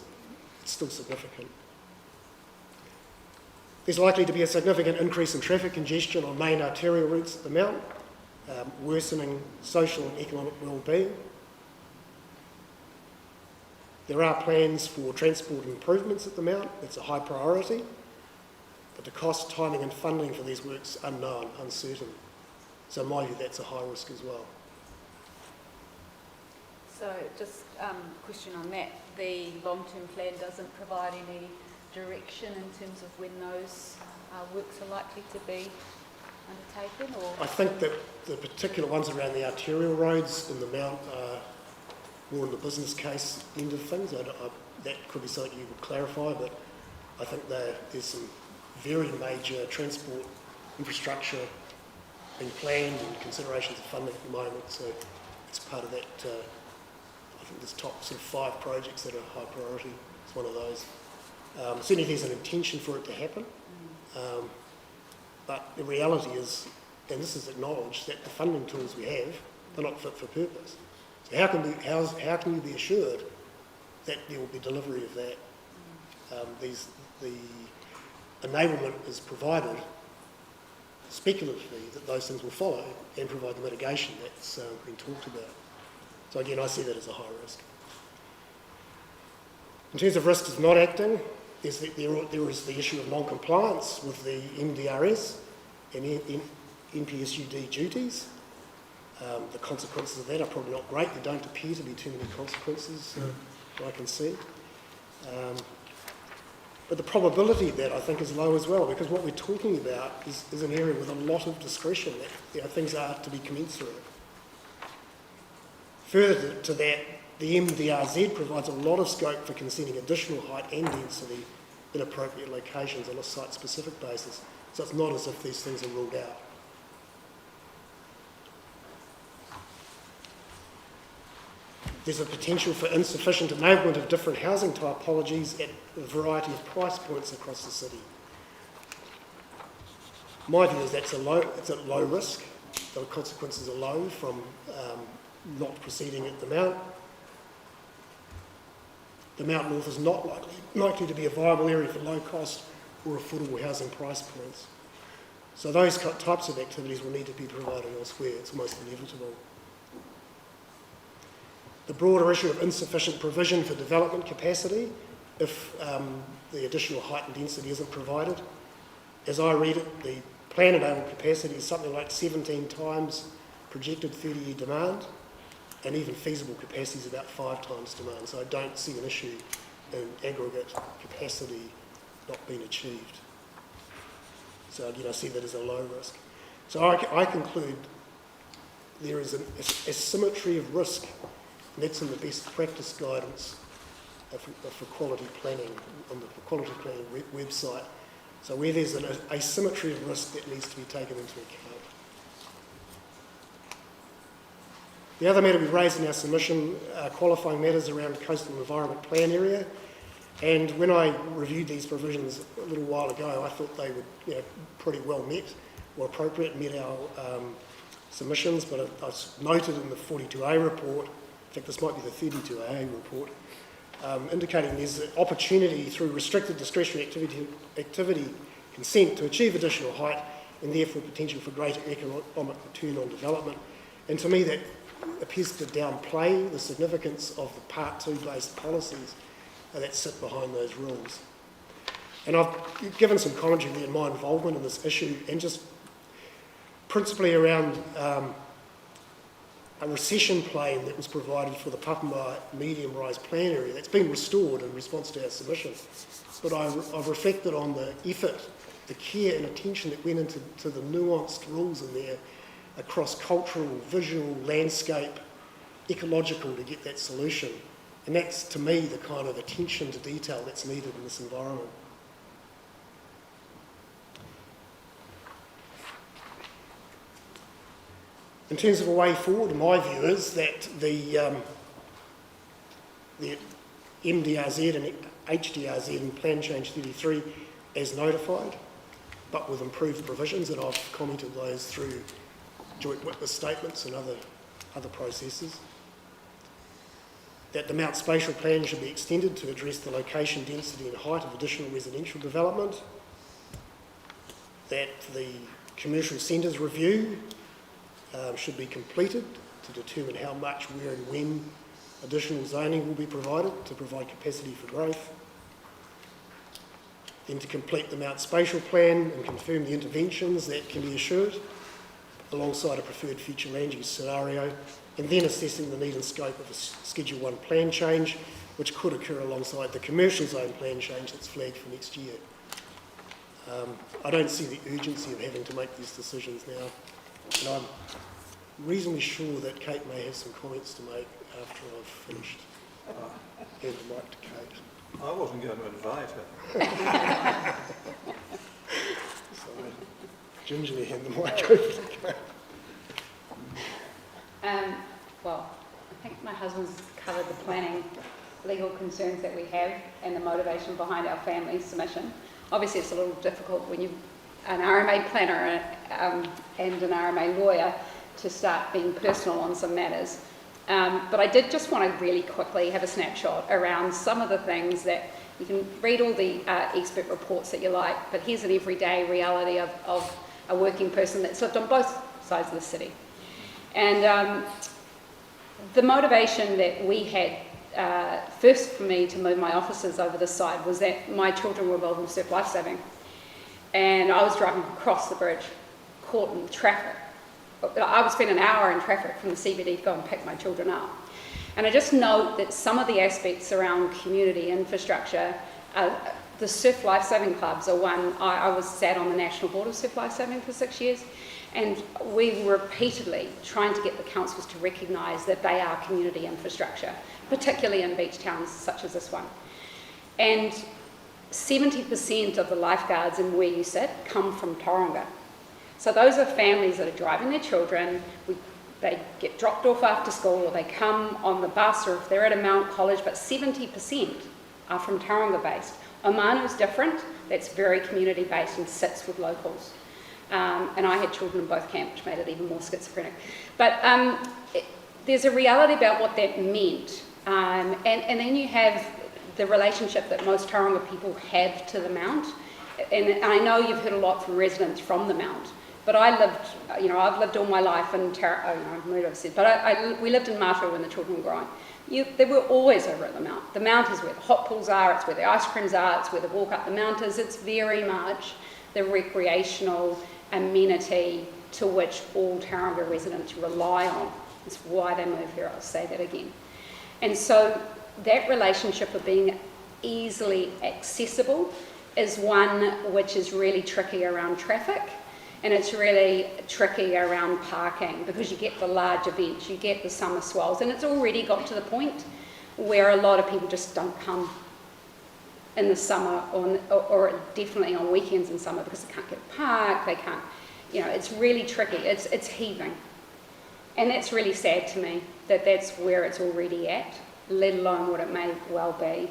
significant. There's likely to be a significant increase in traffic congestion on main arterial routes at the Mount, worsening social and economic well-being. There are plans for transport improvements at the Mount. It's a high priority, but the cost, timing and funding for these works are unknown, uncertain. So in my view, that's a high risk as well. So just a question on that. The long-term plan doesn't provide any direction in terms of when those works are likely to be undertaken, or? I think that the particular ones around the arterial roads in the Mount are more in the business case end of things. That could be something you would clarify, but I think there's some very major transport infrastructure being planned and considerations of funding at the moment, so it's part of that. I think there's top sort of 5 projects that are high priority. It's one of those. Certainly there's an intention for it to happen, but the reality is, and this is acknowledged, that the funding tools we have are not fit for purpose. So how can you be assured that there will be delivery of that? The enablement is provided speculatively that those things will follow and provide the mitigation that's been talked about. So again, I see that as a high risk. In terms of risks of not acting, there is the issue of non-compliance with the MDRS and NPSUD duties. The consequences of that are probably not great. There don't appear to be too many consequences I can see. But the probability of that, I think, is low as well, because what we're talking about is an area with a lot of discretion that things are to be commensurate. Further to that, the MDRZ provides a lot of scope for consenting additional height and density in appropriate locations on a site-specific basis. So it's not as if these things are ruled out. There's a potential for insufficient enablement of different housing typologies at a variety of price points across the city. My view is it's at low risk. The consequences are low from not proceeding at the Mount. The Mount North is not likely to be a viable area for low cost or affordable housing price points. So those types of activities will need to be provided elsewhere. It's almost inevitable. The broader issue of insufficient provision for development capacity if the additional height and density isn't provided. As I read it, the plan enabled capacity is something like 17 times projected 30-year demand, and even feasible capacity is about 5 times demand. So I don't see an issue in aggregate capacity not being achieved. So again, I see that as a low risk. So I conclude there is an asymmetry of risk, and that's in the best practice guidance for quality planning on the quality planning website. So where there's an asymmetry of risk that needs to be taken into account. The other matter we raised in our submission are qualifying matters around coastal environment plan area. And when I reviewed these provisions a little while ago, I thought they would pretty well met or appropriate, met our submissions, but I noted in the 42A report, in fact this might be the 32A report, indicating there's an opportunity through restricted discretionary activity consent to achieve additional height and therefore potential for greater economic return on development. And to me that appears to downplay the significance of the Part 2 based policies that sit behind those rules. And I've given some commentary in my involvement in this issue and just principally around a recession plane that was provided for the Papama medium-rise plan area that's been restored in response to our submission. But I've reflected on the effort, the care and attention that went into the nuanced rules in there across cultural, visual, landscape, ecological to get that solution. And that's, to me, the kind of attention to detail that's needed in this environment. In terms of a way forward, my view is that the MDRZ and HDRZ and Plan Change 33 as notified, but with improved provisions, and I've commented those through joint witness statements and other processes. That the Mount Spatial Plan should be extended to address the location, density and height of additional residential development. That the commercial centres review should be completed to determine how much, where and when additional zoning will be provided to provide capacity for growth. Then to complete the Mount Spatial Plan and confirm the interventions that can be assured alongside a preferred future land use scenario, and then assessing the need and scope of a Schedule 1 plan change, which could occur alongside the commercial zone plan change that's flagged for next year. I don't see the urgency of having to make these decisions now, and I'm reasonably sure that Kate may have some comments to make after I've finished. Hand the mic to Kate. I wasn't going to invite her. So gingerly hand the mic over to Kate. Well, I think my husband's covered the planning legal concerns that we have and the motivation behind our family submission. Obviously, it's a little difficult when you're an RMA planner and an RMA lawyer to start being personal on some matters. But I did just want to really quickly have a snapshot around some of the things that you can read all the expert reports that you like, but here's an everyday reality of a working person that's lived on both sides of the city. And the motivation that we had first for me to move my offices over this side was that my children were involved in surf lifesaving. And I was driving across the bridge, caught in traffic. I would spend an hour in traffic from the CBD to go and pick my children up. And I just note that some of the aspects around community infrastructure, the surf lifesaving clubs are one. I was sat on the national board of surf lifesaving for 6 years, and we were repeatedly trying to get the councils to recognise that they are community infrastructure, particularly in beach towns such as this one. And 70% of the lifeguards in where you sit come from Tauranga. So those are families that are driving their children, they get dropped off after school, or they come on the bus, or if they're at a Mount College, but 70% are from Tauranga based. Omanu's different, that's very community based and sits with locals. And I had children in both camps, which made it even more schizophrenic. But there's a reality about what that meant. And then you have the relationship that most Tauranga people have to the Mount. And I know you've heard a lot from residents from the Mount, but I lived, I've lived all my life in we lived in Matua when the children were growing. They were always over at the Mount. The Mount is where the hot pools are, it's where the ice creams are, it's where the walk up the Mount is. It's very much the recreational amenity to which all Tauranga residents rely on. It's why they move here, I'll say that again. And so that relationship of being easily accessible is one which is really tricky around traffic, and it's really tricky around parking, because you get the large events, you get the summer swells, and it's already got to the point where a lot of people just don't come in the summer, or definitely on weekends in summer, because they can't get a park, they can't, it's really tricky, it's heaving. And that's really sad to me, that that's where it's already at, let alone what it may well be.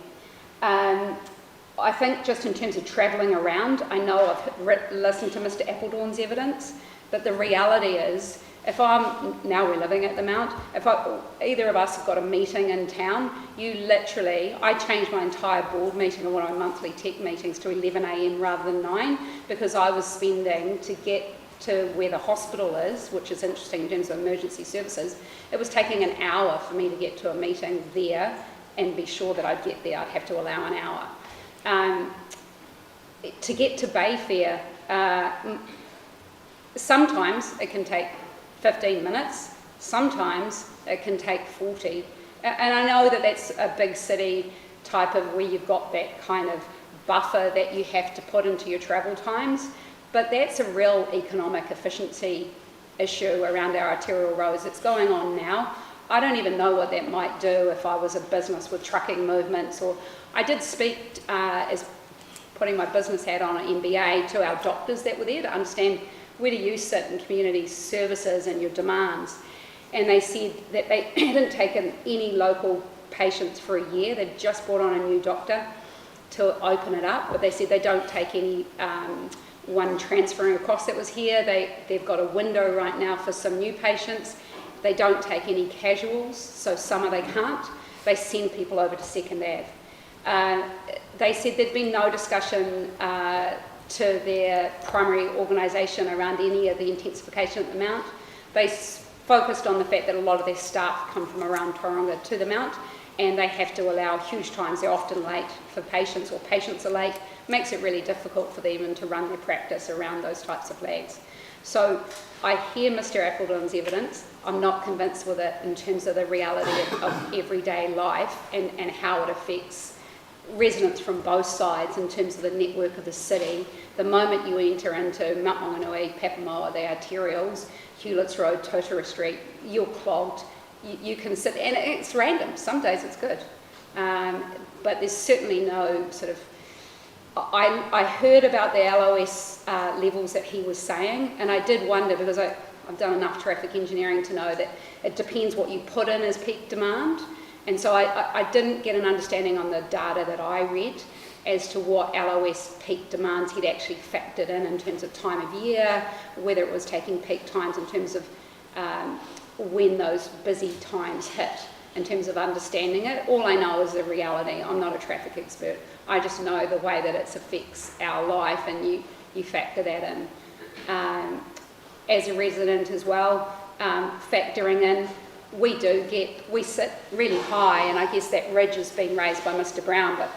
I think just in terms of travelling around, I know I've listened to Mr Appledorn's evidence, but the reality is, now we're living at the Mount, if either of us have got a meeting in town, I changed my entire board meeting and one of my monthly tech meetings to 11 a.m. rather than 9, because I was spending, to get to where the hospital is, which is interesting in terms of emergency services, it was taking an hour for me to get to a meeting there and be sure that I'd get there. I'd have to allow an hour. To get to Bayfair, sometimes it can take 15 minutes, Sometimes it can take 40. And I know that that's a big city type of where you've got that kind of buffer that you have to put into your travel times, but that's a real economic efficiency issue around our arterial roads. It's going on now. I don't even know what that might do if I was a business with trucking movements. Or I did speak, as putting my business hat on at MBA, to our doctors that were there to understand where do you sit in community services and your demands. And they said that they hadn't taken any local patients for a year. They've just brought on a new doctor to open it up, but they said they don't take any one transferring across that was here. They've got a window right now for some new patients. They don't take any casuals, so summer they can't. They send people over to Second Ave. They said there'd been no discussion to their primary organisation around any of the intensification at the Mount. They focused on the fact that a lot of their staff come from around Tauranga to the Mount, and they have to allow huge times. They're often late for patients, or patients are late. Makes it really difficult for them even to run their practice around those types of lags. So I hear Mr. Appleton's evidence. I'm not convinced with it in terms of the reality of everyday life and how it affects residents from both sides in terms of the network of the city. The moment you enter into Mount Maunganui, Papamoa, the arterials, Hewlett's Road, Totara Street, you're clogged. You can sit, and it's random. Some days it's good. But there's certainly no sort of... I heard about the LOS levels that he was saying, and I did wonder, because I've done enough traffic engineering to know that it depends what you put in as peak demand. And so I didn't get an understanding on the data that I read as to what LOS peak demands he'd actually factored in terms of time of year, whether it was taking peak times in terms of when those busy times hit, in terms of understanding it. All I know is the reality. I'm not a traffic expert. I just know the way that it affects our life, and you factor that in. As a resident as well, factoring in, we sit really high, and I guess that ridge has been raised by Mr. Brown, but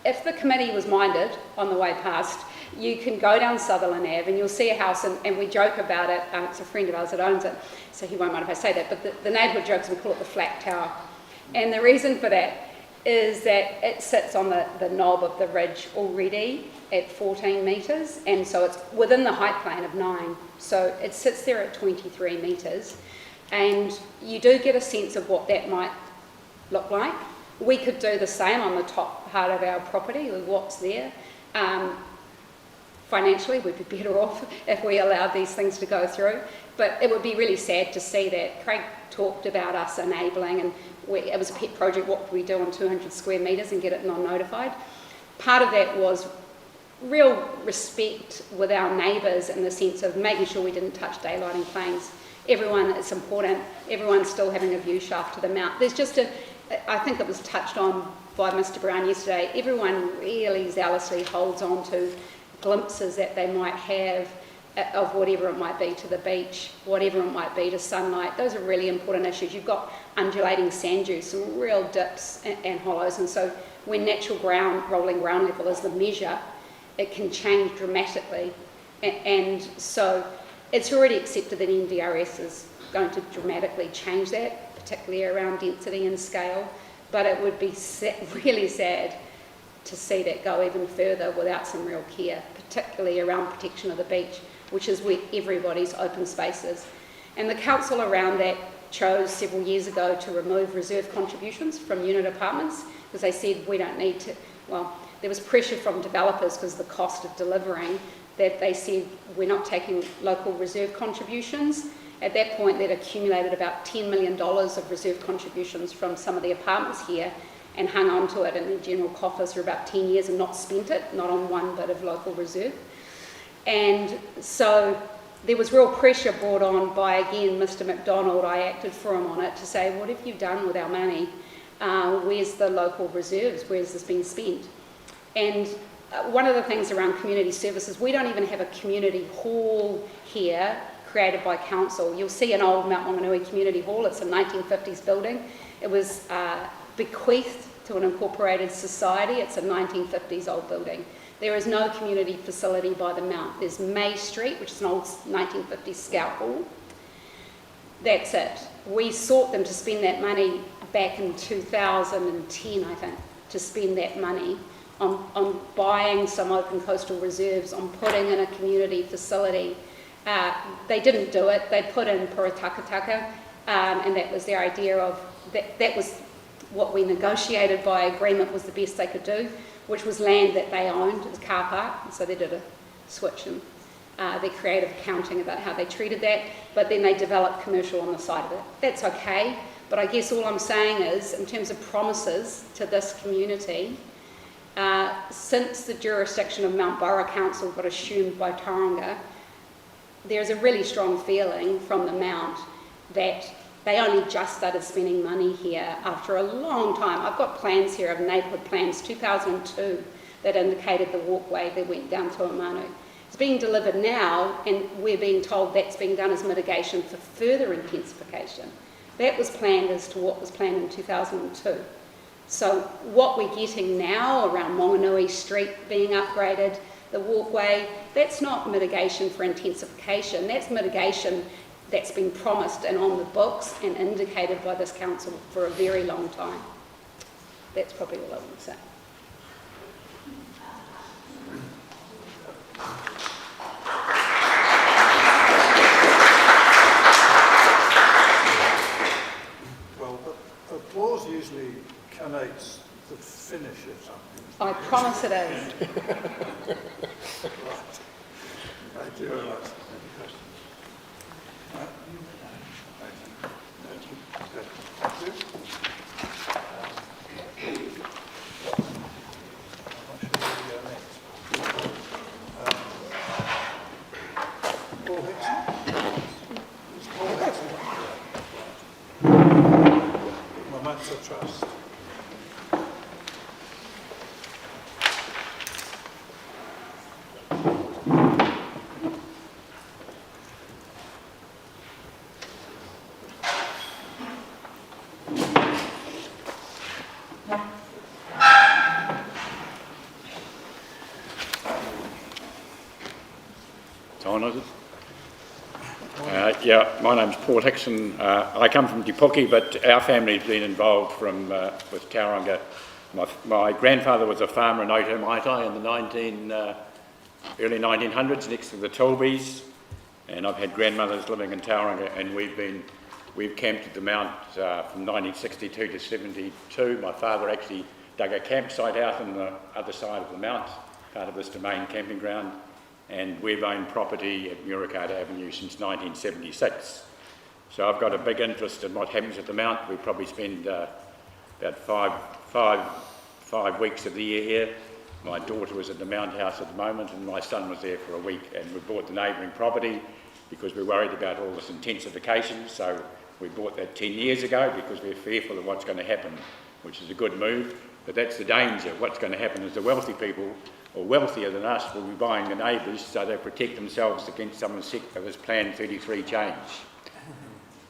if the committee was minded on the way past, you can go down Sutherland Ave and you'll see a house, and we joke about it. It's a friend of ours that owns it, so he won't mind if I say that, but the neighbourhood jokes, we call it the flat tower. And the reason for that is that it sits on the knob of the ridge already at 14 metres, and so it's within the height plane of 9. So it sits there at 23 metres, and you do get a sense of what that might look like. We could do the same on the top part of our property with what's there. Financially, we'd be better off if we allowed these things to go through, but it would be really sad to see that. Craig talked about us enabling, and it was a pet project, what could we do on 200 square metres and get it non-notified. Part of that was real respect with our neighbours in the sense of making sure we didn't touch daylighting planes. Everyone, it's important, everyone's still having a view shaft to the Mount. There's just I think it was touched on by Mr. Brown yesterday, everyone really zealously holds on to glimpses that they might have of whatever it might be to the beach, whatever it might be to sunlight. Those are really important issues. You've got undulating sand dunes, some real dips and hollows, and so when natural rolling ground level is the measure, it can change dramatically. And so it's already accepted that NDRS is going to dramatically change that, particularly around density and scale, but it would be really sad to see that go even further without some real care, particularly around protection of the beach, which is where everybody's open space is. And the council around that chose several years ago to remove reserve contributions from unit apartments, because they said we don't need to, well, there was pressure from developers because of the cost of delivering, that they said we're not taking local reserve contributions. At that point, they'd accumulated about $10 million of reserve contributions from some of the apartments here and hung on to it in the general coffers for about 10 years and not spent it, not on one bit of local reserve. And so there was real pressure brought on by, again, Mr. McDonald. I acted for him on it to say, what have you done with our money? Where's the local reserves? Where's this being spent? And one of the things around community services, we don't even have a community hall here created by council. You'll see an old Mount Maunganui Community Hall. It's a 1950s building. It was bequeathed to an incorporated society. It's a 1950s old building. There is no community facility by the Mount. There's May Street, which is an old 1950s scout hall. That's it. We sought them to spend that money back in 2010, I think, to spend that money on buying some open coastal reserves, on putting in a community facility. They didn't do it. They put in Purataka, and that was their idea of, that was what we negotiated by agreement was the best they could do, which was land that they owned, it was car park, and so they did a switch in their creative accounting about how they treated that, but then they developed commercial on the side of it. That's okay, but I guess all I'm saying is, in terms of promises to this community, since the jurisdiction of Mount Borough Council got assumed by Tauranga, there's a really strong feeling from the Mount that they only just started spending money here after a long time. I've got plans here of neighbourhood plans, 2002, that indicated the walkway that went down to Omanu. It's being delivered now, and we're being told that's being done as mitigation for further intensification. That was planned as to what was planned in 2002. So what we're getting now around Monganui Street being upgraded, the walkway, that's not mitigation for intensification, that's mitigation that's been promised and on the books and indicated by this council for a very long time. That's probably all I want to say. Well, applause usually connotes the finish of something. I promise it is. Thank you very much. Kito Trust. Yeah, my name's Paul Hickson. I come from Te Puke, but our family's been involved with Tauranga. My grandfather was a farmer in Otomaitai in the early 1900s next to the Tilbys, and I've had grandmothers living in Tauranga, and we've camped at the Mount from 1962 to 72. My father actually dug a campsite out on the other side of the Mount, part of this domain camping ground. And we've owned property at Murakata Avenue since 1976. So I've got a big interest in what happens at the Mount. We probably spend about five weeks of the year here. My daughter was at the Mount House at the moment, and my son was there for a week, and we bought the neighbouring property because we're worried about all this intensification. So we bought that 10 years ago because we're fearful of what's going to happen, which is a good move. But that's the danger. What's going to happen is the wealthy people, or wealthier than us, will be buying the neighbours so they protect themselves against someone sick of this Plan 33 change.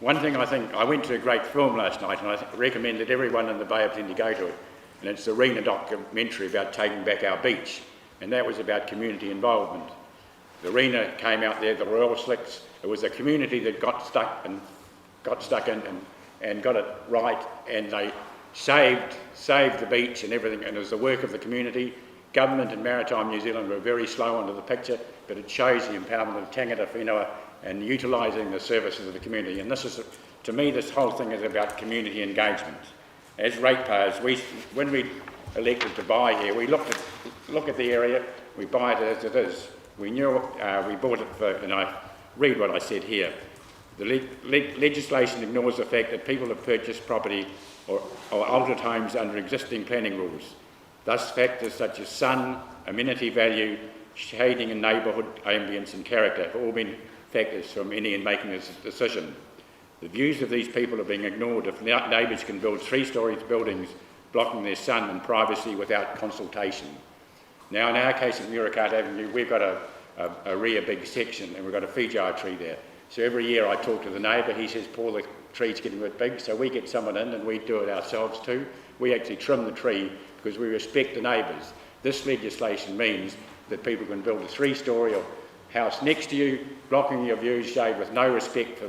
One thing I went to a great film last night, and I recommended everyone in the Bay of Plenty go to it, and it's the Rena documentary about taking back our beach, and that was about community involvement. The Rena came out there, the Royal Slicks, it was a community that got stuck in and got it right, and they saved the beach and everything, and it was the work of the community. Government and Maritime New Zealand were very slow onto the picture, but it shows the empowerment of tangata whenua and utilising the services of the community. And this is, to me, this whole thing is about community engagement. As ratepayers, when we elected to buy here, we look at the area, we buy it as it is. We knew we bought it for, and I read what I said here. The legislation ignores the fact that people have purchased property or altered homes under existing planning rules. Thus, factors such as sun, amenity value, shading and neighbourhood ambience and character have all been factors from any in making this decision. The views of these people are being ignored if neighbours can build 3-storey buildings blocking their sun and privacy without consultation. Now, in our case at Murakata Avenue, we've got a rear big section, and we've got a Feijoa tree there. So every year I talk to the neighbour, he says, Paul, the tree's getting a bit big, so we get someone in and we do it ourselves too. We actually trim the tree because we respect the neighbours. This legislation means that people can build a 3-storey house next to you, blocking your views, shade, with no respect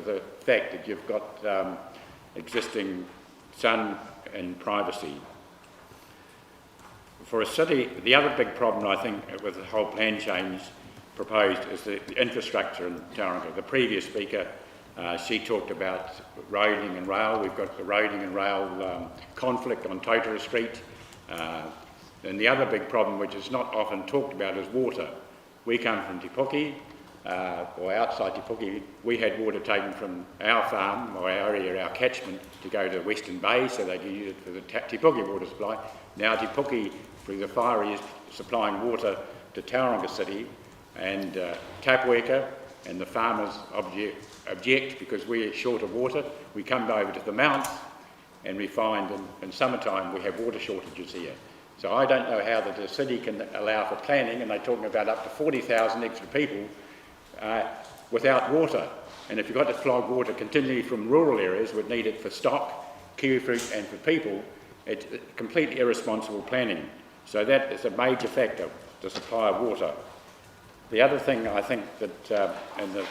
fact that you've got existing sun and privacy. For a city, the other big problem I think with the whole plan change proposed is the infrastructure in Tauranga. The previous speaker, she talked about roading and rail. We've got the roading and rail conflict on Tautuku Street. And the other big problem, which is not often talked about, is water. We come from Te Puke, or outside Te Puke. We had water taken from our farm, or our area, our catchment, to go to Western Bay, so they could use it for the Te Puke water supply. Now Te Puke, through the Whārai, is supplying water to Tauranga City, and Tapweka and the farmers object because we're short of water. We come over to the mount and we find in summertime we have water shortages here. So I don't know how the city can allow for planning, and they're talking about up to 40,000 extra people without water. And if you've got to flog water continually from rural areas, would need it for stock, kiwi fruit and for people, it's completely irresponsible planning. So that is a major factor, the supply of water. The other thing I think that, and the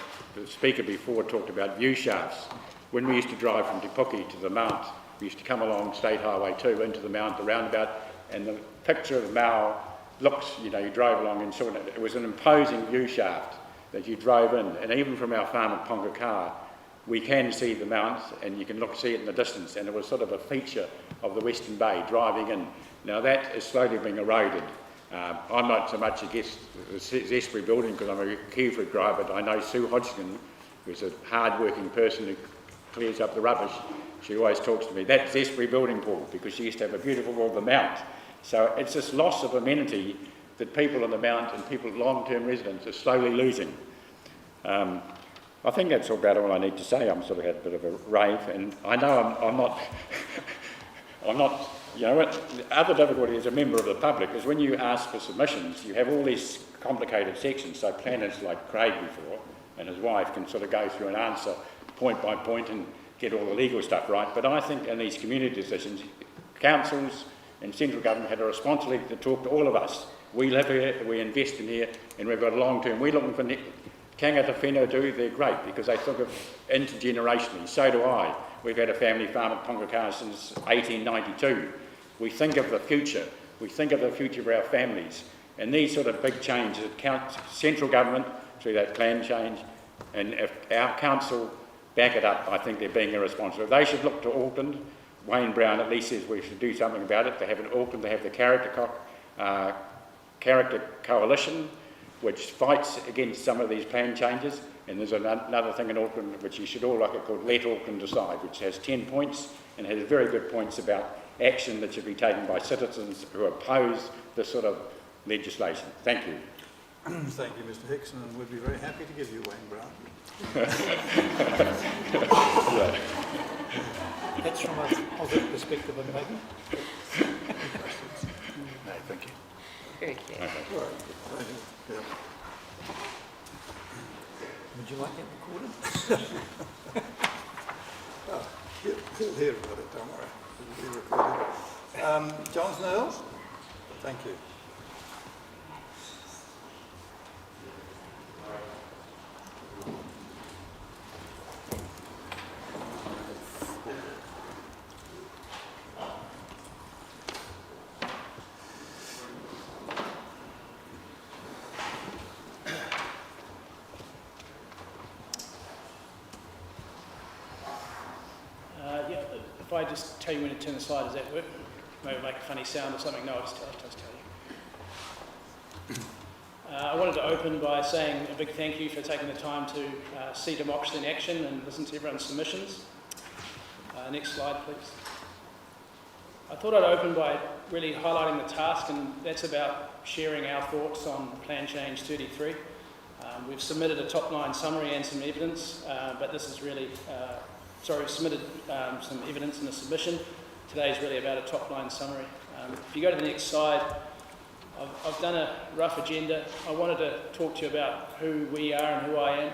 speaker before talked about view shafts. When we used to drive from Te Puke to the mount, we used to come along State Highway 2 into the mount, the roundabout, and the picture of Mao looks, you know, you drove along and saw it. It was an imposing view shaft that you drove in, and even from our farm at Pongakar, we can see the mount and you can see it in the distance, and it was sort of a feature of the Western Bay driving in. Now that is slowly being eroded. I'm not so much against the Zespri building because I'm a kiwi fruit grower, but I know Sue Hodgkin, who's a hard-working person who clears up the rubbish. She always talks to me, that's Zespri building, Paul, because she used to have a beautiful wall of the mount. So it's this loss of amenity that people on the mount and people, long-term residents, are slowly losing. I think that's about all I need to say. I'm sort of had a bit of a rave, and I know I'm not, I'm not, you know, the other difficulty as a member of the public is when you ask for submissions, you have all these complicated sections, so planners like Craig before and his wife can sort of go through and answer point by point and get all the legal stuff right. But I think in these community decisions, councils and central government had a responsibility to talk to all of us. We live here, we invest in here, and we've got a long term. We're looking for Kangata whenua do, they're great because they think of intergenerationally. So do I. We've had a family farm at Pongakar since 1892. We think of the future. We think of the future of our families. And these sort of big changes, central government through that plan change, and if our council back it up, I think they're being irresponsible. They should look to Auckland. Wayne Brown at least says we should do something about it. They have in Auckland, they have the Character Coalition, which fights against some of these plan changes. And there's another thing in Auckland which you should all like it called Let Auckland Decide, which has 10 points and has very good points about action that should be taken by citizens who oppose this sort of legislation. Thank you. Thank you, Mr. Hickson, and we'd be very happy to give you Wayne Brown. That's from a positive perspective, and maybe. No, thank you. Very clear. All right. Yeah. Would you like that recorded? Oh, he'll hear about it, don't worry. It'll be recorded. John Snells? Thank you. If I just tell you when to turn the slide, does that work? Maybe make a funny sound or something? No, I'll just tell you. I wanted to open by saying a big thank you for taking the time to see democracy in action and listen to everyone's submissions. Next slide, please. I thought I'd open by really highlighting the task, and that's about sharing our thoughts on Plan Change 33. We've submitted a top-line summary and some evidence, but this is really we've submitted some evidence in the submission. Today is really about a top-line summary. If you go to the next slide, I've done a rough agenda. I wanted to talk to you about who we are and who I am.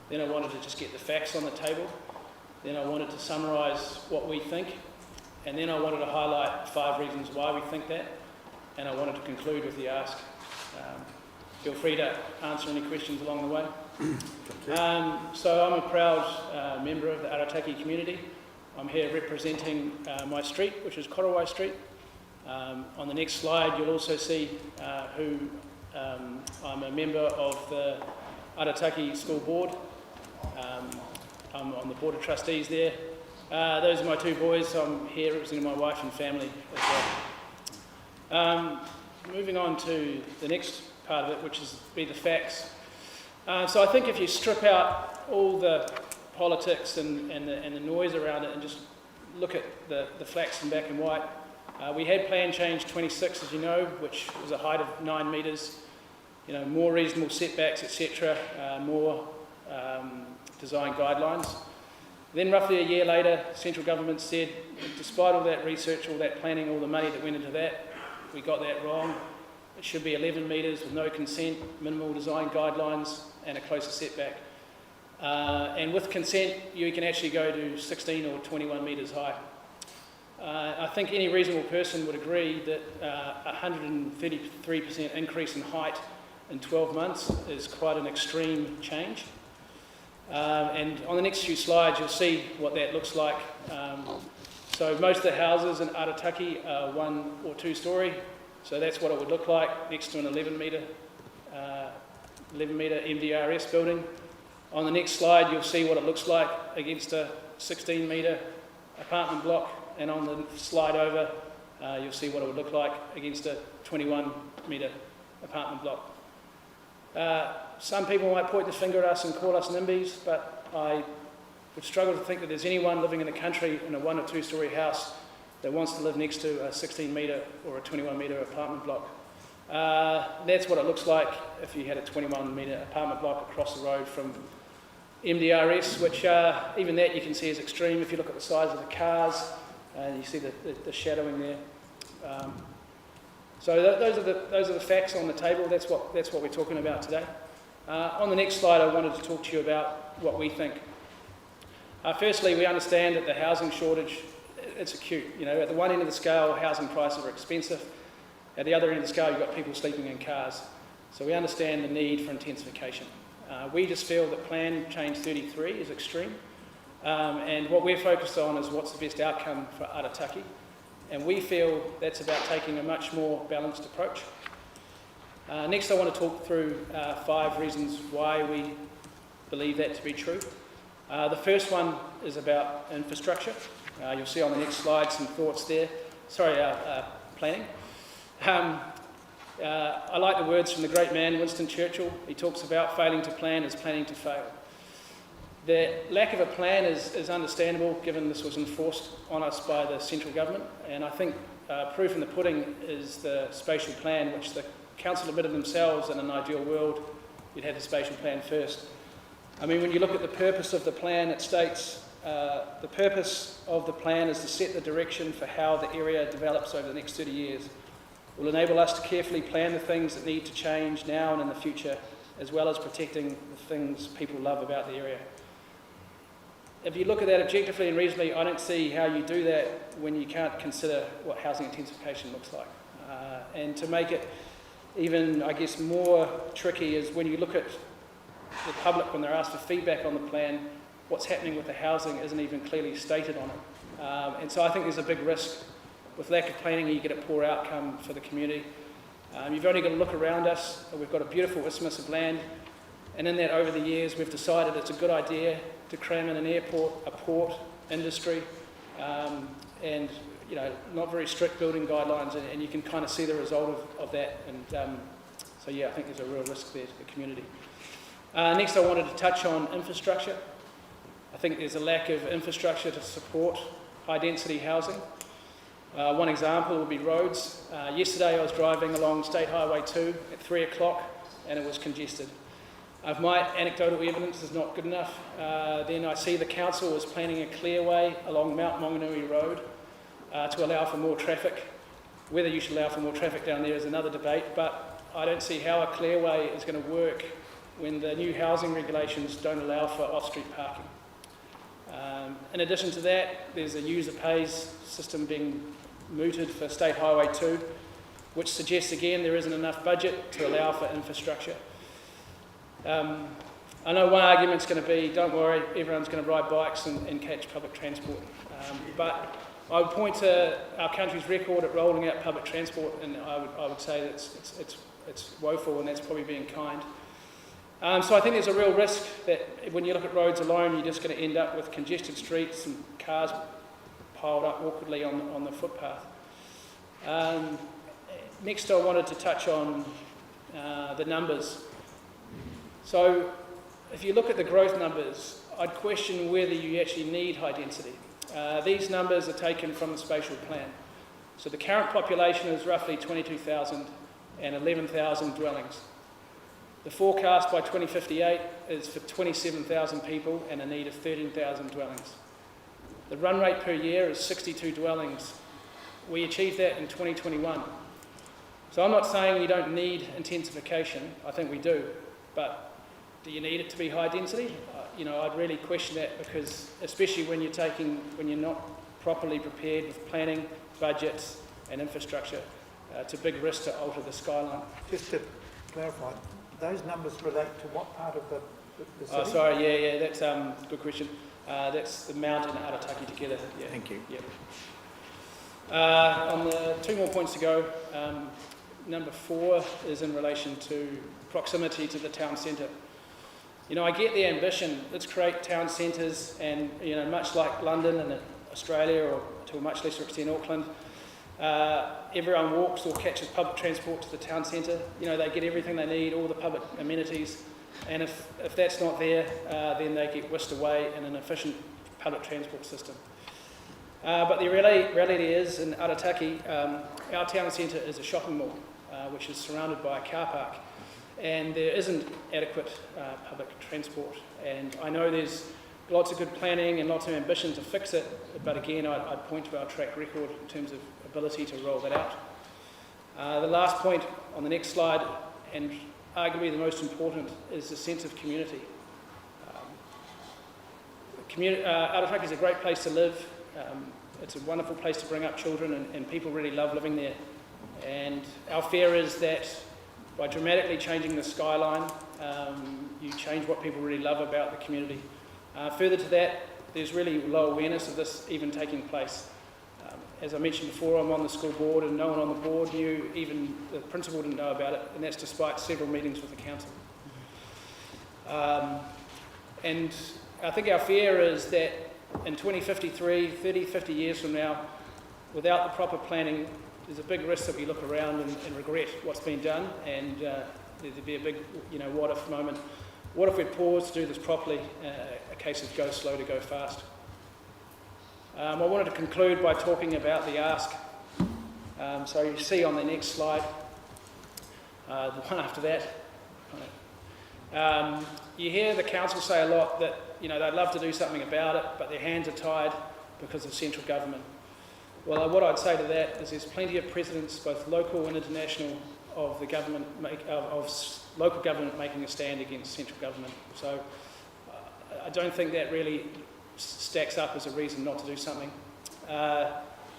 Then I wanted to just get the facts on the table. Then I wanted to summarise what we think. And then I wanted to highlight 5 reasons why we think that. And I wanted to conclude with the ask. feel free to answer any questions along the way. So I'm a proud member of the Arataki community. I'm here representing my street, which is Korowai Street. On the next slide, you'll also see who I'm a member of the Arataki School Board. I'm on the Board of Trustees there. Those are my two boys, so I'm here representing my wife and family as well. Moving on to the next part of it, which is the facts. So I think if you strip out all the politics and the noise around it and just look at the facts in black and white, we had plan change 26, as you know, which was a height of 9 metres, more reasonable setbacks, etc., more design guidelines. Then roughly a year later, central government said, despite all that research, all that planning, all the money that went into that, we got that wrong. It should be 11 metres with no consent, minimal design guidelines and a closer setback. And with consent, you can actually go to 16 or 21 metres high. I think any reasonable person would agree that a 133% increase in height in 12 months is quite an extreme change. And on the next few slides, you'll see what that looks like. So most of the houses in Arataki are 1 or 2 storey. So that's what it would look like next to an 11 metre MDRS building. On the next slide, you'll see what it looks like against a 16 metre apartment block. And on the slide over, you'll see what it would look like against a 21 metre apartment block. Some people might point the finger at us and call us NIMBYs, but I would struggle to think that there's anyone living in the country in a 1 or 2 storey house that wants to live next to a 16 metre or a 21 metre apartment block. That's what it looks like if you had a 21 metre apartment block across the road from MDRS, which even that you can see is extreme if you look at the size of the cars, and you see the shadowing there. So those are the facts on the table. That's what we're talking about today. On the next slide, I wanted to talk to you about what we think. Firstly, we understand that the housing shortage, it's acute. At the one end of the scale, housing prices are expensive. At the other end of the scale, you've got people sleeping in cars. So we understand the need for intensification. We just feel that Plan Change 33 is extreme. And what we're focused on is what's the best outcome for Arataki. And we feel that's about taking a much more balanced approach. Next, I want to talk through 5 reasons why we believe that to be true. The first one is about infrastructure. You'll see on the next slide some thoughts there. Planning. I like the words from the great man, Winston Churchill. He talks about failing to plan is planning to fail. The lack of a plan is understandable, given this was enforced on us by the central government, and I think proof in the pudding is the spatial plan, which the council admitted themselves in an ideal world, you'd have the spatial plan first. I mean, when you look at the purpose of the plan, it states the purpose of the plan is to set the direction for how the area develops over the next 30 years. It will enable us to carefully plan the things that need to change now and in the future, as well as protecting the things people love about the area. If you look at that objectively and reasonably, I don't see how you do that when you can't consider what housing intensification looks like. And to make it even, I guess, more tricky is when you look at the public, when they're asked for feedback on the plan, what's happening with the housing isn't even clearly stated on it. And so I think there's a big risk. With lack of planning, you get a poor outcome for the community. You've only got to look around us. We've got a beautiful isthmus of land. And in that, over the years, we've decided it's a good idea to cram in an airport, a port, industry, and not very strict building guidelines, and you can kind of see the result of that. And so yeah, I think there's a real risk there to the community. Next, I wanted to touch on infrastructure. I think there's a lack of infrastructure to support high-density housing. One example would be roads. Yesterday, I was driving along State Highway 2 at 3 o'clock, and it was congested. If my anecdotal evidence is not good enough, then I see the council is planning a clearway along Mount Maunganui Road to allow for more traffic. Whether you should allow for more traffic down there is another debate, but I don't see how a clearway is going to work when the new housing regulations don't allow for off-street parking. In addition to that, there's a user pays system being mooted for State Highway 2. which suggests again there isn't enough budget to allow for infrastructure. I know one argument's going to be, don't worry, everyone's going to ride bikes and catch public transport. But I would point to our country's record at rolling out public transport, and I would say that it's woeful, and that's probably being kind. So I think there's a real risk that when you look at roads alone, you're just going to end up with congested streets and cars piled up awkwardly on the footpath. Next, I wanted to touch on the numbers. So if you look at the growth numbers, I'd question whether you actually need high density. These numbers are taken from the spatial plan. So the current population is roughly 22,000 and 11,000 dwellings. The forecast by 2058 is for 27,000 people and a need of 13,000 dwellings. The run rate per year is 62 dwellings. We achieved that in 2021. So I'm not saying you don't need intensification, I think we do, but do you need it to be high density? I'd really question that, because especially when you're not properly prepared with planning, budgets and infrastructure, it's a big risk to alter the skyline. Just to clarify, those numbers relate to what part of the city? Oh, sorry, yeah, that's a good question. That's the Mount and Arataki together. Yeah. Thank you. Yep. On the two more points to go, number 4 is in relation to proximity to the town centre. I get the ambition, let's create town centres, and much like London and Australia, or to a much lesser extent Auckland, everyone walks or catches public transport to the town centre. They get everything they need, all the public amenities, and if that's not there, then they get whisked away in an efficient public transport system. But the reality is, in Arataki, our town centre is a shopping mall, which is surrounded by a car park, and there isn't adequate public transport. And I know there's lots of good planning and lots of ambition to fix it, but again, I'd point to our track record in terms of ability to roll that out. The last point on the next slide, and arguably the most important, is the sense of community. Arataki is a great place to live. It's a wonderful place to bring up children, and people really love living there. And our fear is that by dramatically changing the skyline, you change what people really love about the community. Further to that, there's really low awareness of this even taking place. As I mentioned before, I'm on the school board, and no one on the board knew, even the principal didn't know about it, and that's despite several meetings with the council. And I think our fear is that in 2053, 30, 50 years from now, without the proper planning, there's a big risk that we look around and regret what's been done, and there'd be a big, what if moment. What if we pause to do this properly? A case of go slow to go fast. I wanted to conclude by talking about the ask. So you see on the next slide, the one after that. You hear the council say a lot that they'd love to do something about it, but their hands are tied because of central government. Well, what I'd say to that is there's plenty of precedents, both local and international, of the government of local government making a stand against central government. So I don't think that really stacks up as a reason not to do something.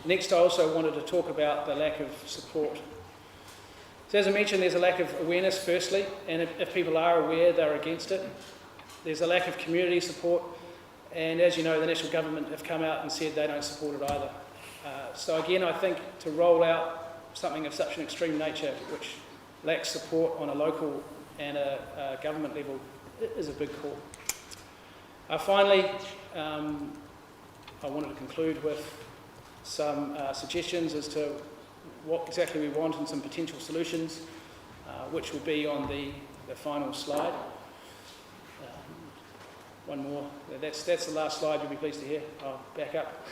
Next, I also wanted to talk about the lack of support. So as I mentioned, there's a lack of awareness, firstly, and if people are aware, they're against it. There's a lack of community support, and as you know, the national government have come out and said they don't support it either. So again, I think to roll out something of such an extreme nature, which lacks support on a local and a government level, is a big call. Finally, I wanted to conclude with some suggestions as to what exactly we want and some potential solutions, which will be on the final slide. One more. That's the last slide, you'll be pleased to hear. I'll back up.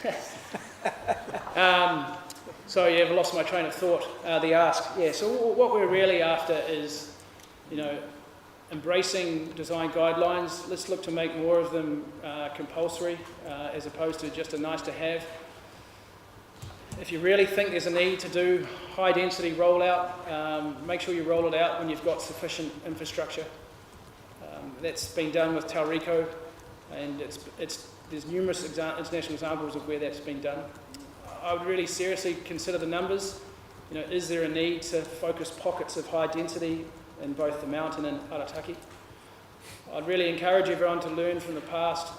Sorry, I've lost my train of thought. The ask. Yeah, so what we're really after is, embracing design guidelines. Let's look to make more of them compulsory as opposed to just a nice to have. If you really think there's a need to do high density rollout, make sure you roll it out when you've got sufficient infrastructure. That's been done with Tauranga, and there's numerous international examples of where that's been done. I would really seriously consider the numbers. is there a need to focus pockets of high density in both the mountain and Arataki? I'd really encourage everyone to learn from the past.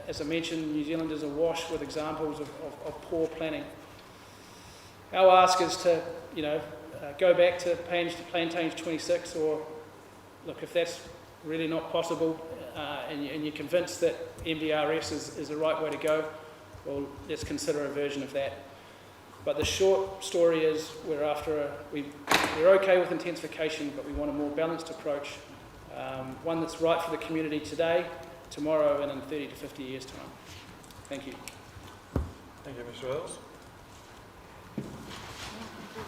As I mentioned, New Zealand is awash with examples of poor planning. Our ask is to, go back to plan change 26, or look, if that's really not possible and you're convinced that MBRS is the right way to go, well, let's consider a version of that. But the short story is we're okay with intensification, but we want a more balanced approach, one that's right for the community today, tomorrow, and in 30 to 50 years' time. Thank you. Thank you, Mr. Earls.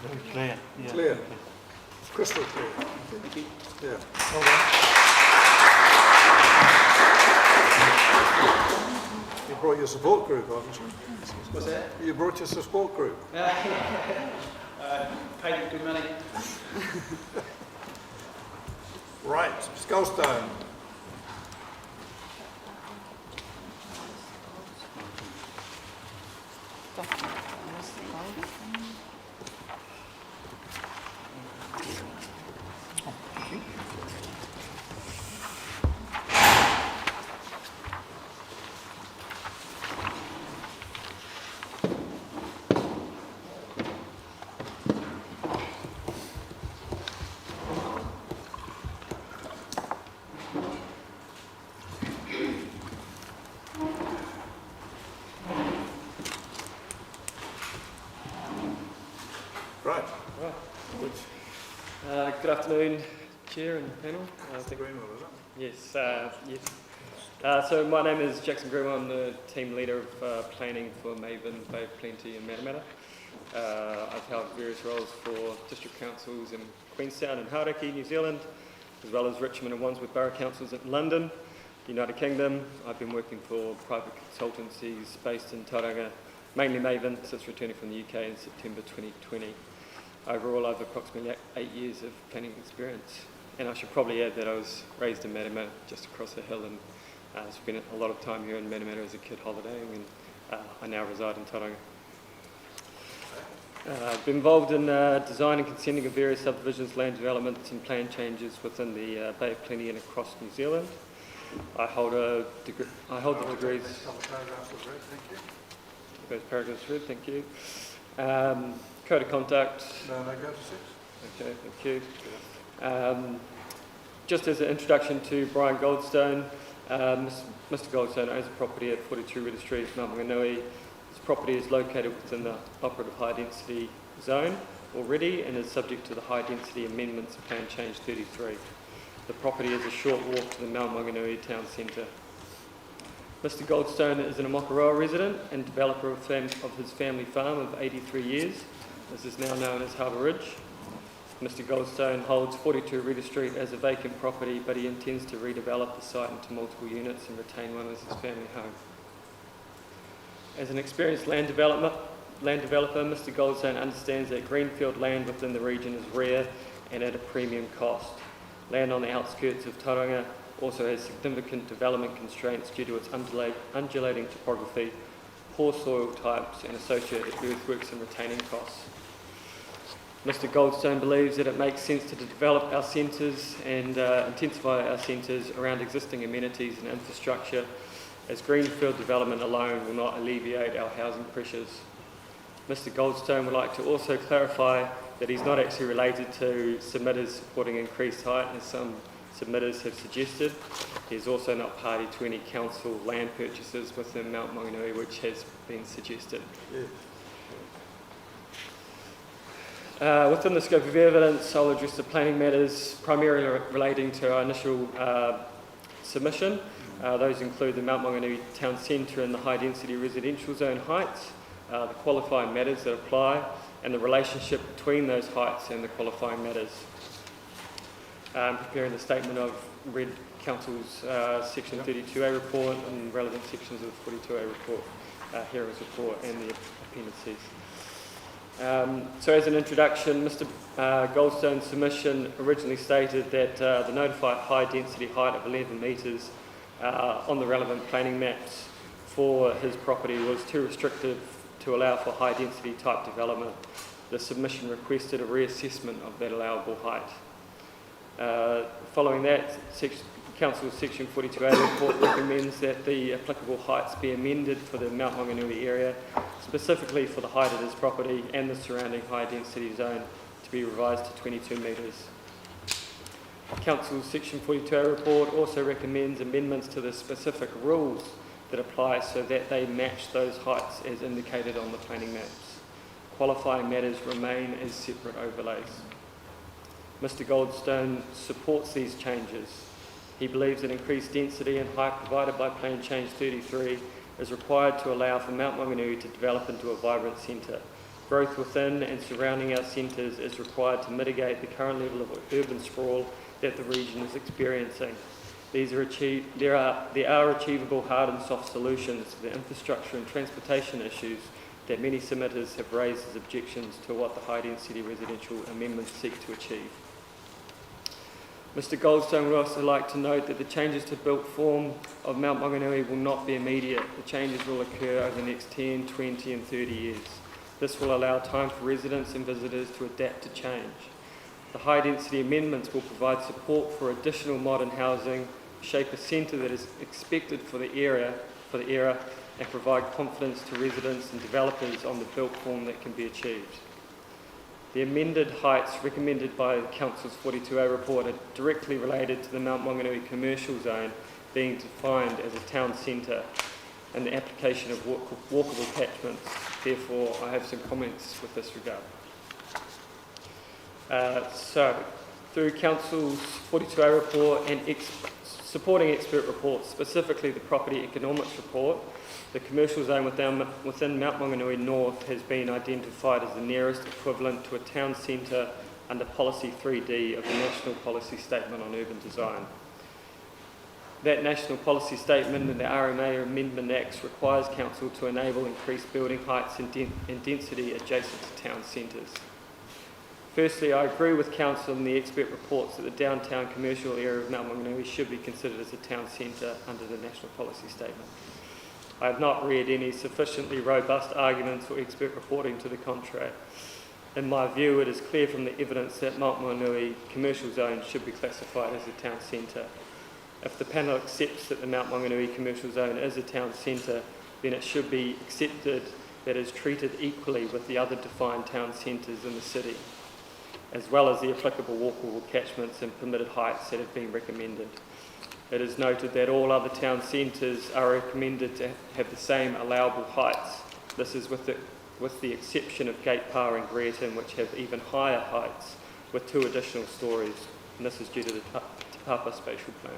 Very clear. Yeah. Clear. Crystal clear. Thank you. Yeah. Well done. You brought your support group, obviously. What's that? You brought your support group. Paid good money. Right, Skullstone. Right. Good afternoon, Chair and panel. Greenwell, is it? Yes. So my name is Jackson Greenwell. I'm the team leader of planning for Maven, Bay of Plenty and Matamata. I've held various roles for district councils in Queenstown and Arataki, New Zealand, as well as Richmond and Wandsworth Borough Councils in London, United Kingdom. I've been working for private consultancies based in Tauranga, mainly Maven, since returning from the UK in September 2020. Overall, I have approximately 8 years of planning experience. And I should probably add that I was raised in Matamata, just across the hill, and spent a lot of time here in Matamata as a kid holidaying, and I now reside in Tauranga. I've been involved in design and consenting of various subdivisions, land developments and plan changes within the Bay of Plenty and across New Zealand. I hold the degrees... Those paragraphs read, thank you. Code of conduct. No, go to 6. Okay, thank you. Just as an introduction to Brian Goldstone, Mr. Goldstone owns a property at 42 Ritter Street, Mount Maunganui. This property is located within the operative high density zone already and is subject to the high density amendments plan change 33. The property is a short walk to the Mount Maunganui town centre. Mr. Goldstone is an Omakaroa resident and developer of his family farm of 83 years. This is now known as Harbour Ridge. Mr. Goldstone holds 42 Ritter Street as a vacant property, but he intends to redevelop the site into multiple units and retain one as his family home. As an experienced land developer, Mr. Goldstone understands that greenfield land within the region is rare and at a premium cost. Land on the outskirts of Tauranga also has significant development constraints due to its undulating topography, poor soil types and associated earthworks and retaining costs. Mr. Goldstone believes that it makes sense to develop our centres and intensify our centres around existing amenities and infrastructure, as greenfield development alone will not alleviate our housing pressures. Mr. Goldstone would like to also clarify that he's not actually related to submitters supporting increased height, as some submitters have suggested. He is also not party to any council land purchases within Mount Maunganui, which has been suggested. Within the scope of evidence, I'll address the planning matters primarily relating to our initial submission. Those include the Mount Maunganui town centre and the high density residential zone heights, the qualifying matters that apply, and the relationship between those heights and the qualifying matters. Preparing the statement of read Council's Section 32A report and relevant sections of the 42A report, hearings report and the appendices. So as an introduction, Mr. Goldstone's submission originally stated that the notified high density height of 11 metres on the relevant planning maps for his property was too restrictive to allow for high density type development. the submission requested a reassessment of that allowable height. Following that, Council's Section 42A report recommends that the applicable heights be amended for the Mount Maunganui area, specifically for the height of this property and the surrounding high density zone, to be revised to 22 metres. Council's Section 42A report also recommends amendments to the specific rules that apply so that they match those heights as indicated on the planning maps. Qualifying matters remain as separate overlays. Mr Goldstone supports these changes. He believes that increased density and height provided by Plan Change 33 is required to allow for Mount Maunganui to develop into a vibrant centre. Growth within and surrounding our centres is required to mitigate the current level of urban sprawl that the region is experiencing. There are achievable hard and soft solutions to the infrastructure and transportation issues that many submitters have raised as objections to what the high density residential amendments seek to achieve. Mr Goldstone would also like to note that the changes to built form of Mount Maunganui will not be immediate. The changes will occur over the next 10, 20 and 30 years. This will allow time for residents and visitors to adapt to change. The high density amendments will provide support for additional modern housing, shape a centre that is expected for the era, and provide confidence to residents and developers on the built form that can be achieved. The amended heights recommended by the Council's 42A report are directly related to the Mount Maunganui commercial zone being defined as a town centre and the application of walkable catchments. Therefore, I have some comments with this regard. So, through Council's 42A report and supporting expert reports, specifically the property economics report, the commercial zone within Mount Maunganui North has been identified as the nearest equivalent to a town centre under Policy 3D of the National Policy Statement on Urban Design. That National Policy Statement and the RMA Amendment Acts requires Council to enable increased building heights and density adjacent to town centres. Firstly, I agree with Council in the expert reports that the downtown commercial area of Mount Maunganui should be considered as a town centre under the National Policy Statement. I have not read any sufficiently robust arguments or expert reporting to the contrary. In my view, it is clear from the evidence that Mount Maunganui commercial zone should be classified as a town centre. If the panel accepts that the Mount Maunganui commercial zone is a town centre, then it should be accepted that it is treated equally with the other defined town centres in the city, as well as the applicable walkable catchments and permitted heights that have been recommended. It is noted that all other town centres are recommended to have the same allowable heights. This is with the exception of Gate Pa and Greerton, which have even higher heights with 2 additional stories, and this is due to the Te Papa spatial plan.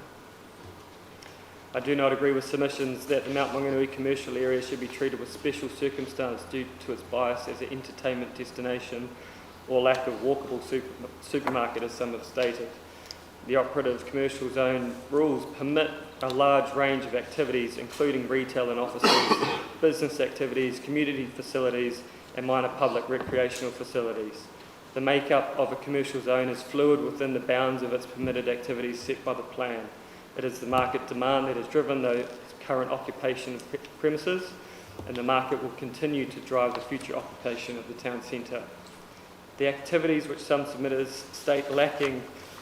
I do not agree with submissions that the Mount Maunganui commercial area should be treated with special circumstance due to its bias as an entertainment destination or lack of walkable supermarket, as some have stated. The operative commercial zone rules permit a large range of activities, including retail and offices, business activities, community facilities, and minor public recreational facilities. The makeup of a commercial zone is fluid within the bounds of its permitted activities set by the plan. It is the market demand that has driven the current occupation of premises, and the market will continue to drive the future occupation of the town centre. The activities which some submitters state lacking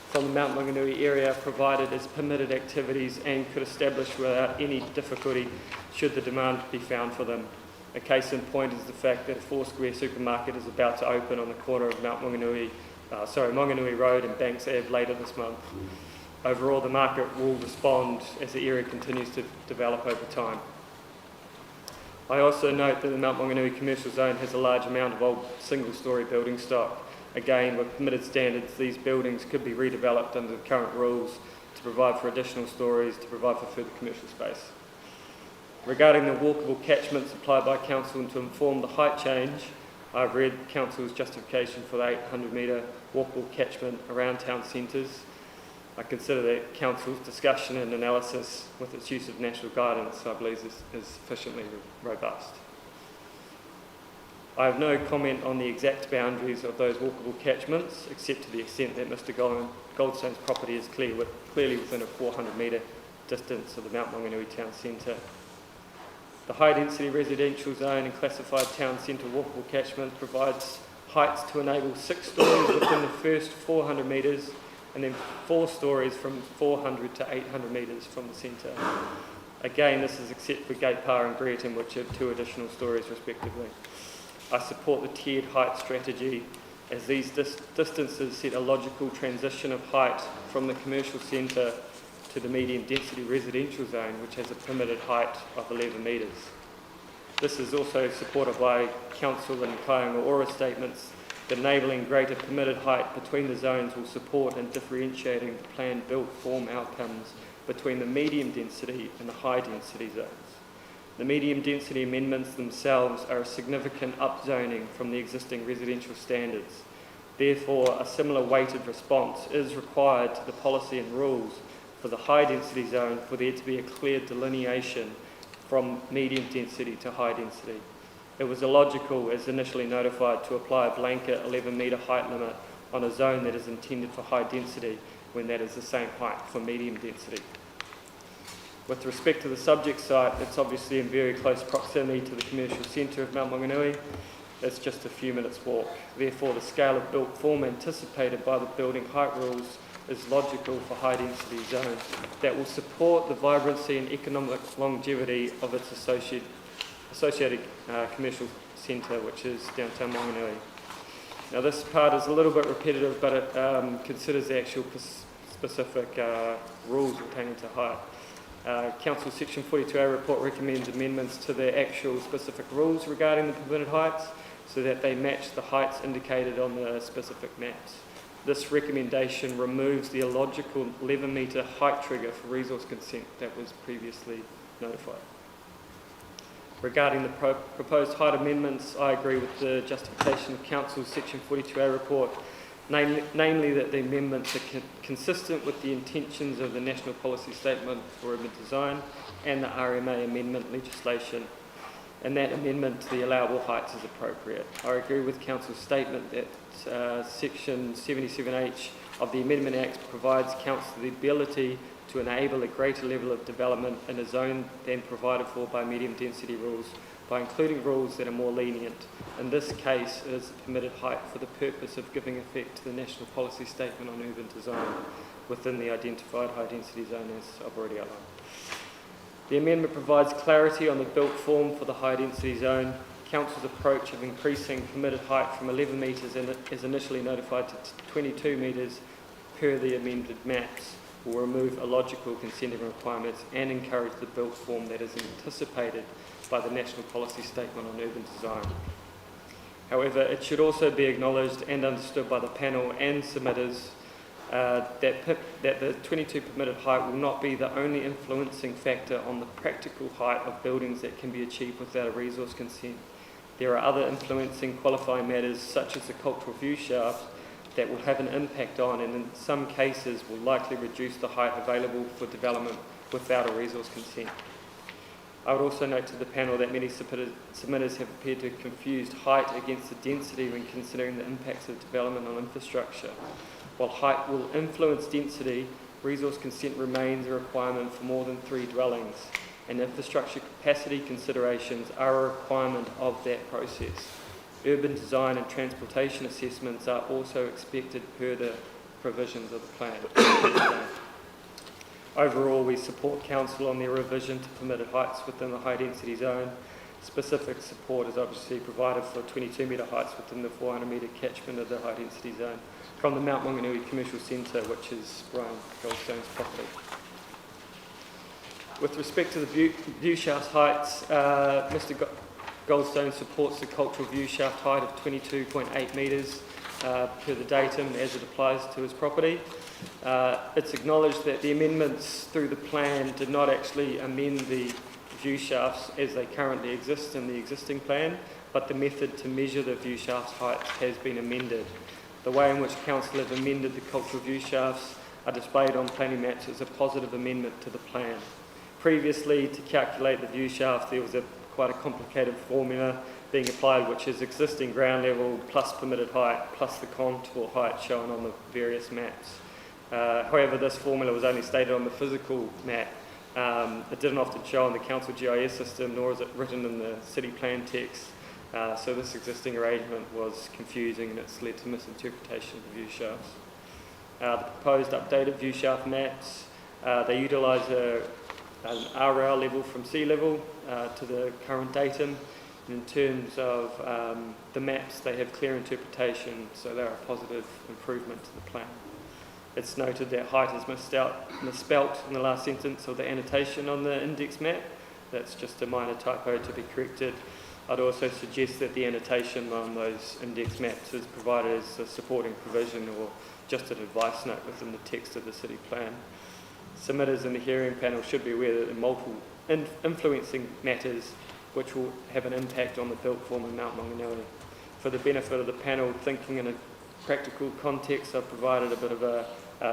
from the Mount Maunganui area provided as permitted activities and could establish without any difficulty should the demand be found for them. A case in point is the fact that a 4-square supermarket is about to open on the corner of Maunganui Road and Banks Ave later this month. Overall, the market will respond as the area continues to develop over time. I also note that the Mount Maunganui commercial zone has a large amount of old single-storey building stock. Again, with permitted standards, these buildings could be redeveloped under the current rules to provide for additional stories, to provide for further commercial space. Regarding the walkable catchments applied by Council to inform the height change, I've read Council's justification for the 800-metre walkable catchment around town centres. I consider that Council's discussion and analysis with its use of national guidance, I believe, is sufficiently robust. I have no comment on the exact boundaries of those walkable catchments, except to the extent that Mr Goldstone's property is clearly within a 400-metre distance of the Mount Maunganui town centre. The high-density residential zone and classified town centre walkable catchment provides heights to enable 6 stories within the first 400 metres, and then 4 stories from 400 to 800 metres from the centre. Again, this is except for Gate Pa and Brereton, which have 2 additional stories respectively. I support the tiered height strategy, as these distances set a logical transition of height from the commercial centre to the medium density residential zone, which has a permitted height of 11 metres. This is also supported by Council and Kāinga Ora statements that enabling greater permitted height between the zones will support in differentiating the planned built form outcomes between the medium density and the high density zones. The medium density amendments themselves are a significant upzoning from the existing residential standards. Therefore, a similar weighted response is required to the policy and rules for the high density zone for there to be a clear delineation from medium density to high density. It was illogical, as initially notified, to apply a blanket 11 metre height limit on a zone that is intended for high density when that is the same height for medium density. With respect to the subject site, it's obviously in very close proximity to the commercial centre of Mount Maunganui. It's just a few minutes walk. Therefore, the scale of built form anticipated by the building height rules is logical for high density zones that will support the vibrancy and economic longevity of its associated commercial centre, which is downtown Maunganui. Now, this part is a little bit repetitive, but it considers the actual specific rules pertaining to height. Council Section 42A report recommends amendments to the actual specific rules regarding the permitted heights so that they match the heights indicated on the specific maps. This recommendation removes the illogical 11 metre height trigger for resource consent that was previously notified. Regarding the proposed height amendments, I agree with the justification of Council's Section 42A report, namely that the amendments are consistent with the intentions of the National Policy Statement for Urban Design and the RMA amendment legislation, and that amendment to the allowable heights is appropriate. I agree with Council's statement that Section 77H of the Amendment Act provides Council the ability to enable a greater level of development in a zone than provided for by medium density rules by including rules that are more lenient. In this case, it is the permitted height for the purpose of giving effect to the National Policy Statement on Urban Design within the identified high density zone, as I've already outlined. The amendment provides clarity on the built form for the high density zone. Council's approach of increasing permitted height from 11 metres as initially notified to 22 metres per the amended maps will remove illogical consenting requirements and encourage the built form that is anticipated by the National Policy Statement on Urban Design. However, it should also be acknowledged and understood by the panel and submitters that the 22 permitted height will not be the only influencing factor on the practical height of buildings that can be achieved without a resource consent. There are other influencing qualifying matters, such as the cultural view shaft, that will have an impact on and in some cases will likely reduce the height available for development without a resource consent. I would also note to the panel that many submitters have appeared to have confused height against the density when considering the impacts of development on infrastructure. While height will influence density, resource consent remains a requirement for more than 3 dwellings, and infrastructure capacity considerations are a requirement of that process. Urban design and transportation assessments are also expected per the provisions of the plan. Overall, we support Council on their revision to permitted heights within the high density zone. Specific support is obviously provided for 22 metre heights within the 400 metre catchment of the high density zone from the Mount Maunganui Commercial Centre, which is Brian Goldstone's property. With respect to the view shaft heights, Mr. Goldstone supports the cultural view shaft height of 22.8 metres per the datum as it applies to his property. It's acknowledged that the amendments through the plan did not actually amend the view shafts as they currently exist in the existing plan, but the method to measure the view shaft heights has been amended. The way in which Council have amended the cultural view shafts are displayed on planning maps as a positive amendment to the plan. Previously, to calculate the view shaft, there was quite a complicated formula being applied, which is existing ground level plus permitted height plus the contour height shown on the various maps. However, this formula was only stated on the physical map. It didn't often show on the council GIS system, nor is it written in the city plan text. So this existing arrangement was confusing and it's led to misinterpretation of the view shafts. The proposed updated view shaft maps, they utilise an RL level from sea level to the current datum. And in terms of the maps, they have clear interpretation, so they're a positive improvement to the plan. It's noted that height is misspelt in the last sentence of the annotation on the index map. That's just a minor typo to be corrected. I'd also suggest that the annotation on those index maps is provided as a supporting provision or just an advice note within the text of the city plan. Submitters in the hearing panel should be aware that there are multiple influencing matters which will have an impact on the built form of Mount Maunganui. For the benefit of the panel, thinking in a practical context, I've provided a bit of a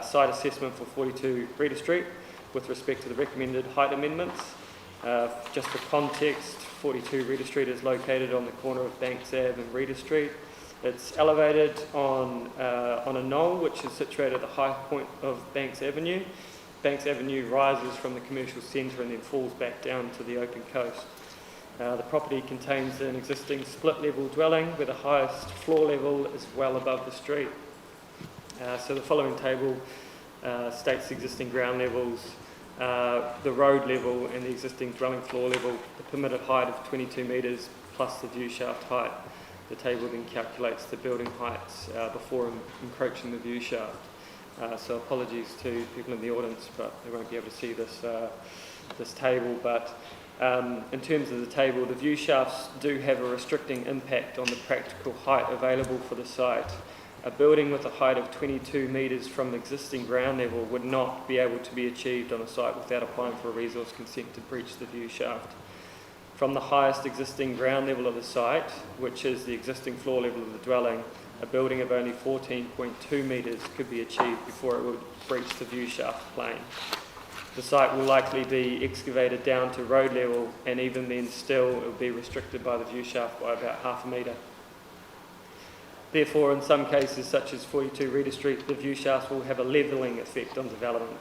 site assessment for 42 Reeder Street with respect to the recommended height amendments. Just for context, 42 Reeder Street is located on the corner of Banks Ave and Reeder Street. It's elevated on a knoll which is situated at the high point of Banks Avenue. Banks Avenue rises from the commercial centre and then falls back down to the open coast. The property contains an existing split-level dwelling where the highest floor level is well above the street. So the following table states the existing ground levels, the road level and the existing dwelling floor level, the permitted height of 22 metres plus the view shaft height. The table then calculates the building heights before encroaching the view shaft. So apologies to people in the audience, but they won't be able to see this table. But in terms of the table, the view shafts do have a restricting impact on the practical height available for the site. A building with a height of 22 metres from existing ground level would not be able to be achieved on a site without applying for a resource consent to breach the view shaft. From the highest existing ground level of the site, which is the existing floor level of the dwelling, a building of only 14.2 metres could be achieved before it would breach the view shaft plane. The site will likely be excavated down to road level, and even then still it will be restricted by the view shaft by about half a metre. Therefore, in some cases such as 42 Reeder Street, the view shafts will have a levelling effect on development,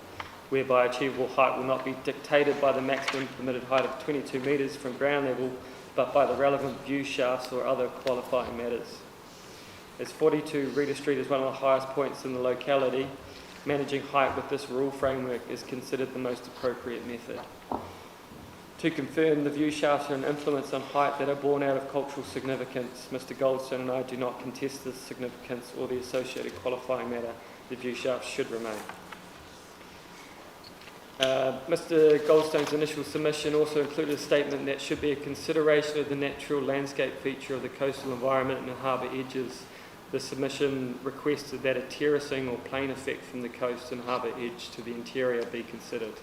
whereby achievable height will not be dictated by the maximum permitted height of 22 metres from ground level, but by the relevant view shafts or other qualifying matters. As 42 Reeder Street is one of the highest points in the locality, managing height with this rule framework is considered the most appropriate method. To confirm the view shafts are an influence on height that are born out of cultural significance, Mr Goldstone and I do not contest this significance or the associated qualifying matter. The view shafts should remain. Mr Goldstone's initial submission also included a statement that should be a consideration of the natural landscape feature of the coastal environment and the harbour edges. The submission requested that a terracing or plane effect from the coast and harbour edge to the interior be considered.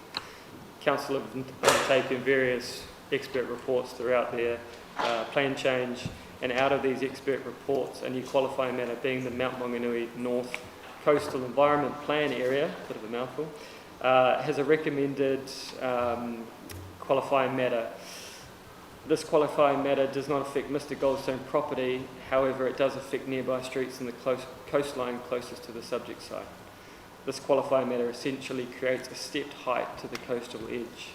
Council have undertaken various expert reports throughout their plan change, and out of these expert reports, a new qualifying matter being the Mount Maunganui North Coastal Environment Plan area, bit of a mouthful, has a recommended qualifying matter. This qualifying matter does not affect Mr Goldstone property, however it does affect nearby streets and the coastline closest to the subject site. This qualifying matter essentially creates a stepped height to the coastal edge.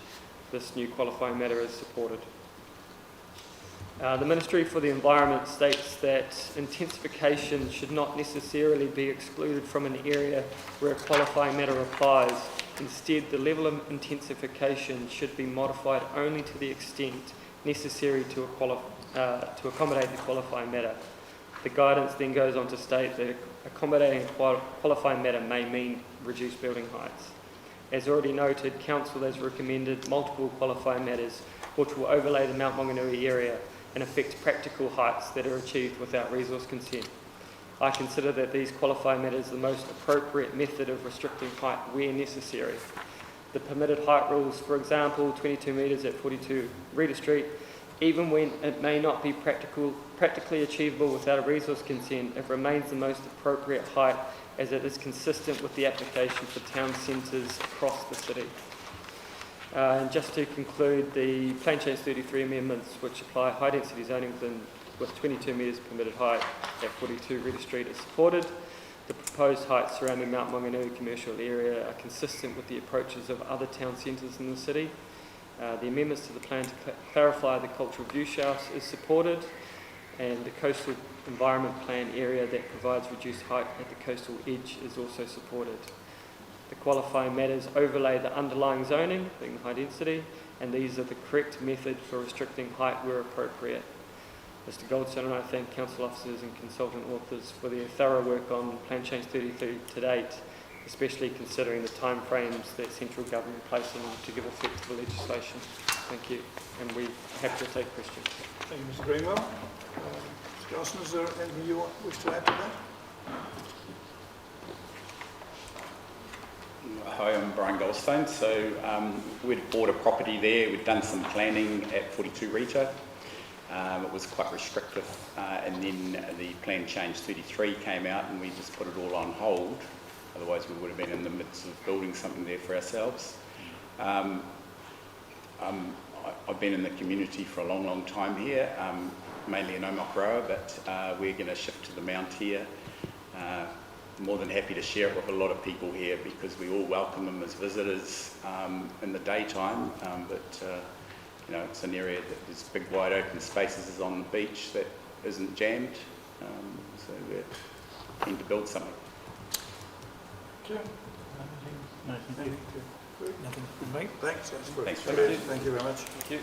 This new qualifying matter is supported. The Ministry for the Environment states that intensification should not necessarily be excluded from an area where a qualifying matter applies. Instead, the level of intensification should be modified only to the extent necessary to accommodate the qualifying matter. The guidance then goes on to state that accommodating a qualifying matter may mean reduced building heights. As already noted, Council has recommended multiple qualifying matters which will overlay the Mount Maunganui area and affect practical heights that are achieved without resource consent. I consider that these qualifying matters are the most appropriate method of restricting height where necessary. The permitted height rules, for example, 22 metres at 42 Reeder Street, even when it may not be practically achievable without a resource consent, it remains the most appropriate height as it is consistent with the application for town centres across the city. And just to conclude, the Plan Change 33 amendments which apply high density zoning with 22 metres permitted height at 42 Reeder Street is supported. The proposed heights surrounding Mount Maunganui commercial area are consistent with the approaches of other town centres in the city. The amendments to the plan to clarify the cultural view shafts is supported. and the coastal environment plan area that provides reduced height at the coastal edge is also supported. The qualifying matters overlay the underlying zoning, being high density, and these are the correct method for restricting height where appropriate. Mr Goldstone and I thank council officers and consultant authors for their thorough work on Plan Change 33 to date, especially considering the time frames that central government placing to give effect to the legislation. Thank you, and we're happy to take questions. Thank you, Mr Greenwell. Mr Gosson, is there anything you wish to add to that? Hi, I'm Brian Goldstone. So we'd bought a property there, we'd done some planning at 42 Rita. It was quite restrictive, and then the Plan Change 33 came out and we just put it all on hold. Otherwise we would have been in the midst of building something there for ourselves. I've been in the community for a long time here, mainly in Omakurawa, but we're going to shift to the Mount here. More than happy to share it with a lot of people here because we all welcome them as visitors in the daytime, but you know, it's an area that there's big wide open spaces on the beach that isn't jammed, so we're keen to build something. Thank you. Nothing from me. Thanks. Thanks. Thank you very much. Thank you.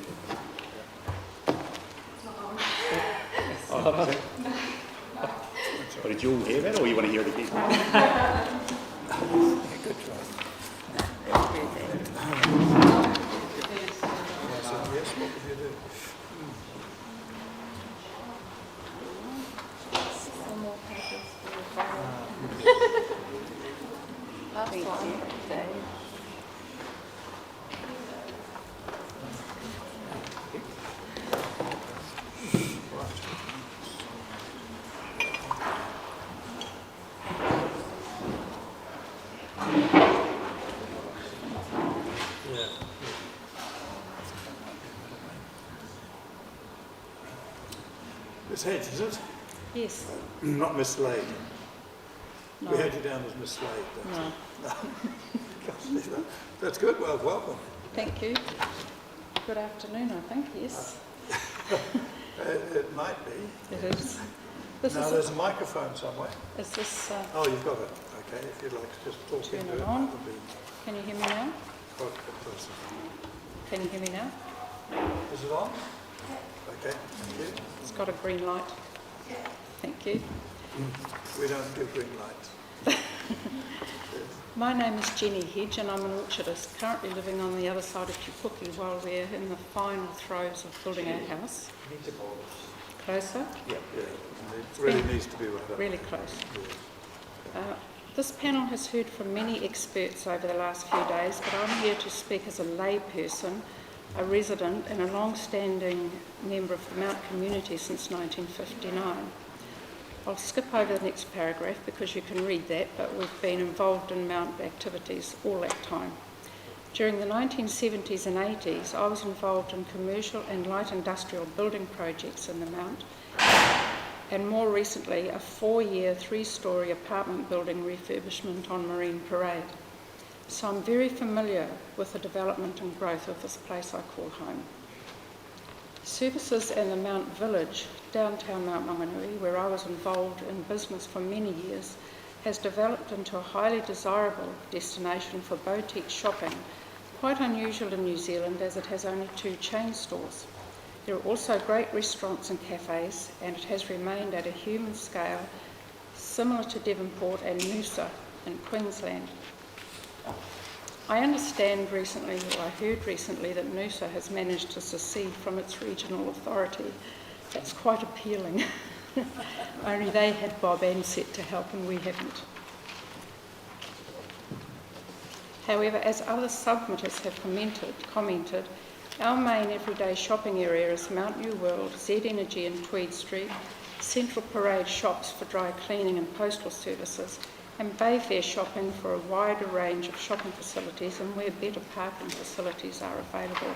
Well, did you all hear that, or you want to hear it again? Good try. Yes, what would you do? Some more papers for your file. Last one, Dave. Miss Hedge, is it? Yes. Not Miss Slade. No. We had you down as Miss Slade. No. That's good. Well, welcome. Thank you. Good afternoon, I think, yes. It might be. It is. This Now is there's a microphone somewhere. Is this... Oh, you've got it. Okay, if you'd like to just talk Turn into it it, on. that would be Can you hear me now? quite a person. Can you hear me now? Is it on? Okay, thank you. It's got a green light. Thank you. We don't do green lights. My name is Jenny Hedge and I'm an orchardist, currently living on the other side of Tautuku while we're in the final throes of building our house. Closer? Yeah. It really needs to be right up. Really close. This panel has heard from many experts over the last few days, but I'm here to speak as a lay person, a resident and a long-standing member of the Mount community since 1959. I'll skip over the next paragraph because you can read that, but we've been involved in Mount activities all that time. During the 1970s and 80s, I was involved in commercial and light industrial building projects in the Mount, and more recently, a 4-year, 3-storey apartment building refurbishment on Marine Parade. So I'm very familiar with the development and growth of this place I call home. Services in the Mount Village, downtown Mount Maunganui, where I was involved in business for many years, has developed into a highly desirable destination for boutique shopping, quite unusual in New Zealand as it has only 2 chain stores. There are also great restaurants and cafes, and it has remained at a human scale similar to Devonport and Noosa in Queensland. I understand recently, or I heard recently, that Noosa has managed to secede from its regional authority. That's quite appealing. Only they had Bob Ansett to help and we haven't. However, as other submitters have commented, our main everyday shopping area is Mount New World, Z Energy and Tweed Street, Central Parade shops for dry cleaning and postal services, and Bayfair shopping for a wider range of shopping facilities and where better parking facilities are available.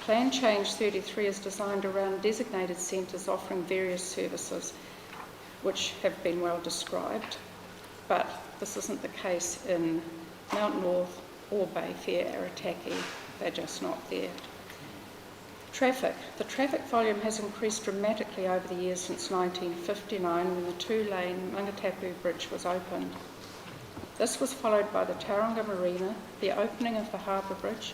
Plan Change 33 is designed around designated centres offering various services which have been well described, but this isn't the case in Mount North or Bayfair, Arataki. They're just not there. Traffic. The traffic volume has increased dramatically over the years since 1959 when the two-lane Mangatapu Bridge was opened. This was followed by the Tauranga Marina, the opening of the Harbour Bridge,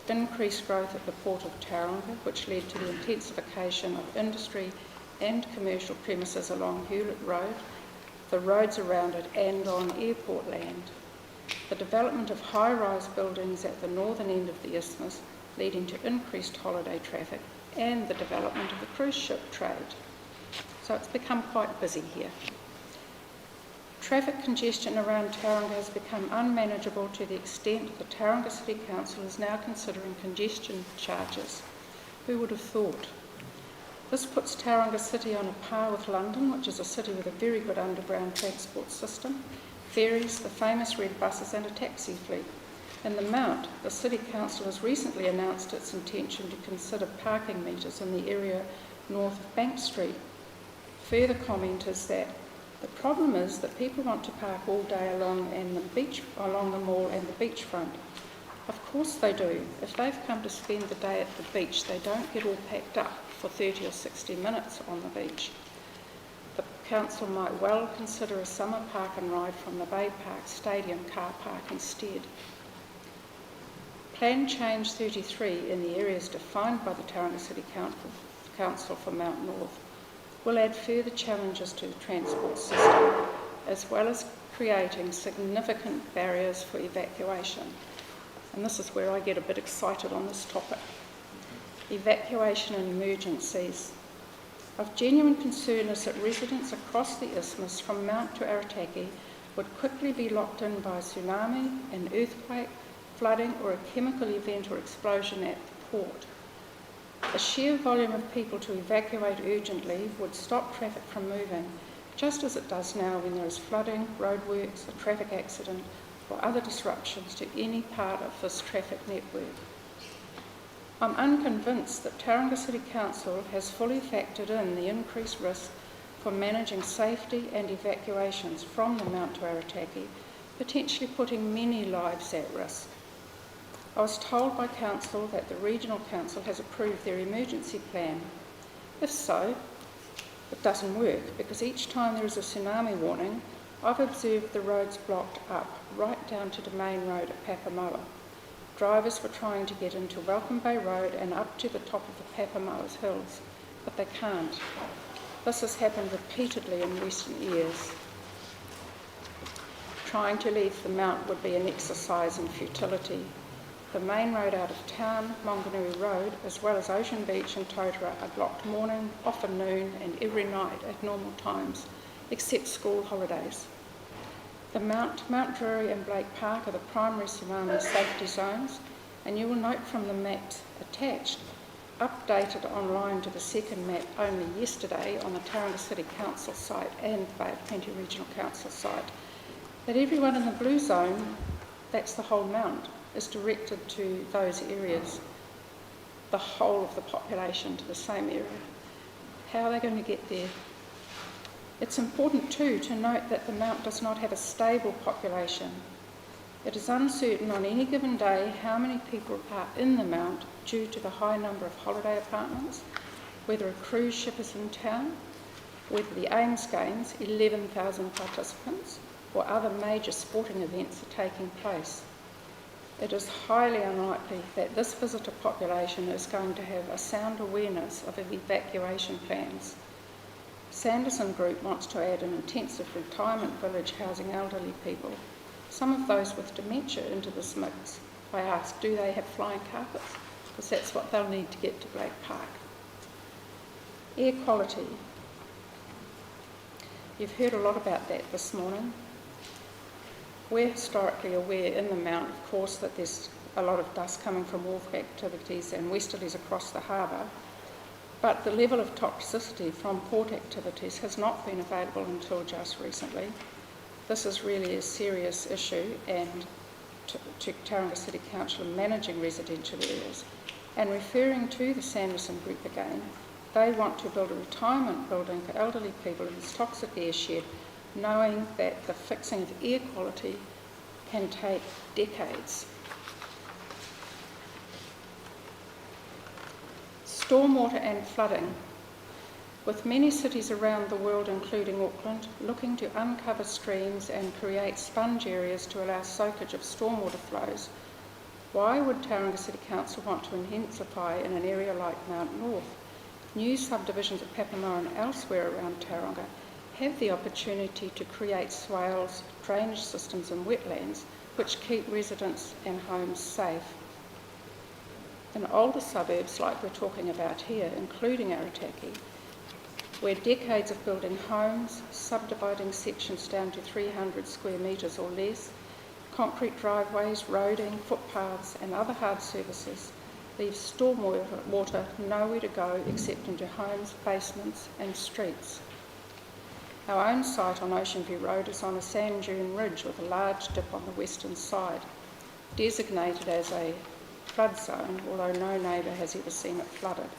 increased growth at the Port of Tauranga, which led to the intensification of industry and commercial premises along Hewlett Road, the roads around it and on airport land. The development of high-rise buildings at the northern end of the isthmus, leading to increased holiday traffic, and the development of the cruise ship trade. So it's become quite busy here. Traffic congestion around Tauranga has become unmanageable to the extent the Tauranga City Council is now considering congestion charges. Who would have thought? This puts Tauranga City on a par with London, which is a city with a very good underground transport system, ferries, the famous red buses and a taxi fleet. In the Mount, the City Council has recently announced its intention to consider parking meters in the area north of Bank Street. Further comment is that the problem is that people want to park all day along the mall and the beachfront. Of course they do. If they've come to spend the day at the beach, they don't get all packed up for 30 or 60 minutes on the beach. The council might well consider a summer park and ride from the Bay Park Stadium car park instead. Plan Change 33 in the areas defined by the Tauranga City Council for Mount North will add further challenges to the transport system, as well as creating significant barriers for evacuation. And this is where I get a bit excited on this topic. Evacuation and emergencies. Of genuine concern is that residents across the isthmus from Mount to Arataki would quickly be locked in by a tsunami, an earthquake, flooding or a chemical event or explosion at the port. The sheer volume of people to evacuate urgently would stop traffic from moving, just as it does now when there is flooding, roadworks, a traffic accident, or other disruptions to any part of this traffic network. I'm unconvinced that Tauranga City Council has fully factored in the increased risk for managing safety and evacuations from the Mount to Arataki, potentially putting many lives at risk. I was told by Council that the Regional Council has approved their emergency plan. If so, it doesn't work because each time there is a tsunami warning, I've observed the roads blocked up right down to Domain Road at Papamoa. Drivers were trying to get into Welcome Bay Road and up to the top of the Papamoa's hills, but they can't. This has happened repeatedly in recent years. Trying to leave the Mount would be an exercise in futility. The main road out of town, Monganui Road, as well as Ocean Beach and Tautuku are blocked morning, often noon and every night at normal times, except school holidays. The Mount Drury and Blake Park are the primary tsunami safety zones, and you will note from the maps attached, updated online to the second map only yesterday on the Tauranga City Council site and the Bay of Plenty Regional Council site, that everyone in the blue zone, that's the whole Mount, is directed to those areas, the whole of the population to the same area. How are they going to get there? It's important too to note that the Mount does not have a stable population. It is uncertain on any given day how many people are in the Mount due to the high number of holiday apartments, whether a cruise ship is in town, whether the Ames Games, 11,000 participants, or other major sporting events are taking place. It is highly unlikely that this visitor population is going to have a sound awareness of evacuation plans. Sanderson Group wants to add an intensive retirement village housing elderly people, some of those with dementia, into this mix. I asked, do they have flying carpets? Because that's what they'll need to get to Blake Park. Air quality. You've heard a lot about that this morning. We're historically aware in the Mount, of course, that there's a lot of dust coming from wharf activities and westerlies across the harbour, but the level of toxicity from port activities has not been available until just recently. This is really a serious issue, and to Tauranga City Council managing residential areas. And referring to the Sanderson Group again, they want to build a retirement building for elderly people in this toxic air shed, knowing that the fixing of air quality can take decades. Stormwater and flooding. With many cities around the world, including Auckland, looking to uncover streams and create sponge areas to allow soakage of stormwater flows, why would Tauranga City Council want to intensify in an area like Mount North? New subdivisions at Papamoa and elsewhere around Tauranga have the opportunity to create swales, drainage systems and wetlands which keep residents and homes safe. In older suburbs like we're talking about here, including Arataki, where decades of building homes, subdividing sections down to 300 square metres or less, concrete driveways, roading, footpaths and other hard services leave stormwater nowhere to go except into homes, basements and streets. Our own site on Ocean View Road is on a sand dune ridge with a large dip on the western side, designated as a flood zone, although no neighbour has ever seen it flooded.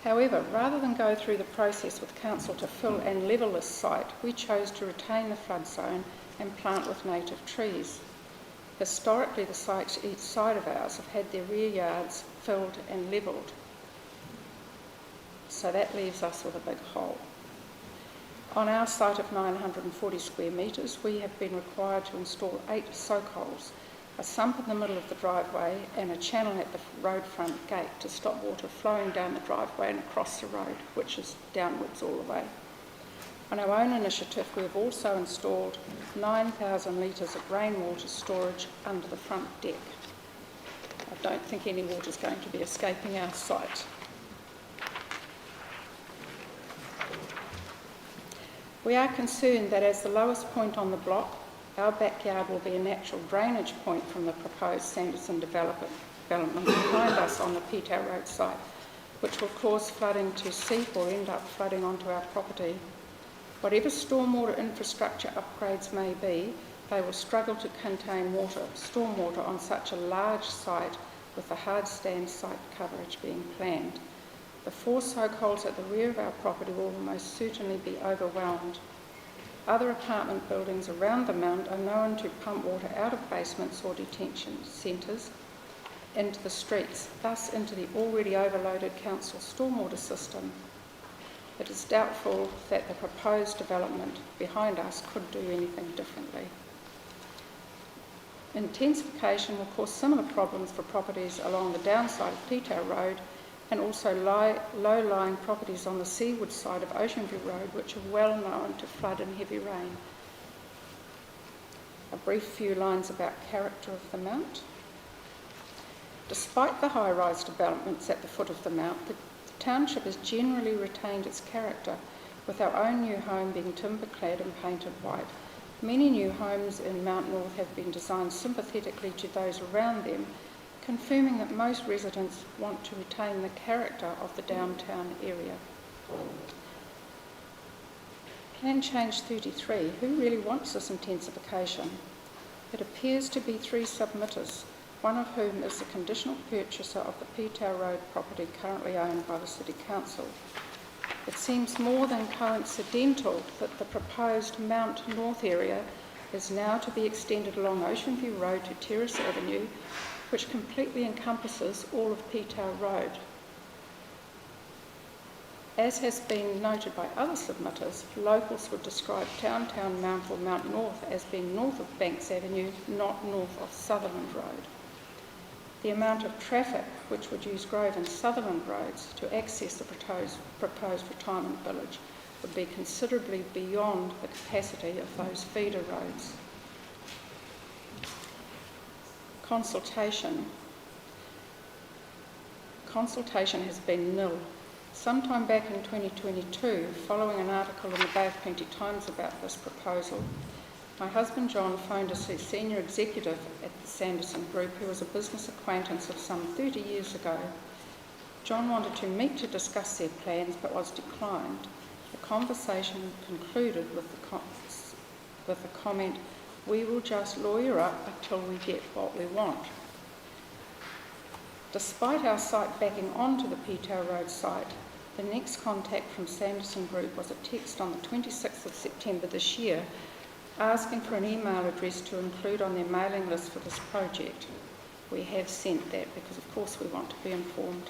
However, rather than go through the process with council to fill and level this site, we chose to retain the flood zone and plant with native trees. Historically, the sites each side of ours have had their rear yards filled and levelled, so that leaves us with a big hole. On our site of 940 square metres, we have been required to install 8 soak holes, a sump in the middle of the driveway and a channel at the road front gate to stop water flowing down the driveway and across the road, which is downwards all the way. On our own initiative, we have also installed 9,000 litres of rainwater storage under the front deck. I don't think any water is going to be escaping our site. We are concerned that as the lowest point on the block, our backyard will be a natural drainage point from the proposed Sanderson development behind us on the Pitau Road site, which will cause flooding to seep or end up flooding onto our property. Whatever stormwater infrastructure upgrades may be, they will struggle to contain stormwater on such a large site with the hard stand site coverage being planned. The 4 soak holes at the rear of our property will almost certainly be overwhelmed. Other apartment buildings around the mount are known to pump water out of basements or detention centres into the streets, thus into the already overloaded council stormwater system. It is doubtful that the proposed development behind us could do anything differently. Intensification will cause similar problems for properties along the downside of Pitau Road and also low-lying properties on the seaward side of Ocean View Road, which are well known to flood in heavy rain. A brief few lines about character of the mount. Despite the high-rise developments at the foot of the mount, the township has generally retained its character, with our own new home being timber-clad and painted white. Many new homes in Mount North have been designed sympathetically to those around them, confirming that most residents want to retain the character of the downtown area. Plan Change 33, who really wants this intensification? It appears to be 3 submitters, one of whom is the conditional purchaser of the Pitau Road property currently owned by the City Council. It seems more than coincidental that the proposed Mount North area is now to be extended along Ocean View Road to Terrace Avenue, which completely encompasses all of Pitau Road. As has been noted by other submitters, locals would describe Downtown Mount or Mount North as being north of Banks Avenue, not north of Sutherland Road. The amount of traffic which would use Grove and Sutherland roads to access the proposed retirement village would be considerably beyond the capacity of those feeder roads. Consultation has been nil. Sometime back in 2022, following an article in the Bay of Plenty Times about this proposal, my husband John phoned a senior executive at the Sanderson Group who was a business acquaintance of some 30 years ago. John wanted to meet to discuss their plans but was declined. The conversation concluded with the comment, "We will just lawyer up until we get what we want." Despite our site backing onto the Pitau Road site, the next contact from Sanderson Group was a text on the 26th of September this year asking for an email address to include on their mailing list for this project. We have sent that because of course we want to be informed.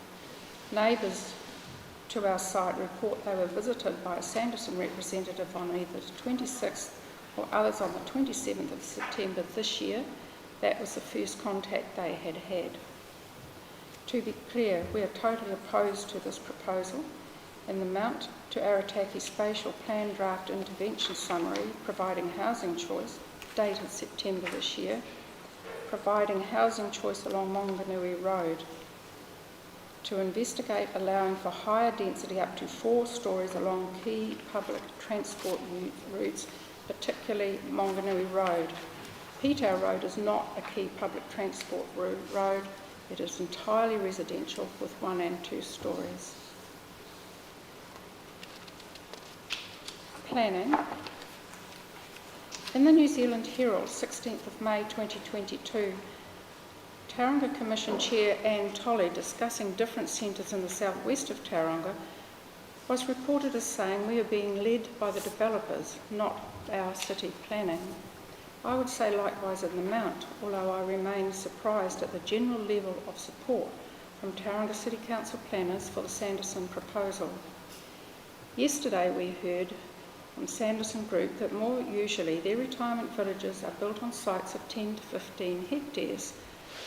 Neighbours to our site report they were visited by a Sanderson representative on either the 26th or others on the 27th of September this year. That was the first contact they had had. To be clear, we are totally opposed to this proposal, and the Mount to Arataki Spatial Plan Draft Intervention Summary providing housing choice, dated September this year, providing housing choice along Monganui Road, to investigate allowing for higher density up to 4 stories along key public transport routes, particularly Monganui Road. Pitau Road is not a key public transport road. It is entirely residential with 1 and 2 stories. Planning. In the New Zealand Herald, 16th of May 2022, Tauranga Commission Chair Anne Tolley, discussing different centres in the southwest of Tauranga, was reported as saying we are being led by the developers, not our city planning. I would say likewise in the Mount, although I remain surprised at the general level of support from Tauranga City Council planners for the Sanderson proposal. Yesterday we heard from Sanderson Group that more usually their retirement villages are built on sites of 10 to 15 hectares,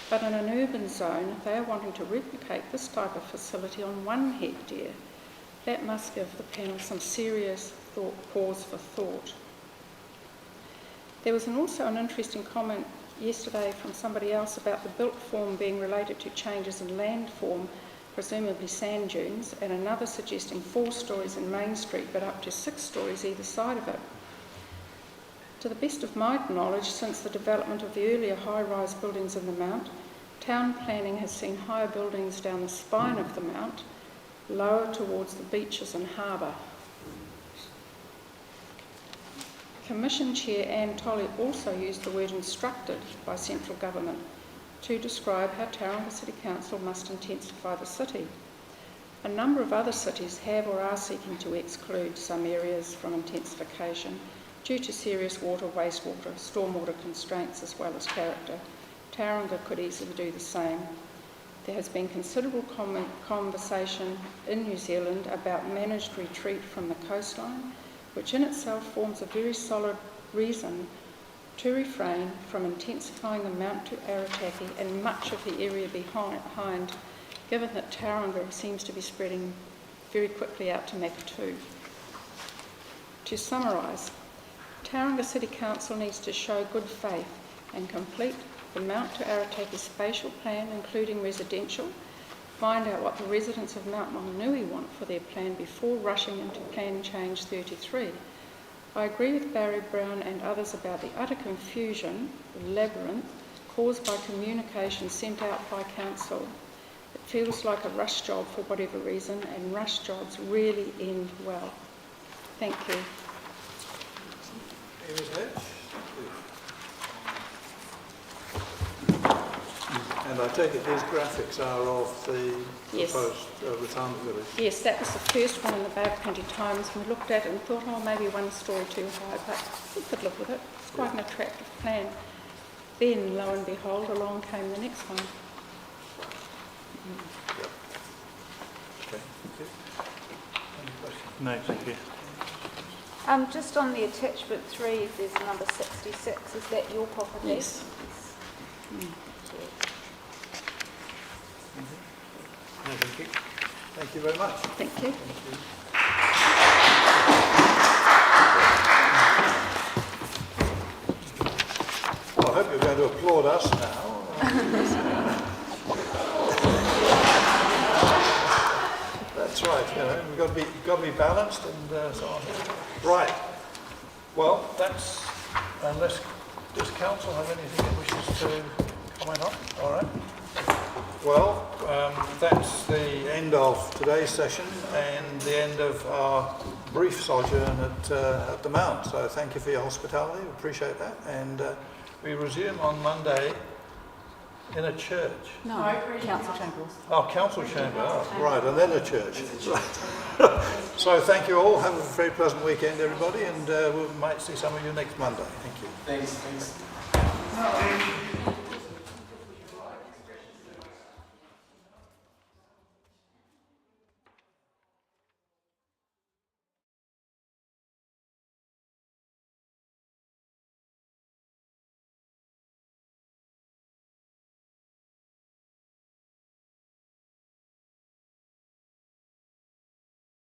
but in an urban zone they are wanting to replicate this type of facility on 1 hectare. That must give the panel some serious pause for thought. There was also an interesting comment yesterday from somebody else about the built form being related to changes in land form, presumably sand dunes, and another suggesting 4 stories in Main Street but up to 6 stories either side of it. To the best of my knowledge, since the development of the earlier high-rise buildings in the Mount, town planning has seen higher buildings down the spine of the Mount, lower towards the beaches and harbour. Commission Chair Anne Tolley also used the word instructed by central government to describe how Tauranga City Council must intensify the city. A number of other cities have or are seeking to exclude some areas from intensification due to serious water, wastewater, stormwater constraints as well as character. Tauranga could easily do the same. There has been considerable conversation in New Zealand about managed retreat from the coastline, which in itself forms a very solid reason to refrain from intensifying the Mount to Arataki and much of the area behind, given that Tauranga seems to be spreading very quickly out to Makatu. To summarise, Tauranga City Council needs to show good faith and complete the Mount to Arataki spatial plan, including residential, find out what the residents of Mount Monganui want for their plan before rushing into Plan Change 33. I agree with Barry Brown and others about the utter confusion, the labyrinth, caused by communication sent out by Council. It feels like a rush job for whatever reason, and rush jobs really end well. Thank you. And I take it these graphics are of the Yes. proposed retirement village? Yes, that was the first one in the Bay of Plenty Times. We looked at it and thought, oh, maybe 1 story too high, but we could live with it. It's quite an attractive plan. Then, lo and behold, along came the next one. Yep. Okay, thank you. Any questions? No, thank you. Just on the attachment 3, if there's number 66, is that your property? Yes. No, thank you. Thank you very much. Thank you. Well, I hope you're going to applaud us now. That's right, you know, we've got to be balanced and so on. Right. Well, that's, unless, does council have anything it wishes to comment on? All right. Well, that's the end of today's session and the end of our brief sojourn at the Mount. So thank you for your hospitality, we appreciate that. And we resume on Monday in a church. No, council chambers. Oh, council chamber, oh, right, and then a church. So thank you all, have a very pleasant weekend everybody, and we might see some of you next Monday. Thank you. Thanks.